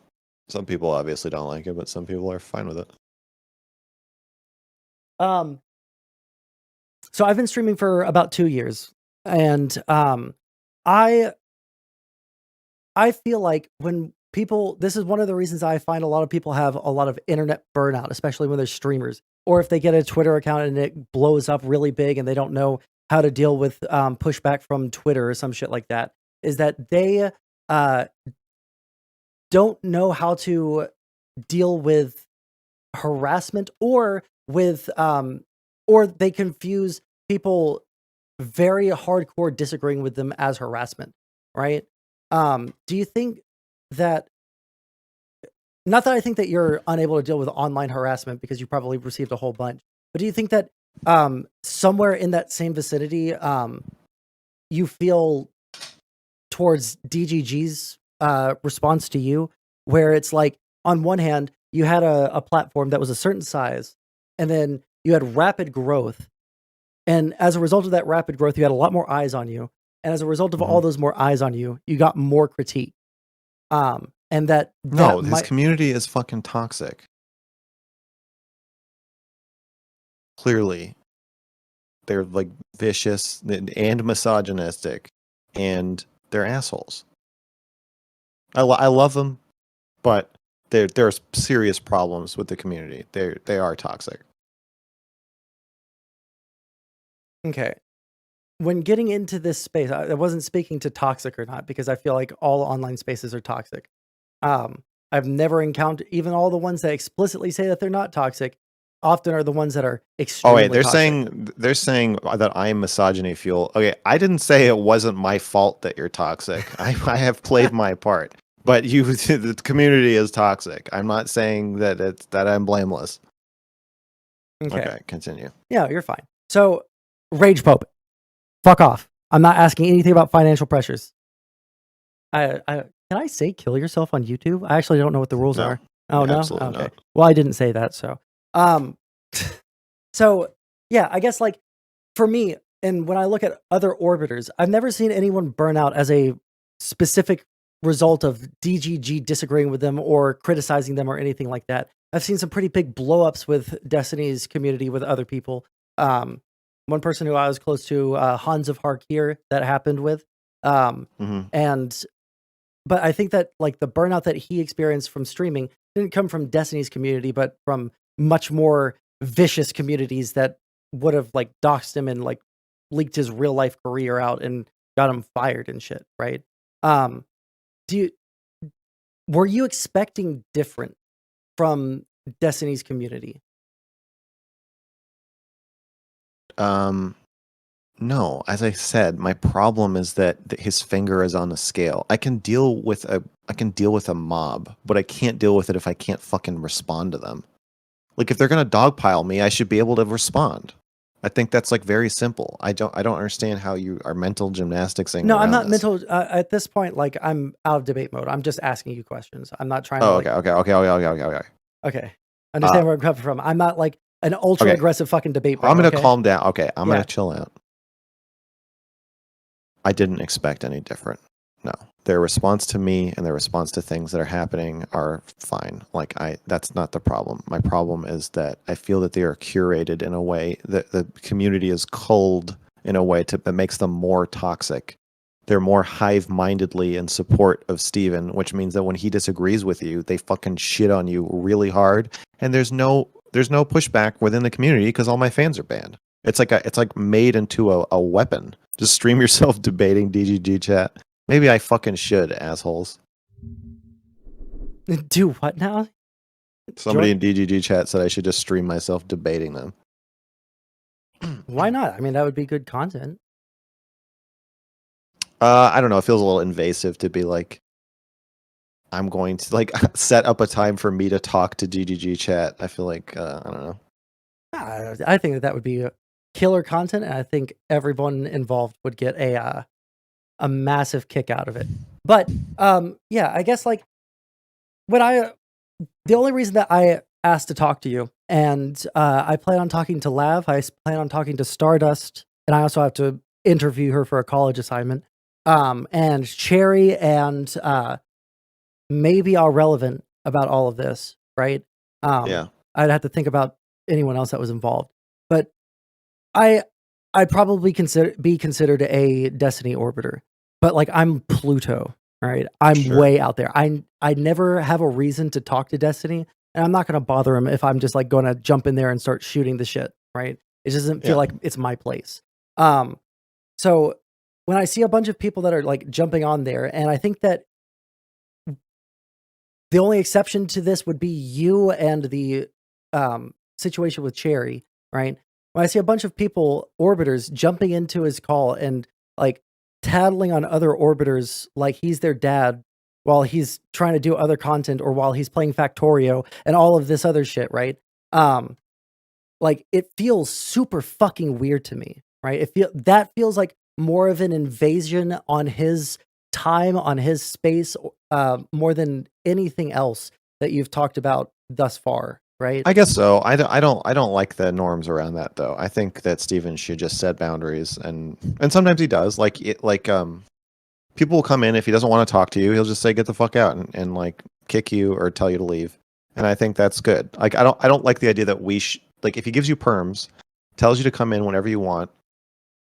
people obviously don't like it, but some people are fine with it. So I've been streaming for about 2 years, and I feel like when people, this is one of the reasons I find a lot of people have a lot of internet burnout, especially when they're streamers, or if they get a Twitter account and it blows up really big and they don't know how to deal with pushback from Twitter or some shit like that, is that they don't know how to deal with harassment or with or they confuse people very hardcore disagreeing with them as harassment, right? Do you think that, not that I think that you're unable to deal with online harassment because you probably received a whole bunch, but do you think that somewhere in that same vicinity, you feel towards DGG's response to you, where it's like, on one hand, you had a platform that was a certain size, and then you had rapid growth. And as a result of that rapid growth, you had a lot more eyes on you. And as a result of all those more eyes on you, you got more critique. And that his community is fucking toxic. Clearly, they're like vicious and misogynistic, and they're assholes. I love them, but there's serious problems with the community. They are toxic. Okay. When getting into this space, I wasn't speaking to toxic or not, because I feel like all online spaces are toxic. I've never encountered, even all the ones that explicitly say that they're not toxic, often are the ones that are extremely toxic. They're saying that I'm misogyny fuel. Okay, I didn't say it wasn't my fault that you're toxic. I have played my part, but the community is toxic. I'm not saying that I'm blameless. Okay, continue. Yeah, you're fine. So, Rage Pope, fuck off. I'm not asking anything about financial pressures. Can I say kill yourself on YouTube? I actually don't know what the rules are. Oh, no? Okay. Not. Well, I didn't say that, so. So yeah, I guess like for me, and when I look at other orbiters, I've never seen anyone burn out as a specific result of DGG disagreeing with them or criticizing them or anything like that. I've seen some pretty big blowups with Destiny's community with other people. One person who I was close to, Hans of Harkir, that happened with. Mhm. And but I think that like the burnout that he experienced from streaming didn't come from Destiny's community, but from much more vicious communities that would have like doxed him and like leaked his real life career out and got him fired and shit, right? Um, do you were you expecting different from Destiny's community? Um, no, as I said, my problem is that his finger is on the scale. I can deal with a mob, but I can't deal with it if I can't fucking respond to them. Like if they're gonna dogpile me, I should be able to respond. I think that's like very simple. I don't understand how you are mental gymnasticsing No, I'm around not this. mental at this point. Like I'm out of debate mode. I'm just asking you questions. I'm not trying to Oh, like. okay. Okay, Uh, understand where I'm coming from. I'm not like an ultra okay. aggressive fucking debate bro. I'm gonna Okay, calm down. Okay, I'm yeah. gonna chill out. I didn't expect any different. No. Their response to me and their response to things that are happening are fine. Like that's not the problem. My problem is that I feel that they are curated in a way that the community is culled in a way that makes them more toxic. They're more hive-mindedly in support of Steven, which means that when he disagrees with you, they fucking shit on you really hard. And there's no pushback within the community because all my fans are banned. It's like made into a weapon. Just stream yourself debating DGG chat. Maybe I fucking should, assholes. Do what now? Somebody in DGG chat said I should just stream myself debating them. Why not? I mean, that would be good content. I don't know. It feels a little invasive to be like, I'm going to like set up a time for me to talk to DGG chat. I feel like I don't know. I think that would be killer content, and I think everyone involved would get a massive kick out of it. But yeah, I guess like when the only reason that I asked to talk to you, and I plan on talking to Lav, I plan on talking to Stardust, and I also have to interview her for a college assignment. And Cherry and maybe are relevant about all of this, right? Yeah. I'd have to think about anyone else that was involved, but I'd probably be considered a Destiny orbiter, but like I'm Pluto, right? I'm Sure. way out there. I never have a reason to talk to Destiny, and I'm not going to bother him if I'm just like going to jump in there and start shooting the shit, right? It doesn't feel like it's my place. So when I see a bunch of people that are like jumping on there, and I think that the only exception to this would be you and the situation with Cherry, right? When I see a bunch of people, orbiters, jumping into his call and like tattling on other orbiters like he's their dad while he's trying to do other content or while he's playing Factorio and all of this other shit, right? Like it feels super fucking weird to me, right? That feels like more of an invasion on his time, on his space, more than anything else that you've talked about thus far, right? I guess so. I don't like the norms around that though. I think that Steven should just set boundaries and sometimes he does. People will come in if he doesn't want to talk to you, he'll just say get the fuck out and like kick you or tell you to leave. And I think that's good. Like I don't like the idea that like if he gives you perms, tells you to come in whenever you want,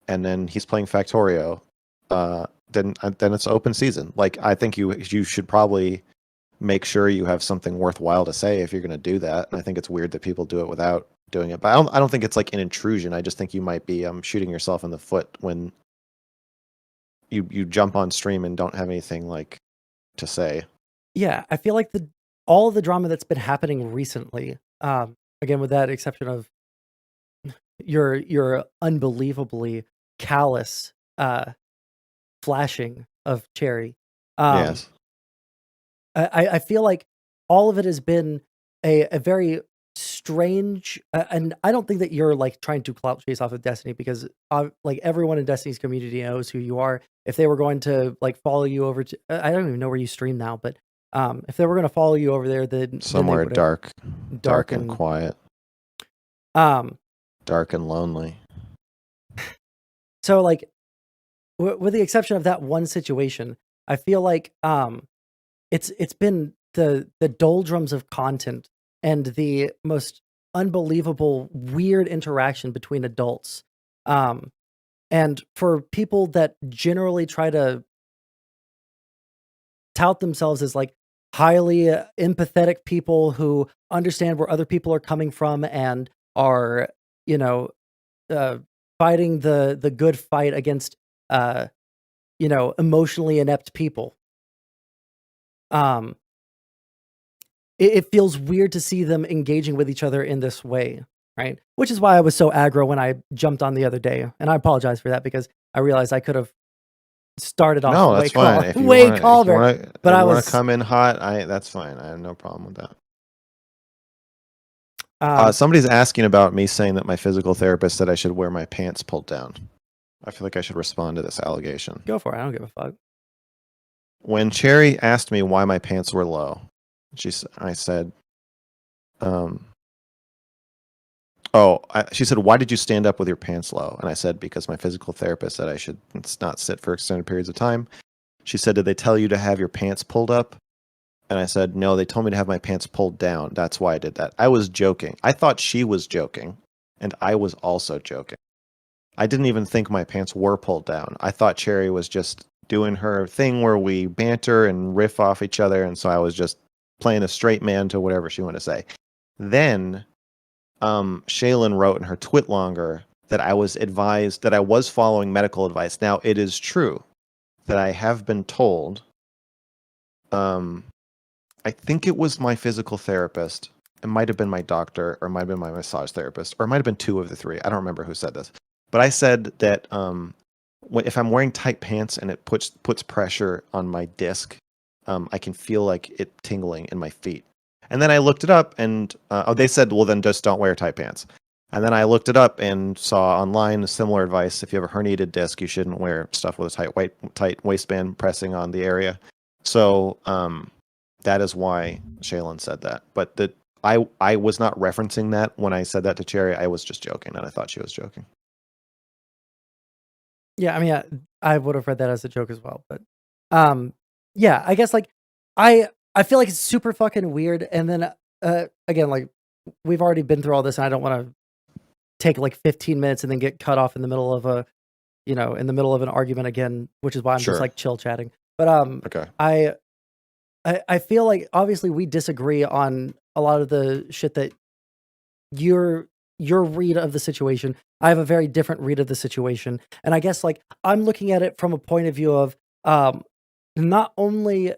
and then he's playing Factorio, then it's open season. Like I think you should probably make sure you have something worthwhile to say if you're going to do that. And I think it's weird that people do it without doing it. But I don't think it's like an intrusion. I just think you might be shooting yourself in the foot when you jump on stream and don't have anything like to say. Yeah, I feel like all of the drama that's been happening recently, again with that exception of your unbelievably callous flashing of Cherry. Yes. I feel like all of it has been a very strange, and I don't think that you're like trying to clout chase off of Destiny because like everyone in Destiny's community knows who you are. If they were going to like follow you over to, I don't even know where you stream now, but if they were going to follow you over there, then Somewhere they dark and and quiet. um Dark and lonely. So like, with the exception of that one situation, I feel like it's been the doldrums of content and the most unbelievable weird interaction between adults. Um, and for people that generally try to tout themselves as like highly empathetic people who understand where other people are coming from and are, you know, uh, fighting the good fight against, uh, emotionally inept people. Um, it feels weird to see them engaging with each other in this way, right? Which is why I was so aggro when I jumped on the other day, and I apologize for that because I realized I could have started off No, way that's fine. way calmer, but If I you wanna was come in hot, that's fine. I have no problem with that. um Somebody's asking about me saying that my physical therapist said I should wear my pants pulled down. I feel like I should respond to this allegation. go for it. I don't give a fuck. When Cherry asked me why my pants were low, I said, um, she said, "Why did you stand up with your pants low?" And I said, "Because my physical therapist said I should not sit for extended periods of time." She said, "Did they tell you to have your pants pulled up?" And I said, "No, they told me to have my pants pulled down. That's why I did that." I was joking. I thought she was joking, and I was also joking. I didn't even think my pants were pulled down. I thought Cherry was just doing her thing where we banter and riff off each other, and so I was just playing a straight man to whatever she wanted to say. Then Shaylin wrote in her twit longer that I was advised that I was following medical advice. Now, it is true that I have been told, I think it was my physical therapist, it might have been my doctor, or it might have been my massage therapist, or it might have been two of the three. I don't remember who said this. But I said that if I'm wearing tight pants and it puts pressure on my disc, I can feel like it tingling in my feet. And then I looked it up, and they said, well, then just don't wear tight pants. And then I looked it up and saw online similar advice. If you have a herniated disc, you shouldn't wear stuff with a tight waistband pressing on the area. So that is why Shaylin said that. But I was not referencing that when I said that to Cherry. I was just joking, and I thought she was joking. Yeah, I mean, I would have read that as a joke as well, but yeah, I guess like I feel like it's super fucking weird. And then again, like we've already been through all this, and I don't want to take like 15 minutes and then get cut off in the middle of in the middle of an argument again, which is why I'm just Sure. like chill chatting. But Okay. I feel like obviously we disagree on a lot of the shit that your read of the situation. I have a very different read of the situation. And I guess like I'm looking at it from a point of view of not only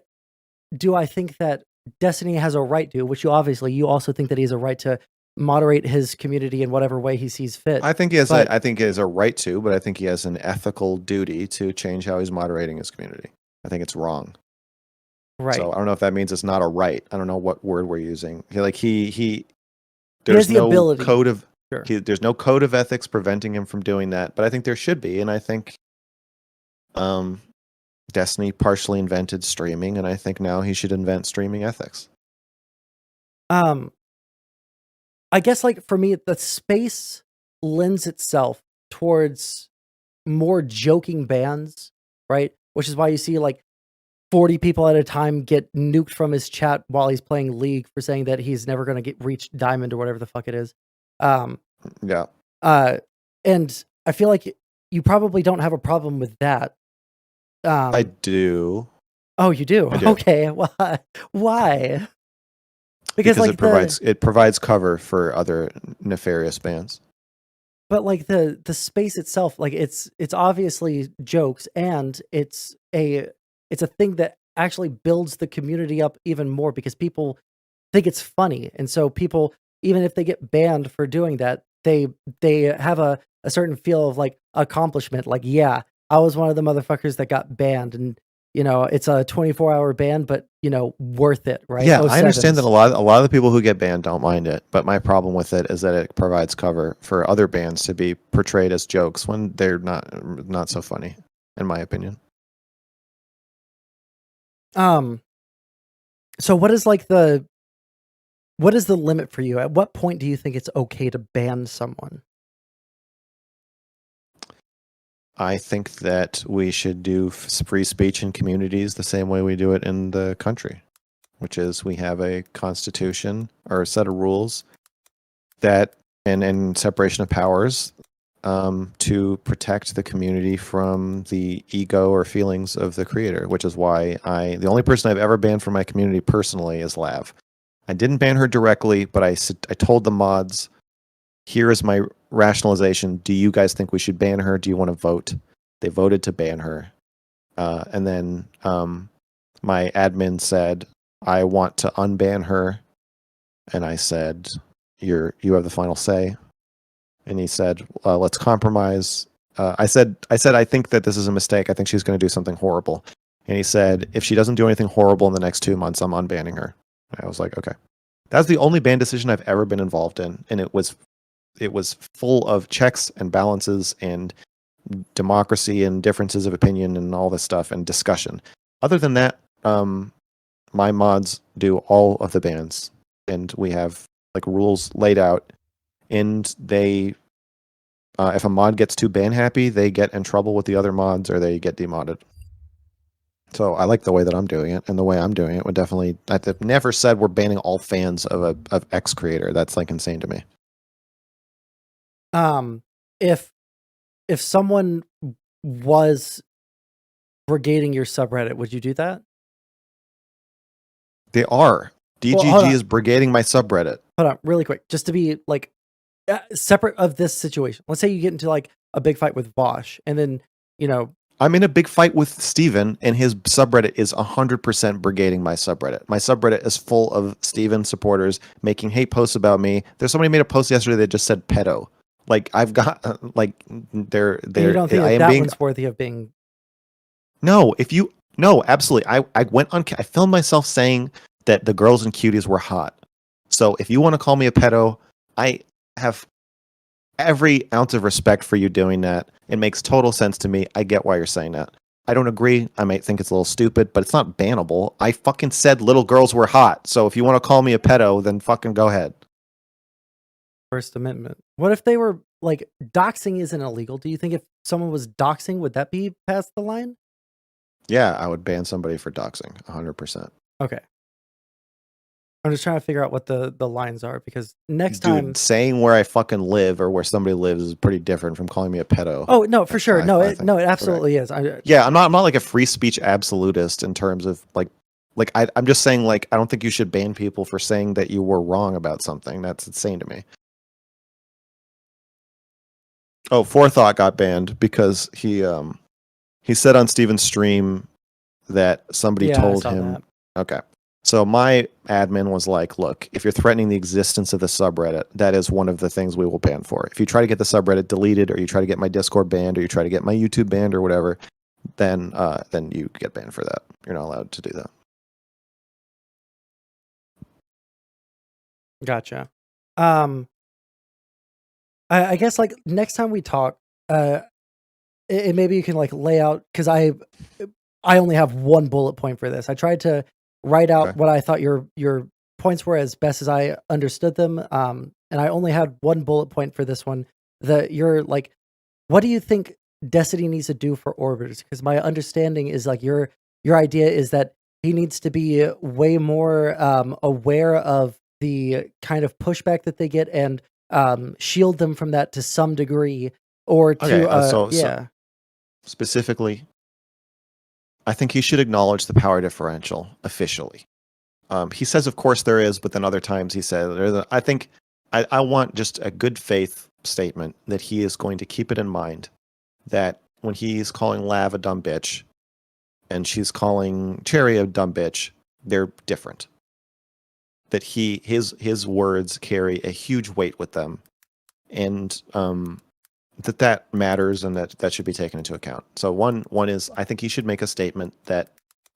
do I think that Destiny has a right to, which you also think that he has a right to moderate his community in whatever way he sees fit. I think he has But I think he has a right to, but I think he has an ethical duty to change how he's moderating his community. I think it's wrong. right. So I don't know if that means it's not a right. I don't know what word we're using. He there's has the no ability. code of Sure. there's no code of ethics preventing him from doing that, but I think there should be, and I think Destiny partially invented streaming, and I think now he should invent streaming ethics. I guess like for me, the space lends itself towards more joking bans, right? Which is why you see like 40 people at a time get nuked from his chat while he's playing League for saying that he's never going to reach diamond or whatever the fuck it is. Yeah. And I feel like you probably don't have a problem with that. I do. Oh, you do? I do. Okay. Why? Because like it provides cover for other nefarious bans. But like the space itself, like it's obviously jokes, and it's a thing that actually builds the community up even more because people think it's funny. And so people, even if they get banned for doing that, they have a certain feel of like accomplishment. Like, yeah, I was one of the motherfuckers that got banned, and it's a 24-hour ban, but worth it, right? Yeah, Oh, I understand that sevens. a lot of the people who get banned don't mind it, but my problem with it is that it provides cover for other bands to be portrayed as jokes when they're not so funny, in my opinion. So what is the limit for you? At what point do you think it's okay to ban someone? I think that we should do free speech in communities the same way we do it in the country, which is we have a constitution or a set of rules that and separation of powers to protect the community from the ego or feelings of the creator, which is why the only person I've ever banned from my community personally is Lav. I didn't ban her directly, but I told the mods, here is my rationalization. Do you guys think we should ban her? Do you want to vote? They voted to ban her. And then my admin said, I want to unban her. And I said, you have the final say. And he said, let's compromise. I said, I think that this is a mistake. I think she's going to do something horrible. And he said, if she doesn't do anything horrible in the next 2 months, I'm unbanning her. And I was like, okay. That's the only ban decision I've ever been involved in. And it was full of checks and balances and democracy and differences of opinion and all this stuff and discussion. Other than that, my mods do all of the bans, and we have like rules laid out, and they if a mod gets too ban happy, they get in trouble with the other mods or they get demodded. So I like the way that I'm doing it, and the way I'm doing it would definitely. I've never said we're banning all fans of X creator. That's like insane to me. If someone was brigading your subreddit, would you do that? They are. DGG is brigading my subreddit. Hold on, really quick, just to be like separate of this situation. Let's say you get into like a big fight with Vosh, and then I'm in a big fight with Steven, and his subreddit is 100% brigading my subreddit. My subreddit is full of Steven supporters making hate posts about me. There's somebody made a post yesterday that just said pedo. Like I've got like they're you don't think that one's worthy of being? No, absolutely. I went on. I filmed myself saying that the girls and cuties were hot. So if you want to call me a pedo, I have every ounce of respect for you doing that. It makes total sense to me. I get why you're saying that. I don't agree. I might think it's a little stupid, but it's not bannable. I fucking said little girls were hot. So if you want to call me a pedo, then fucking go ahead. First Amendment. What if they were like, doxing isn't illegal? Do you think if someone was doxing, would that be past the line? Yeah, I would ban somebody for doxing 100%. Okay. I'm just trying to figure out what the lines are, because next time saying where I fucking live or where somebody lives is pretty different from calling me a pedo. Oh no, for sure. It absolutely is. I'm not like a free speech absolutist in terms of like I'm just saying, like, I don't think you should ban people for saying that you were wrong about something. That's insane to me. Oh, Forethought got banned because he said on Steven's stream that somebody told him. That. Okay. So my admin was like, look, if you're threatening the existence of the subreddit, that is one of the things we will ban for. If you try to get the subreddit deleted, or you try to get my Discord banned, or you try to get my YouTube banned or whatever, then you get banned for that. You're not allowed to do that. Gotcha. I guess like next time we talk, maybe you can like lay out, because I only have one bullet point for this. I tried to write out what I thought your points were as best as I understood them. And I only had one bullet point for this one. You're like, what do you think Destiny needs to do for orbiters? Because my understanding is like your idea is that he needs to be way more aware of the kind of pushback that they get, and shield them from that to some degree, or to so specifically, I think he should acknowledge the power differential officially. He says, of course there is, but then other times he said, I think I want just a good faith statement that he is going to keep it in mind that when he's calling Lav a dumb bitch and she's calling Cherry a dumb bitch, they're different. That his words carry a huge weight with them, and that matters, and that should be taken into account. So one is, I think he should make a statement that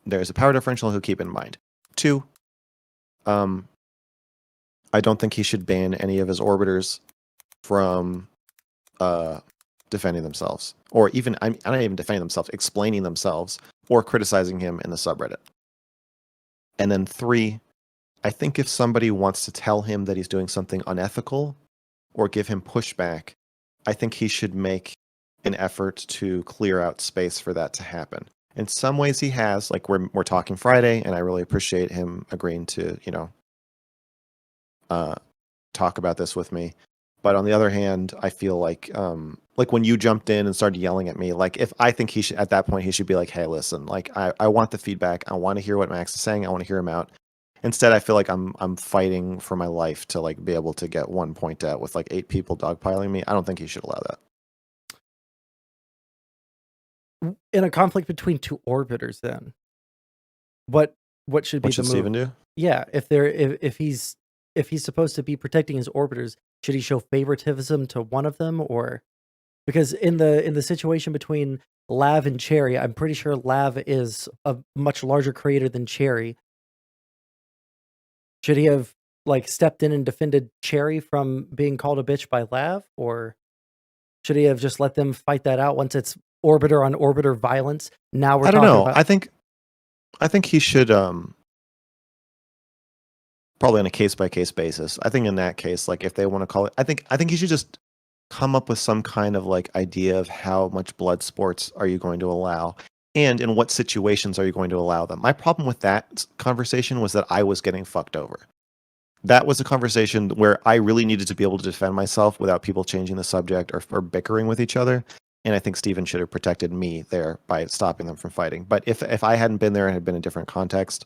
there's a power differential he'll keep in mind. 2, I don't think he should ban any of his orbiters from defending themselves, or even I'm not even defending themselves, explaining themselves or criticizing him in the subreddit. And then 3, I think if somebody wants to tell him that he's doing something unethical or give him pushback, I think he should make an effort to clear out space for that to happen. In some ways he has, like we're talking Friday, and I really appreciate him agreeing to, talk about this with me. But on the other hand, I feel like when you jumped in and started yelling at me, like if I think he should, at that point, he should be like, hey, listen, like I want the feedback. I want to hear what Max is saying. I want to hear him out. Instead, I feel like I'm fighting for my life to like be able to get one point out with like 8 people dogpiling me. I don't think he should allow that. In a conflict between two orbiters, then what should be What should the move? Steven do? Yeah, if he's supposed to be protecting his orbiters, should he show favoritism to one of them, or because in the situation between Lav and Cherry, I'm pretty sure Lav is a much larger creator than Cherry. Should he have like stepped in and defended Cherry from being called a bitch by Lav, or should he have just let them fight that out once it's orbiter on orbiter violence? Now we're I don't talking know. about. I think he should probably on a case by case basis. I think in that case, like if they want to call it, I think he should just come up with some kind of like idea of how much blood sports are you going to allow, and in what situations are you going to allow them. My problem with that conversation was that I was getting fucked over. That was a conversation where I really needed to be able to defend myself without people changing the subject or bickering with each other. And I think Steven should have protected me there by stopping them from fighting. But if I hadn't been there and had been in a different context,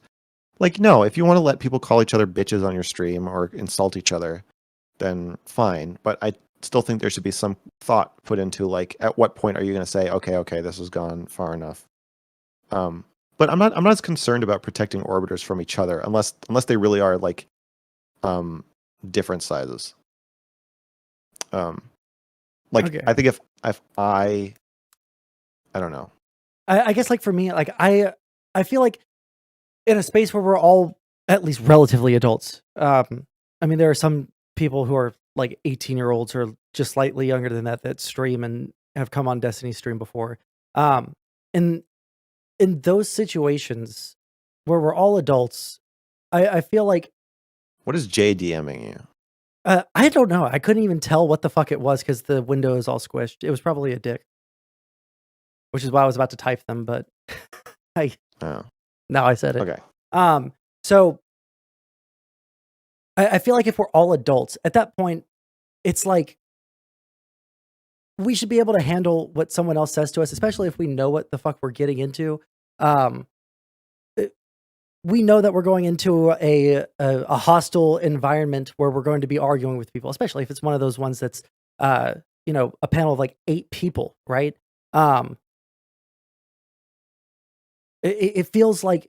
like, no, if you want to let people call each other bitches on your stream or insult each other, then fine. But I still think there should be some thought put into, like, at what point are you going to say, okay, this has gone far enough. But I'm not as concerned about protecting orbiters from each other unless they really are like different sizes. Okay. I think if I don't know. I guess like for me, like I feel like in a space where we're all at least relatively adults. I mean, there are some people who are like 18-year-olds or just slightly younger than that stream and have come on Destiny's stream before. In those situations where we're all adults, I feel like. What is Jay DMing you? I don't know. I couldn't even tell what the fuck it was because the window is all squished. It was probably a dick, which is why I was about to type them, but now I said it. Okay. So I feel like if we're all adults at that point, it's like we should be able to handle what someone else says to us, especially if we know what the fuck we're getting into. We know that we're going into a hostile environment where we're going to be arguing with people, especially if it's one of those ones that's, a panel of like 8 people, right? It feels like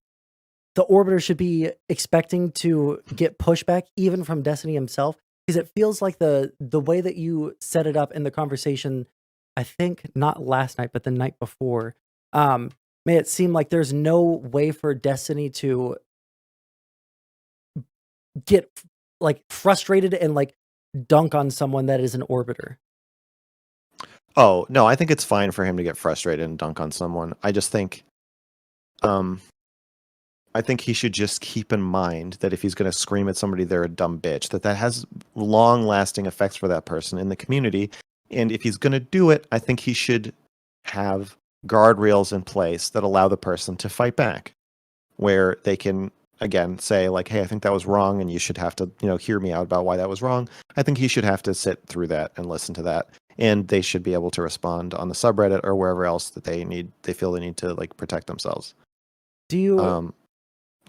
the orbiter should be expecting to get pushback even from Destiny himself, because it feels like the way that you set it up in the conversation, I think not last night, but the night before, made it seem like there's no way for Destiny to get like frustrated and like dunk on someone that is an orbiter. Oh, no, I think it's fine for him to get frustrated and dunk on someone. I just think I think he should just keep in mind that if he's going to scream at somebody they're a dumb bitch, that has long-lasting effects for that person in the community. And if he's going to do it, I think he should have guardrails in place that allow the person to fight back, where they can again say like, hey, I think that was wrong and you should have to hear me out about why that was wrong. I think he should have to sit through that and listen to that, and they should be able to respond on the subreddit or wherever else that they feel they need to like protect themselves. Do you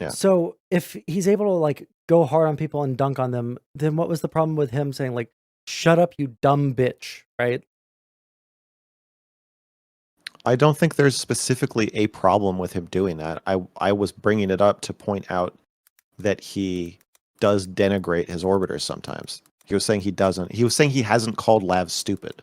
yeah. So if he's able to like go hard on people and dunk on them, then what was the problem with him saying like, shut up, you dumb bitch, right? I don't think there's specifically a problem with him doing that. I was bringing it up to point out that he does denigrate his orbiters sometimes. He was saying he doesn't. He was saying he hasn't called Lav stupid.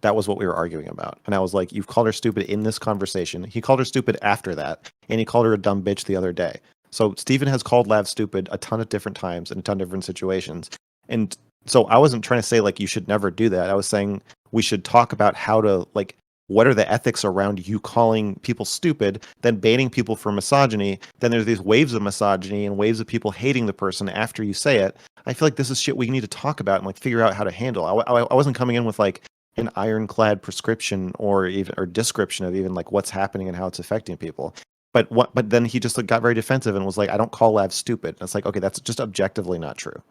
That was what we were arguing about. And I was like, you've called her stupid in this conversation. He called her stupid after that. And he called her a dumb bitch the other day. So Steven has called Lav stupid a ton of different times in a ton of different situations. And so I wasn't trying to say like you should never do that. I was saying we should talk about how to like, what are the ethics around you calling people stupid, then banning people for misogyny? Then there's these waves of misogyny and waves of people hating the person after you say it. I feel like this is shit we need to talk about and like figure out how to handle. I wasn't coming in with like, an ironclad prescription or description of even like what's happening and how it's affecting people. But then he just got very defensive and was like, I don't call Lav stupid. And it's like, okay, that's just objectively not true.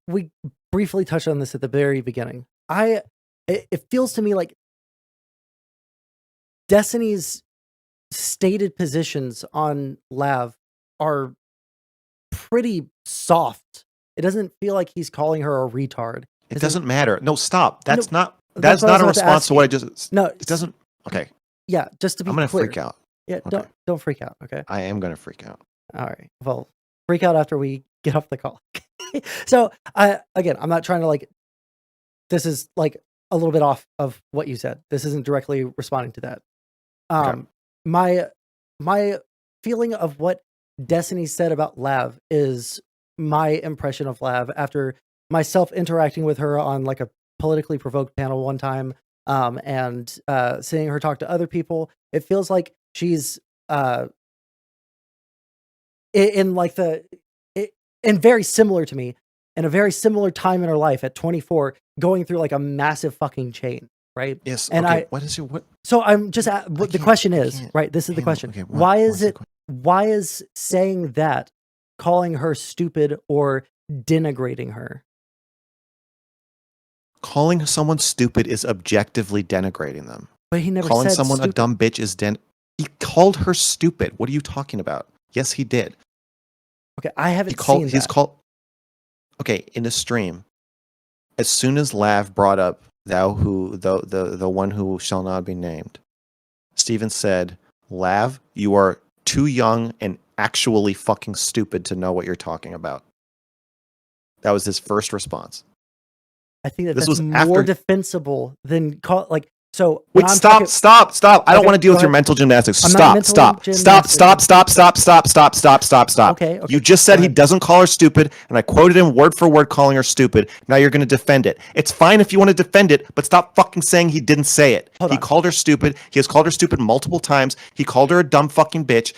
We briefly touched on this at the very beginning. It feels to me like Destiny's stated positions on Lav are pretty soft. It doesn't feel like he's calling her a retard. It doesn't matter. No, stop. That's not a response to what I just. No, it doesn't. Okay. Yeah, just to be clear. I'm gonna freak out. Yeah, okay. Don't freak out. Okay. I am gonna freak out. All right. Well, freak out after we get off the call. So I'm not trying to like. This is like a little bit off of what you said. This isn't directly responding to that. Okay. My feeling of what Destiny said about Lav is my impression of Lav after myself interacting with her on like a politically provoked panel one time, and seeing her talk to other people. It feels like she's in very similar to me, in a very similar time in her life at 24, going through like a massive fucking chain, right? Yes. And okay. What is your what? So I'm just the question is, right? This is the question. Okay, why is saying that calling her stupid or denigrating her? Calling someone stupid is objectively denigrating them. But he never calling said someone stupid. A dumb bitch is He called her stupid. What are you talking about? Yes, he did. Okay, I haven't seen that. He's called. Okay, in the stream, as soon as Lav brought up the one who shall not be named, Steven said, "Lav, you are too young and actually fucking stupid to know what you're talking about." That was his first response. I think that's more defensible than So wait, stop! I don't want to deal with your mental gymnastics. Stop! Okay. You just said he doesn't call her stupid, and I quoted him word for word calling her stupid. Now you're going to defend it. It's fine if you want to defend it, but stop fucking saying he didn't say it. He called her stupid. He has called her stupid multiple times. He called her a dumb fucking bitch.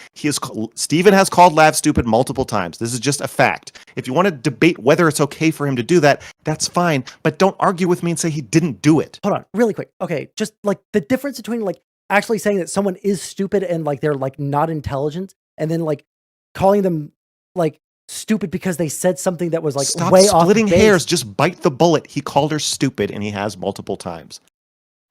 Steven has called Lav stupid multiple times. This is just a fact. If you want to debate whether it's okay for him to do that, that's fine, but don't argue with me and say he didn't do it. Hold on, really quick. Okay, just like the difference between like actually saying that someone is stupid and like they're like not intelligent, and then like calling them like stupid because they said something that was like way off. Stop splitting hairs. Just bite the bullet. He called her stupid, and he has multiple times.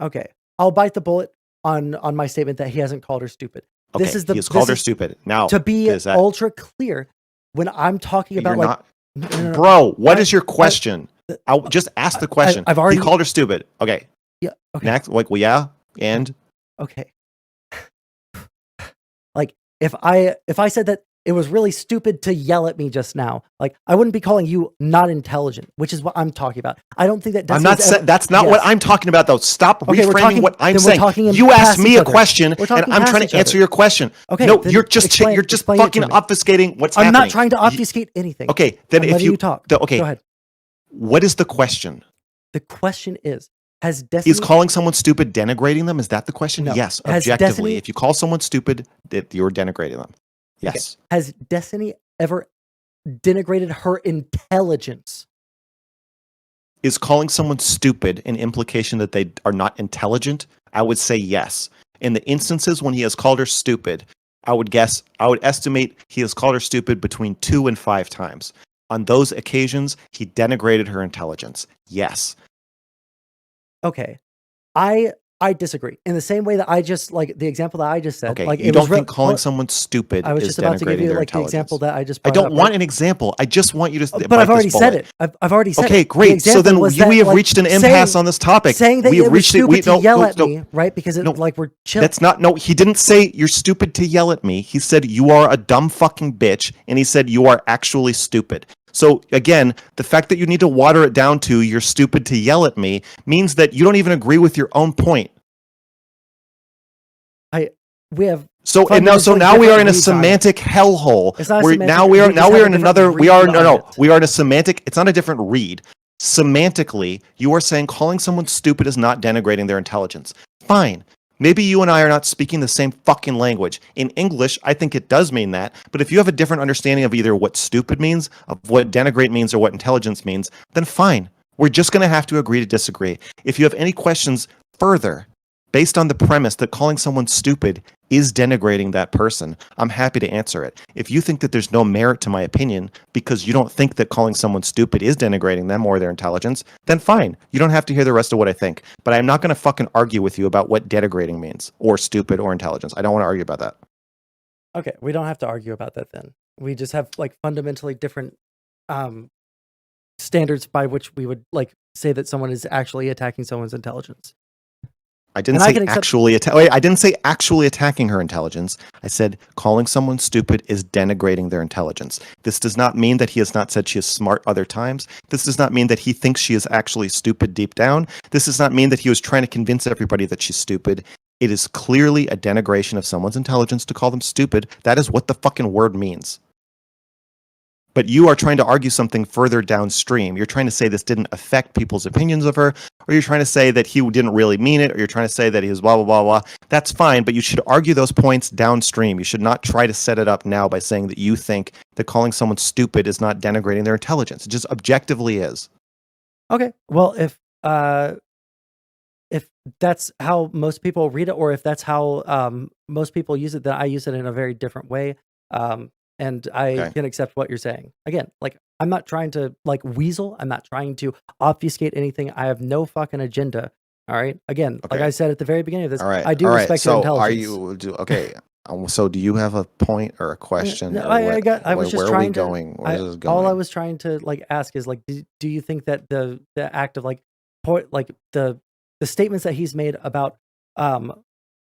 Okay, I'll bite the bullet on my statement that he hasn't called her stupid. Okay, he has called her stupid. Now, to be ultra clear, when I'm talking about no. Bro, what is your question? I'll just ask the question. He called her stupid. Okay. Yeah. Okay. Next, yeah, and okay. Like if I said that it was really stupid to yell at me just now, like I wouldn't be calling you not intelligent, which is what I'm talking about. I don't think that that's not what I'm talking about though. Stop reframing what I'm saying. You asked me a question and I'm trying to answer your question. Okay. No, you're just fucking obfuscating what's happening. I'm not trying to obfuscate anything. Okay, then if you talk. Okay. Go ahead. What is the question? The question is, has Destiny... Is calling someone stupid denigrating them? Is that the question? No. Yes, objectively. If you call someone stupid, you're denigrating them. Yes. Okay. Has Destiny ever denigrated her intelligence? Is calling someone stupid an implication that they are not intelligent? I would say yes. In the instances when he has called her stupid, I would estimate he has called her stupid between 2 and 5 times. On those occasions, he denigrated her intelligence. Yes. Okay. I disagree. In the same way that I just, like, the example that I just said. Okay, like, you don't think calling someone stupid is denigrating their intelligence? The example that I just I don't want an example. I just want you to But I've already said it. I've already said it. Okay, great. So then we have reached an impasse on this topic. Saying that it was stupid to yell at me, right? Because like we're chill. That's not, no, he didn't say you're stupid to yell at me. He said you are a dumb fucking bitch, and he said you are actually stupid. So again, the fact that you need to water it down to you're stupid to yell at me means that you don't even agree with your own point. We have so now we are in a semantic hellhole. We are in a semantic. It's not a different read. Semantically, you are saying calling someone stupid is not denigrating their intelligence. Fine. Maybe you and I are not speaking the same fucking language. In English, I think it does mean that. But if you have a different understanding of either what stupid means, of what denigrate means, or what intelligence means, then fine. We're just going to have to agree to disagree. If you have any questions further, based on the premise that calling someone stupid is denigrating that person, I'm happy to answer it. If you think that there's no merit to my opinion because you don't think that calling someone stupid is denigrating them or their intelligence, then fine. You don't have to hear the rest of what I think. But I'm not going to fucking argue with you about what denigrating means, or stupid, or intelligence. I don't want to argue about that. Okay, we don't have to argue about that then. We just have like fundamentally different standards by which we would like say that someone is actually attacking someone's intelligence. I didn't say actually I didn't say actually attacking her intelligence. I said calling someone stupid is denigrating their intelligence. This does not mean that he has not said she is smart other times. This does not mean that he thinks she is actually stupid deep down. This does not mean that he was trying to convince everybody that she's stupid. It is clearly a denigration of someone's intelligence to call them stupid. That is what the fucking word means. But you are trying to argue something further downstream. You're trying to say this didn't affect people's opinions of her, or you're trying to say that he didn't really mean it, or you're trying to say that he was blah, blah, blah, blah. That's fine, but you should argue those points downstream. You should not try to set it up now by saying that you think that calling someone stupid is not denigrating their intelligence. It just objectively is. Okay, well, if that's how most people read it, or if that's how most people use it, then I use it in a very different way. And I can accept what you're saying. Again, like, I'm not trying to like weasel. I'm not trying to obfuscate anything. I have no fucking agenda. All right. Again, like I said at the very beginning of this, I do respect your intelligence. Okay. So do you have a point or a question? No, I was just trying to. Going? All I was trying to like ask is like, do you think that the act of like the statements that he's made about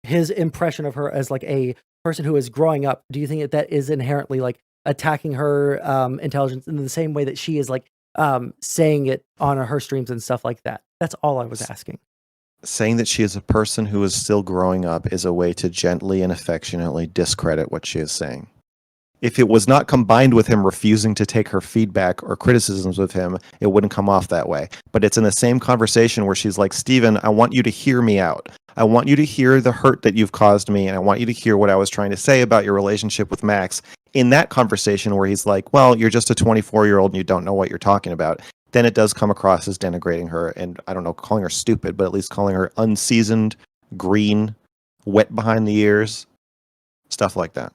his impression of her as like a person who is growing up, do you think that is inherently like attacking her intelligence in the same way that she is like saying it on her streams and stuff like that? That's all I was asking. Saying that she is a person who is still growing up is a way to gently and affectionately discredit what she is saying. If it was not combined with him refusing to take her feedback or criticisms of him, it wouldn't come off that way. But it's in the same conversation where she's like, Steven, I want you to hear me out. I want you to hear the hurt that you've caused me, and I want you to hear what I was trying to say about your relationship with Max. In that conversation where he's like, well, you're just a 24-year-old and you don't know what you're talking about, then it does come across as denigrating her, and I don't know, calling her stupid, but at least calling her unseasoned, green, wet behind the ears, stuff like that.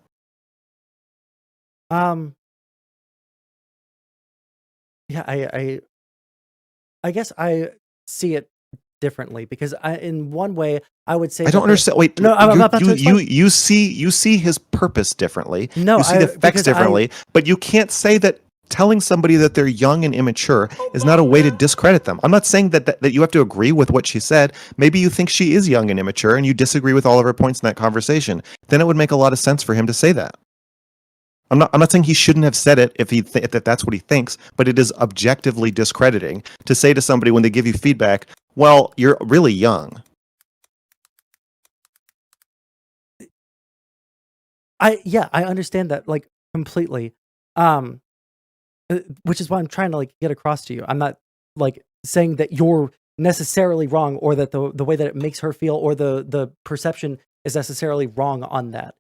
Yeah, I guess I see it differently because in one way I would say I don't understand. Wait, no, I'm about to explain. You see his purpose differently. No, you see the effects differently, but you can't say that telling somebody that they're young and immature is not a way to discredit them. I'm not saying that you have to agree with what she said. Maybe you think she is young and immature and you disagree with all of her points in that conversation. Then it would make a lot of sense for him to say that. I'm not saying he shouldn't have said it if if that's what he thinks, but it is objectively discrediting to say to somebody when they give you feedback, well, you're really young. I understand that like completely. Which is why I'm trying to like get across to you. I'm not like saying that you're necessarily wrong or that the way that it makes her feel or the perception is necessarily wrong on that.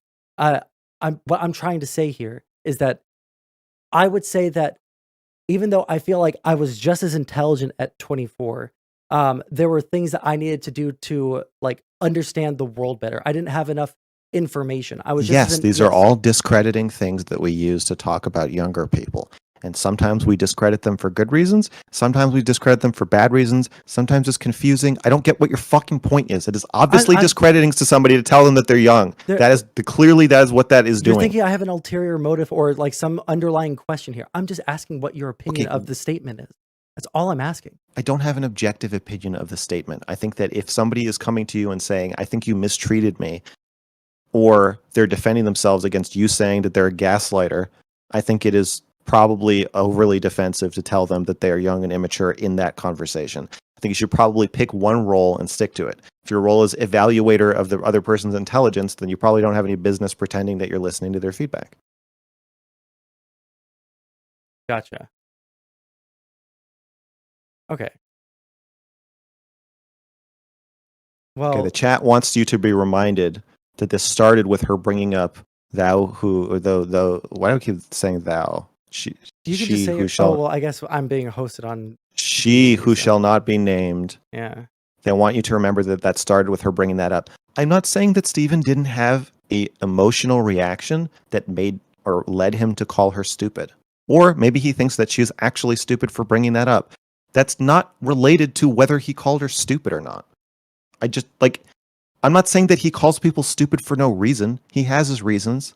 What I'm trying to say here is that I would say that even though I feel like I was just as intelligent at 24, there were things that I needed to do to like understand the world better. I didn't have enough information. I was just these are all discrediting things that we use to talk about younger people. And sometimes we discredit them for good reasons. Sometimes we discredit them for bad reasons. Sometimes it's confusing. I don't get what your fucking point is. It is obviously discrediting to somebody to tell them that they're young. That is what that is doing. You're thinking I have an ulterior motive or like some underlying question here. I'm just asking what your opinion of the statement is. That's all I'm asking. I don't have an objective opinion of the statement. I think that if somebody is coming to you and saying, I think you mistreated me, or they're defending themselves against you saying that they're a gaslighter, I think it is probably overly defensive to tell them that they are young and immature in that conversation. I think you should probably pick one role and stick to it. If your role is evaluator of the other person's intelligence, then you probably don't have any business pretending that you're listening to their feedback. Gotcha. Okay. Well, okay, the chat wants you to be reminded that this started with her bringing up thou who, or the why do I keep saying thou? You can just say, well, I guess I'm being hosted on She who reason. shall not be named. Yeah. They want you to remember that started with her bringing that up. I'm not saying that Steven didn't have a emotional reaction that made or led him to call her stupid. Or maybe he thinks that she is actually stupid for bringing that up. That's not related to whether he called her stupid or not. I'm not saying that he calls people stupid for no reason. He has his reasons.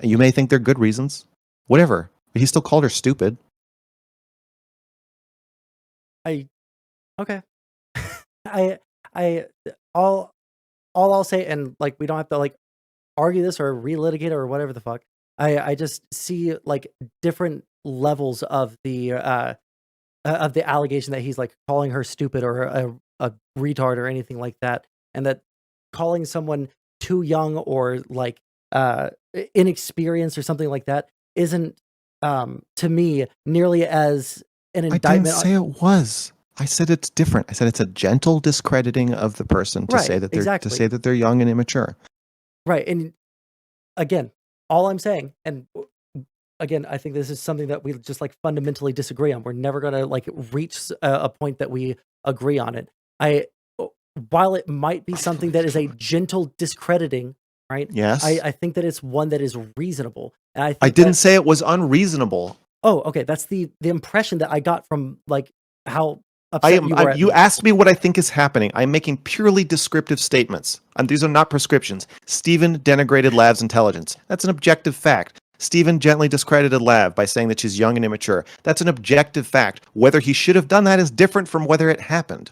You may think they're good reasons. Whatever. But he still called her stupid. Okay. I all I'll say, and like we don't have to like argue this or relitigate it or whatever the fuck. I just see like different levels of the allegation that he's like calling her stupid or a retard or anything like that, and that calling someone too young or like inexperienced or something like that isn't to me nearly as an I didn't indictment say it was. I said it's different. I said it's a gentle discrediting of the person to say right, that exactly. they're young and immature. Right. And again, all I'm saying, and again, I think this is something that we just like fundamentally disagree on. We're never going to like reach a point that we agree on it. While it might be something that is a gentle discrediting, right? Yes. I think that it's one that is reasonable. And I I think didn't that, say it was unreasonable. oh, okay. That's the impression that I got from like how upset you were at You me. asked me what I think is happening. I'm making purely descriptive statements. And these are not prescriptions. Steven denigrated Lav's intelligence. That's an objective fact. Steven gently discredited Lav by saying that she's young and immature. That's an objective fact. Whether he should have done that is different from whether it happened.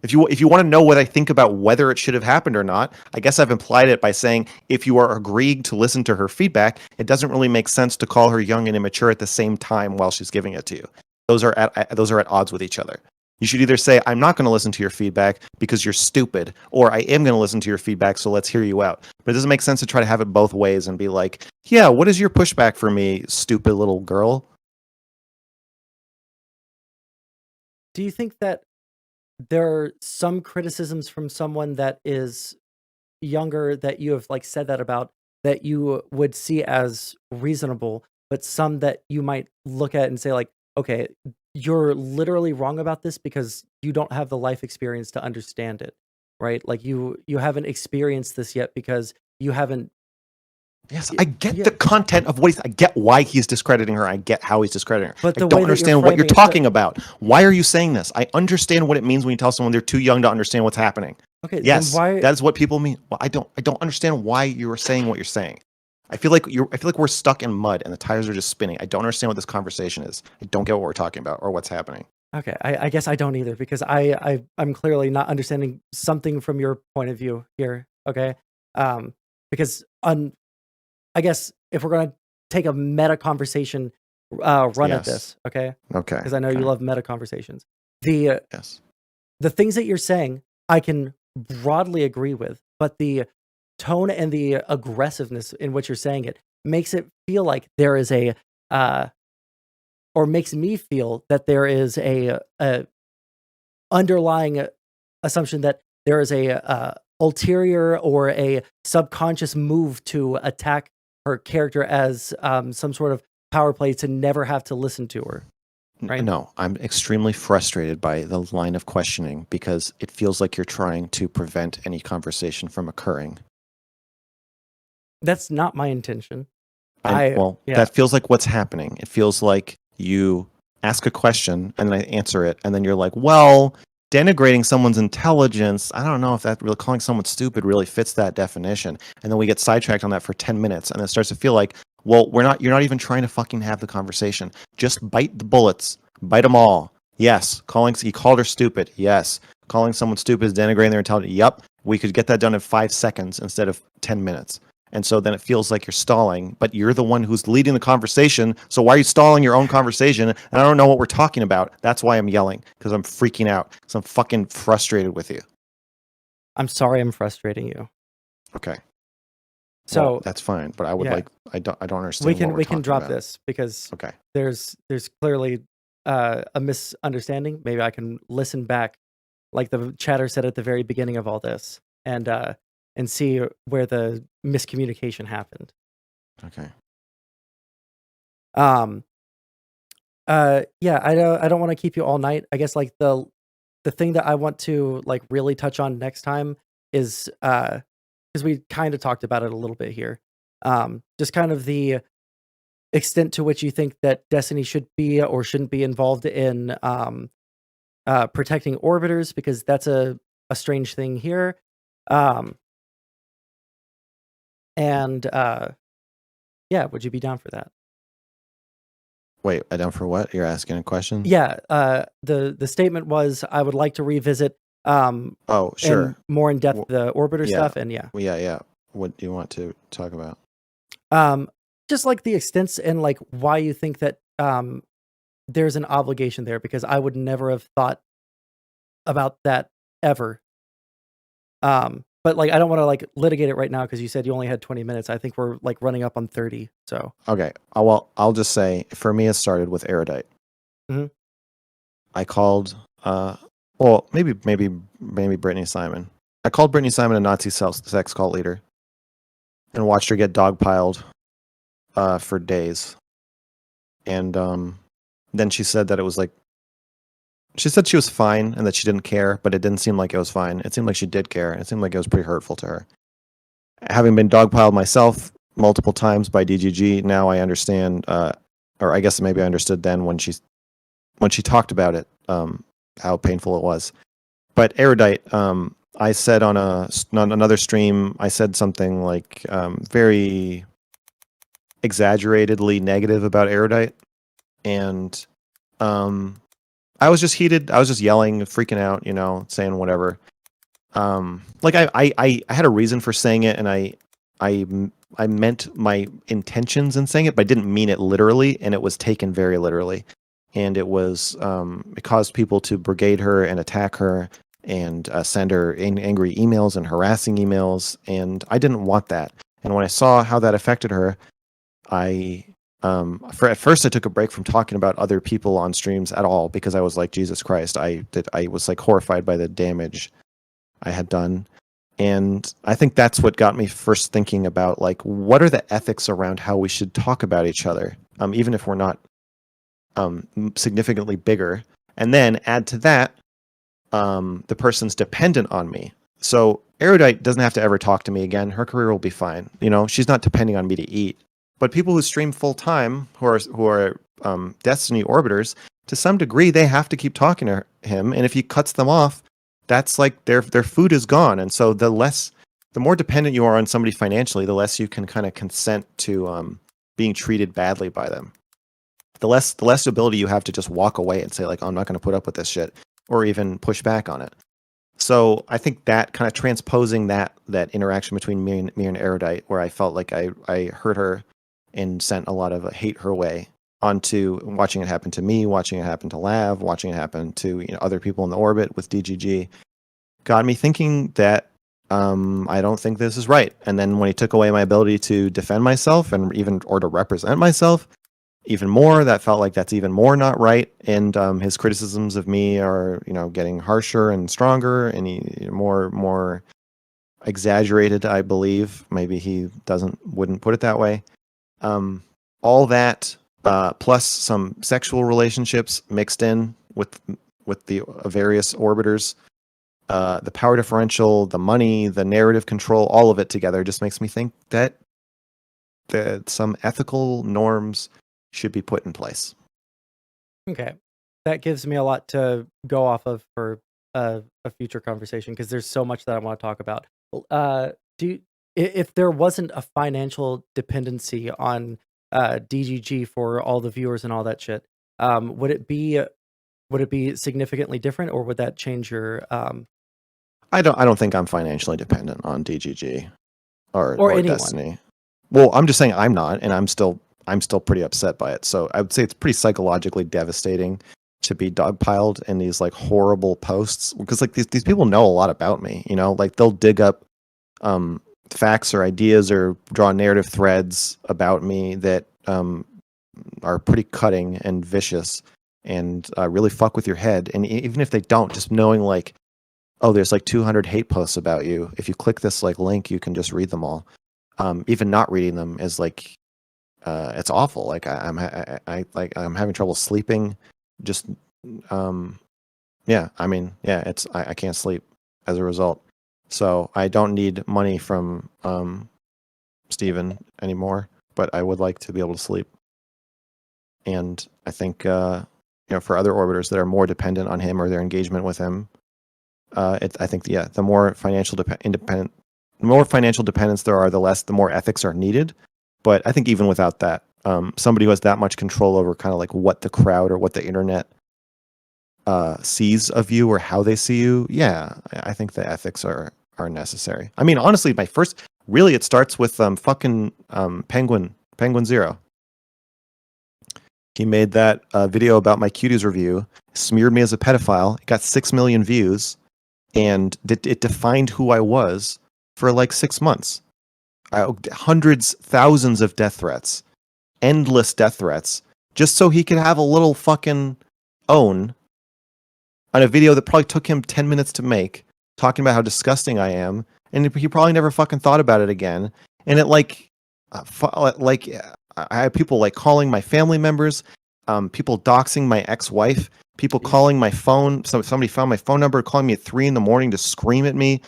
If you want to know what I think about whether it should have happened or not, I guess I've implied it by saying if you are agreeing to listen to her feedback, it doesn't really make sense to call her young and immature at the same time while she's giving it to you. Those are at odds with each other. You should either say, I'm not going to listen to your feedback because you're stupid, or I am going to listen to your feedback, so let's hear you out. But it doesn't make sense to try to have it both ways and be like, yeah, what is your pushback for me, stupid little girl? Do you think that there are some criticisms from someone that is younger that you have like said that about that you would see as reasonable, but some that you might look at and say like, okay, you're literally wrong about this because you don't have the life experience to understand it, right? Like you haven't experienced this yet because you haven't. Yes, I get Yeah, the content of what I get why he's discrediting her. I get how he's discrediting her. but I the don't way that you're understand what you're framing talking about. Why are you saying this? I understand what it means when you tell someone they're too young to understand what's happening. okay, then Yes, why? that is what people mean. Well, I don't understand why you are saying what you're saying. I feel like we're stuck in mud and the tires are just spinning. I don't understand what this conversation is. I don't get what we're talking about or what's happening. Okay, I guess I don't either because I'm clearly not understanding something from your point of view here. Okay, because I guess if we're gonna take a meta conversation run at Yes. this, okay, Okay. because I know you Okay. love meta conversations. The Yes. the things that you're saying, I can broadly agree with, but the tone and the aggressiveness in which you're saying it makes it feel like there is uh, or makes me feel that there is a underlying assumption that there is a ulterior or a subconscious move to attack her character as some sort of power play to never have to listen to her. Right? No, I'm extremely frustrated by the line of questioning because it feels like you're trying to prevent any conversation from occurring. That's not my intention. Yeah. That feels like what's happening. It feels like you ask a question and then I answer it, and then you're like, well, denigrating someone's intelligence, I don't know if that really calling someone stupid really fits that definition. And then we get sidetracked on that for 10 minutes, and it starts to feel like, well, you're not even trying to fucking have the conversation. Just bite the bullets. Bite them all. Yes. He called her stupid. Yes. Calling someone stupid is denigrating their intelligence. Yep. We could get that done in 5 seconds instead of 10 minutes. And so then it feels like you're stalling, but you're the one who's leading the conversation. So why are you stalling your own conversation? And I don't know what we're talking about. That's why I'm yelling, because I'm freaking out, because I'm fucking frustrated with you. I'm sorry I'm frustrating you. Okay. So well, that's fine, but I would I don't understand. We can drop about. this because okay. There's clearly a misunderstanding. Maybe I can listen back, like the chatter said at the very beginning of all this, and see where the miscommunication happened. Okay. Yeah, I don't want to keep you all night. I guess like the thing that I want to like really touch on next time is because we kind of talked about it a little bit here. Just kind of the extent to which you think that Destiny should be or shouldn't be involved in protecting orbiters, because that's a strange thing here. Um, and yeah, would you be down for that? Wait, I down for what? You're asking a question? Yeah, the statement was, I would like to revisit Oh, and sure. more in depth Well, the orbiter yeah. stuff, and yeah. Well, yeah. What do you want to talk about? Um, just like the extents and like why you think that there's an obligation there, because I would never have thought about that ever. But like I don't want to like litigate it right now because you said you only had 20 minutes. I think we're like running up on 30. So Okay. Well, I'll just say for me, it started with Erudite. Mhm. I called, well, maybe Brittany Simon. I called Brittany Simon a Nazi sex cult leader and watched her get dogpiled for days. And then she said that it was like, she said she was fine and that she didn't care, but it didn't seem like it was fine. It seemed like she did care. It seemed like it was pretty hurtful to her. Having been dogpiled myself multiple times by DGG, now I understand, or I guess maybe I understood then when she talked about it, how painful it was. But Erudite, I said on another stream, I said something like very exaggeratedly negative about Erudite, and I was just heated. I was just yelling, freaking out, saying whatever. Like I had a reason for saying it, and I meant my intentions in saying it, but I didn't mean it literally, and it was taken very literally. And it was it caused people to brigade her and attack her and send her angry emails and harassing emails, and I didn't want that. And when I saw how that affected her, I at first I took a break from talking about other people on streams at all because I was like, Jesus Christ, I was like horrified by the damage I had done. And I think that's what got me first thinking about like what are the ethics around how we should talk about each other, even if we're not significantly bigger. And then add to that, the person's dependent on me. So Erudite doesn't have to ever talk to me again. Her career will be fine. She's not depending on me to eat. But people who stream full time, who are Destiny orbiters, to some degree, they have to keep talking to him. And if he cuts them off, that's like their food is gone. And so the more dependent you are on somebody financially, the less you can kind of consent to being treated badly by them. The less ability you have to just walk away and say like, oh, I'm not going to put up with this shit, or even push back on it. So I think that kind of transposing that interaction between me and Erudite, where I felt like I hurt her and sent a lot of hate her way, onto watching it happen to me, watching it happen to Lav, watching it happen to other people in the orbit with DGG, got me thinking that I don't think this is right. And then when he took away my ability to defend myself or to represent myself even more, that felt like that's even more not right. And his criticisms of me are getting harsher and stronger and more exaggerated, I believe. Maybe he wouldn't put it that way. All that plus some sexual relationships mixed in with the various orbiters, the power differential, the money, the narrative control, all of it together just makes me think that some ethical norms should be put in place. Okay, that gives me a lot to go off of for a future conversation, because there's so much that I want to talk about. Do you, if there wasn't a financial dependency on DGG for all the viewers and all that shit, would it be significantly different, or would that change your I don't think I'm financially dependent on DGG or or anyone? Destiny. Well, I'm just saying I'm not, and I'm still pretty upset by it. So I would say it's pretty psychologically devastating to be dogpiled in these like horrible posts, because like these people know a lot about me. Like they'll dig up facts or ideas or draw narrative threads about me that are pretty cutting and vicious and really fuck with your head. And even if they don't, just knowing like, oh, there's like 200 hate posts about you. If you click this like link, you can just read them all. Even not reading them is like it's awful. Like I'm having trouble sleeping. Just yeah, I mean, yeah, it's I can't sleep as a result. So I don't need money from Steven anymore, but I would like to be able to sleep. And I think for other orbiters that are more dependent on him or their engagement with him, I think the more financial dependence there are, the more ethics are needed. But I think even without that, somebody who has that much control over kind of like what the crowd or what the internet sees of you or how they see you, yeah, I think the ethics are necessary. I mean, honestly, it starts with fucking Penguin Zero. He made that video about my cuties review, smeared me as a pedophile. It got 6 million views, and it defined who I was for like 6 months. Hundreds, thousands of death threats, endless death threats, just so he could have a little fucking own on a video that probably took him 10 minutes to make, talking about how disgusting I am, and he probably never fucking thought about it again. And it I had people like calling my family members, people doxing my ex-wife, people calling my phone. Somebody found my phone number, calling me at 3 a.m. to scream at me.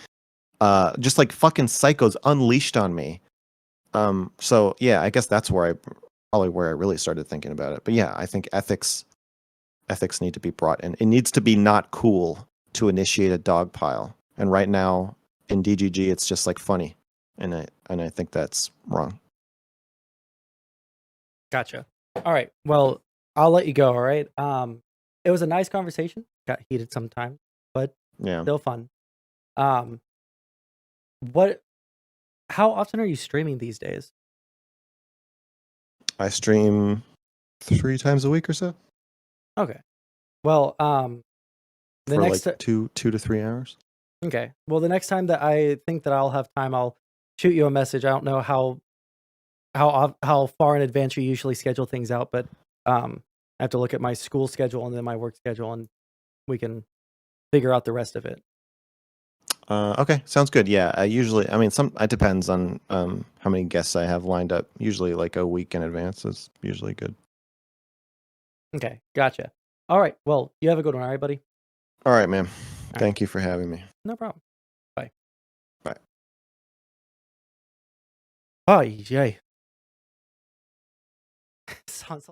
Just like fucking psychos unleashed on me. So yeah, I guess that's where I really started thinking about it. But yeah, I think ethics need to be brought in. It needs to be not cool to initiate a dog pile. And right now in DGG, it's just like funny, and I think that's wrong. Gotcha. All right. Well, I'll let you go. All right. It was a nice conversation. Got heated sometimes, but Yeah. still fun. How often are you streaming these days? I stream 3 times a week or so. Okay. Well, the for next like 2 to 3 hours. okay. Well, the next time that I think that I'll have time, I'll shoot you a message. I don't know how far in advance you usually schedule things out, but I have to look at my school schedule and then my work schedule, and we can figure out the rest of it. Okay, sounds good. Yeah, it depends on how many guests I have lined up. Usually like a week in advance is usually good. Okay, gotcha. All right. Well, you have a good one, all right, buddy? All right, man. All Thank you for having me. No problem. Bye. Bye. Oh, yay. Sounds